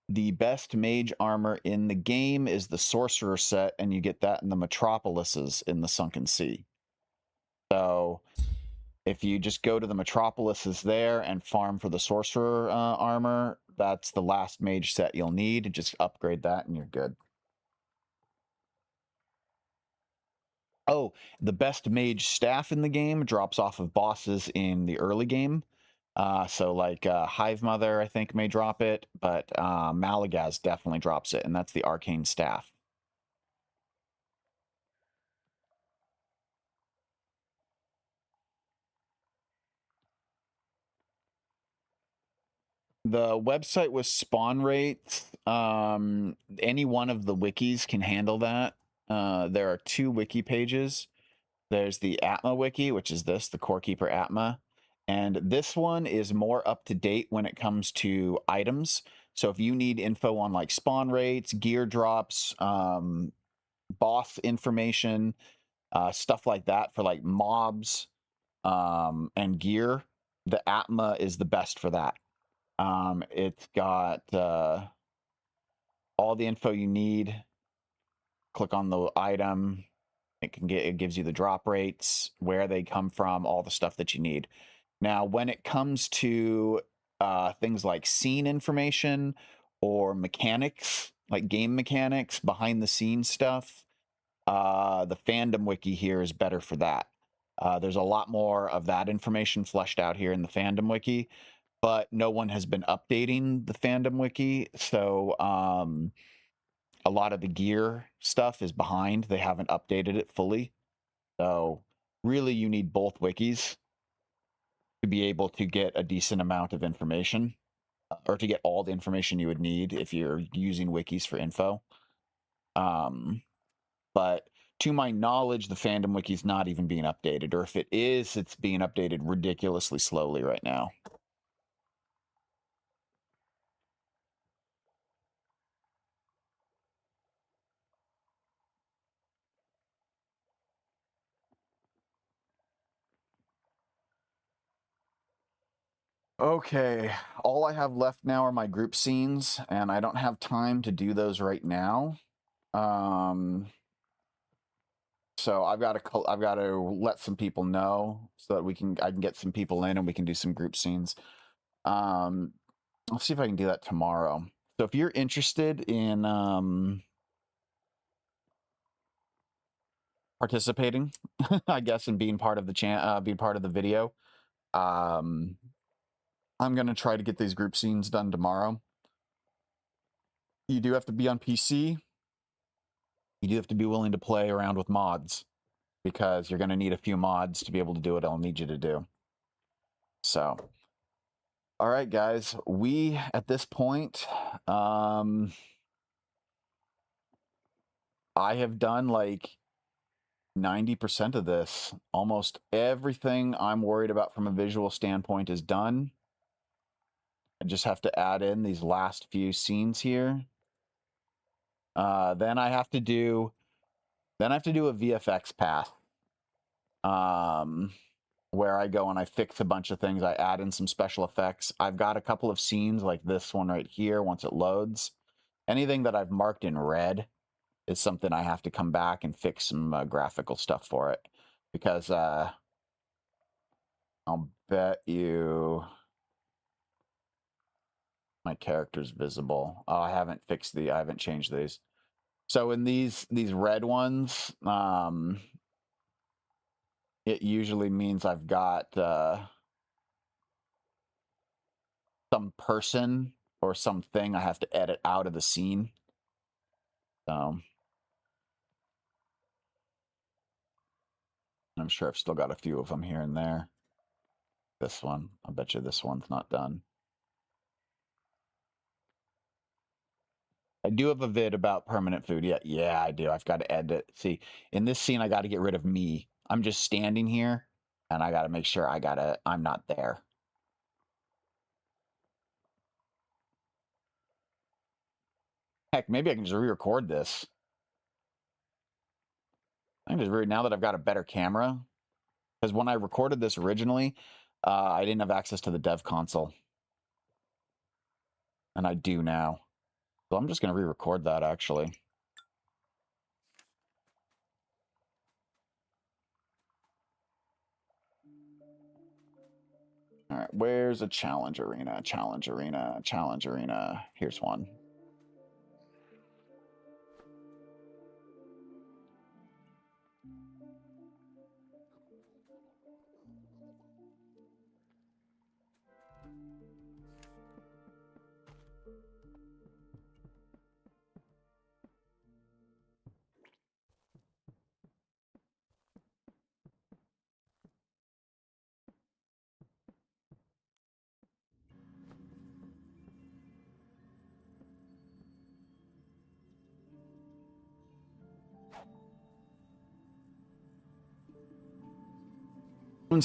the best mage armor in the game is the Sorcerer set, and you get that in the Metropolises in the Sunken Sea. So if you just go to the Metropolises there and farm for the Sorcerer armor, that's the last mage set you'll need. Just upgrade that and you're good. Oh, the best mage staff in the game drops off of bosses in the early game. So like Hive Mother, I think, may drop it, but Malagaz definitely drops it, and that's the Arcane Staff. The website with spawn rates, any one of the wikis can handle that. There are 2 wiki pages. There's the Atma wiki, which is this, the Core Keeper Atma. And this one is more up to date when it comes to items. So if you need info on like spawn rates, gear drops, boss information, stuff like that for like mobs and gear, the Atma is the best for that. It's got all the info you need. Click on the item. It gives you the drop rates, where they come from, all the stuff that you need. Now, when it comes to things like scene information or mechanics, like game mechanics, behind the scenes stuff, The fandom wiki here is better for that. There's a lot more of that information fleshed out here in the fandom wiki, but no one has been updating the fandom wiki, so a lot of the gear stuff is behind. They haven't updated it fully. So really you need both wikis to be able to get a decent amount of information, or to get all the information you would need if you're using wikis for info. But to my knowledge, the fandom wiki is not even being updated, or if it is, it's being updated ridiculously slowly right now. Okay, all I have left now are my group scenes, and I don't have time to do those right now. So I've got to let some people know so that I can get some people in and we can do some group scenes. I'll see if I can do that tomorrow. So if you're interested in participating, I guess, and being part of the being part of the video, I'm gonna try to get these group scenes done tomorrow. You do have to be on PC. You do have to be willing to play around with mods, because you're gonna need a few mods to be able to do what I'll need you to do. So, all right, guys, we at this point, I have done like 90% of this. Almost everything I'm worried about from a visual standpoint is done. I just have to add in these last few scenes here. Then I have to do a VFX path, where I go and I fix a bunch of things. I add in some special effects. I've got a couple of scenes like this one right here. Once it loads, anything that I've marked in red is something I have to come back and fix some graphical stuff for it, because I'll bet you my character's visible. Oh, I haven't changed these. So in these red ones, it usually means I've got some person or something I have to edit out of the scene. So I'm sure I've still got a few of them here and there. This one, I bet you this one's not done. I do have a vid about permanent food. Yeah, I do. I've got to edit. See, in this scene, I got to get rid of me. I'm just standing here, and I got to make sure I'm not there. Heck, maybe I can just re-record this. I can just now that I've got a better camera, because when I recorded this originally, I didn't have access to the dev console, and I do now. So I'm just going to re-record that, actually. All right, where's a challenge arena? Challenge arena, challenge arena. Here's one.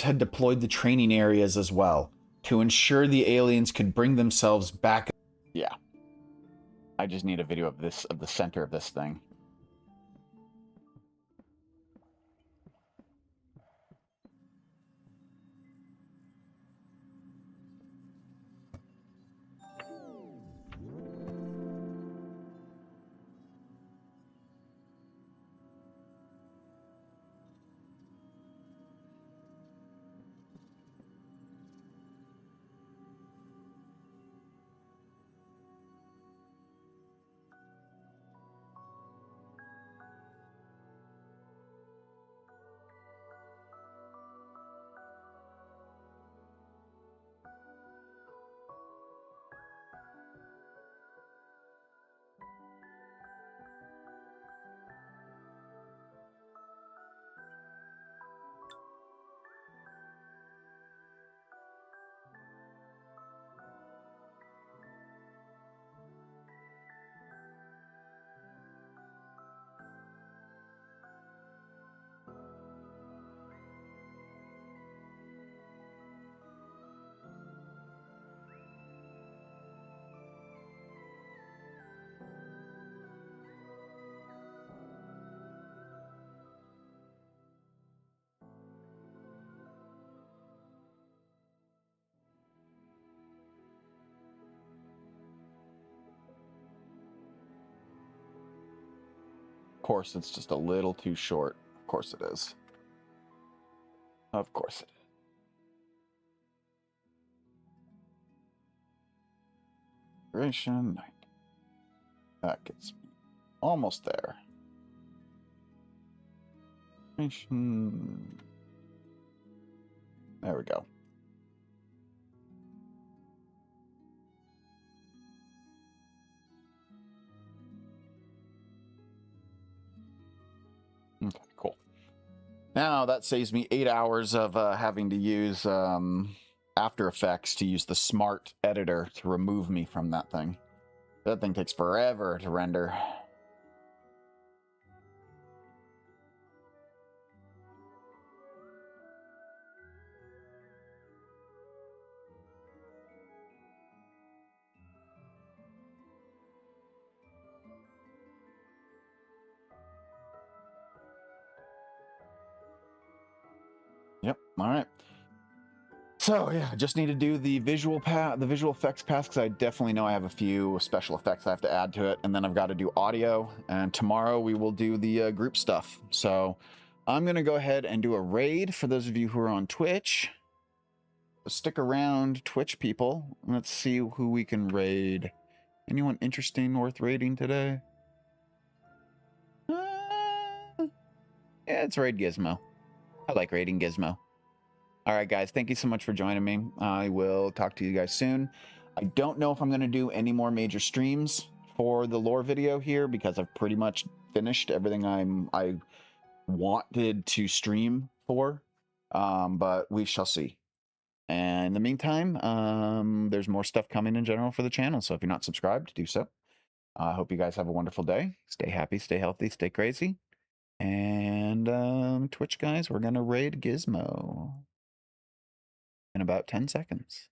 Had deployed the training areas as well to ensure the aliens could bring themselves back. Yeah. I just need a video of the center of this thing. course, it's just a little too short. Of course it is. Of course it is. Duration 90. That gets me almost there. Duration. There we go. Okay, cool. Now that saves me 8 hours of having to use After Effects to use the smart editor to remove me from that thing. That thing takes forever to render. Yep. All right. So yeah, just need to do the visual effects pass, because I definitely know I have a few special effects I have to add to it, and then I've got to do audio. And tomorrow we will do the group stuff. So I'm gonna go ahead and do a raid for those of you who are on Twitch. Stick around, Twitch people. Let's see who we can raid. Anyone interesting worth raiding today? Yeah, it's Raid Gizmo. I like raiding Gizmo. All right, guys, thank you so much for joining me. I will talk to you guys soon. I don't know if I'm going to do any more major streams for the lore video here, because I've pretty much finished everything I wanted to stream for, but we shall see. And in the meantime, there's more stuff coming in general for the channel, so if you're not subscribed, do so. I hope you guys have a wonderful day. Stay happy, stay healthy, stay crazy. And Twitch guys, we're going to raid Gizmo in about 10 seconds.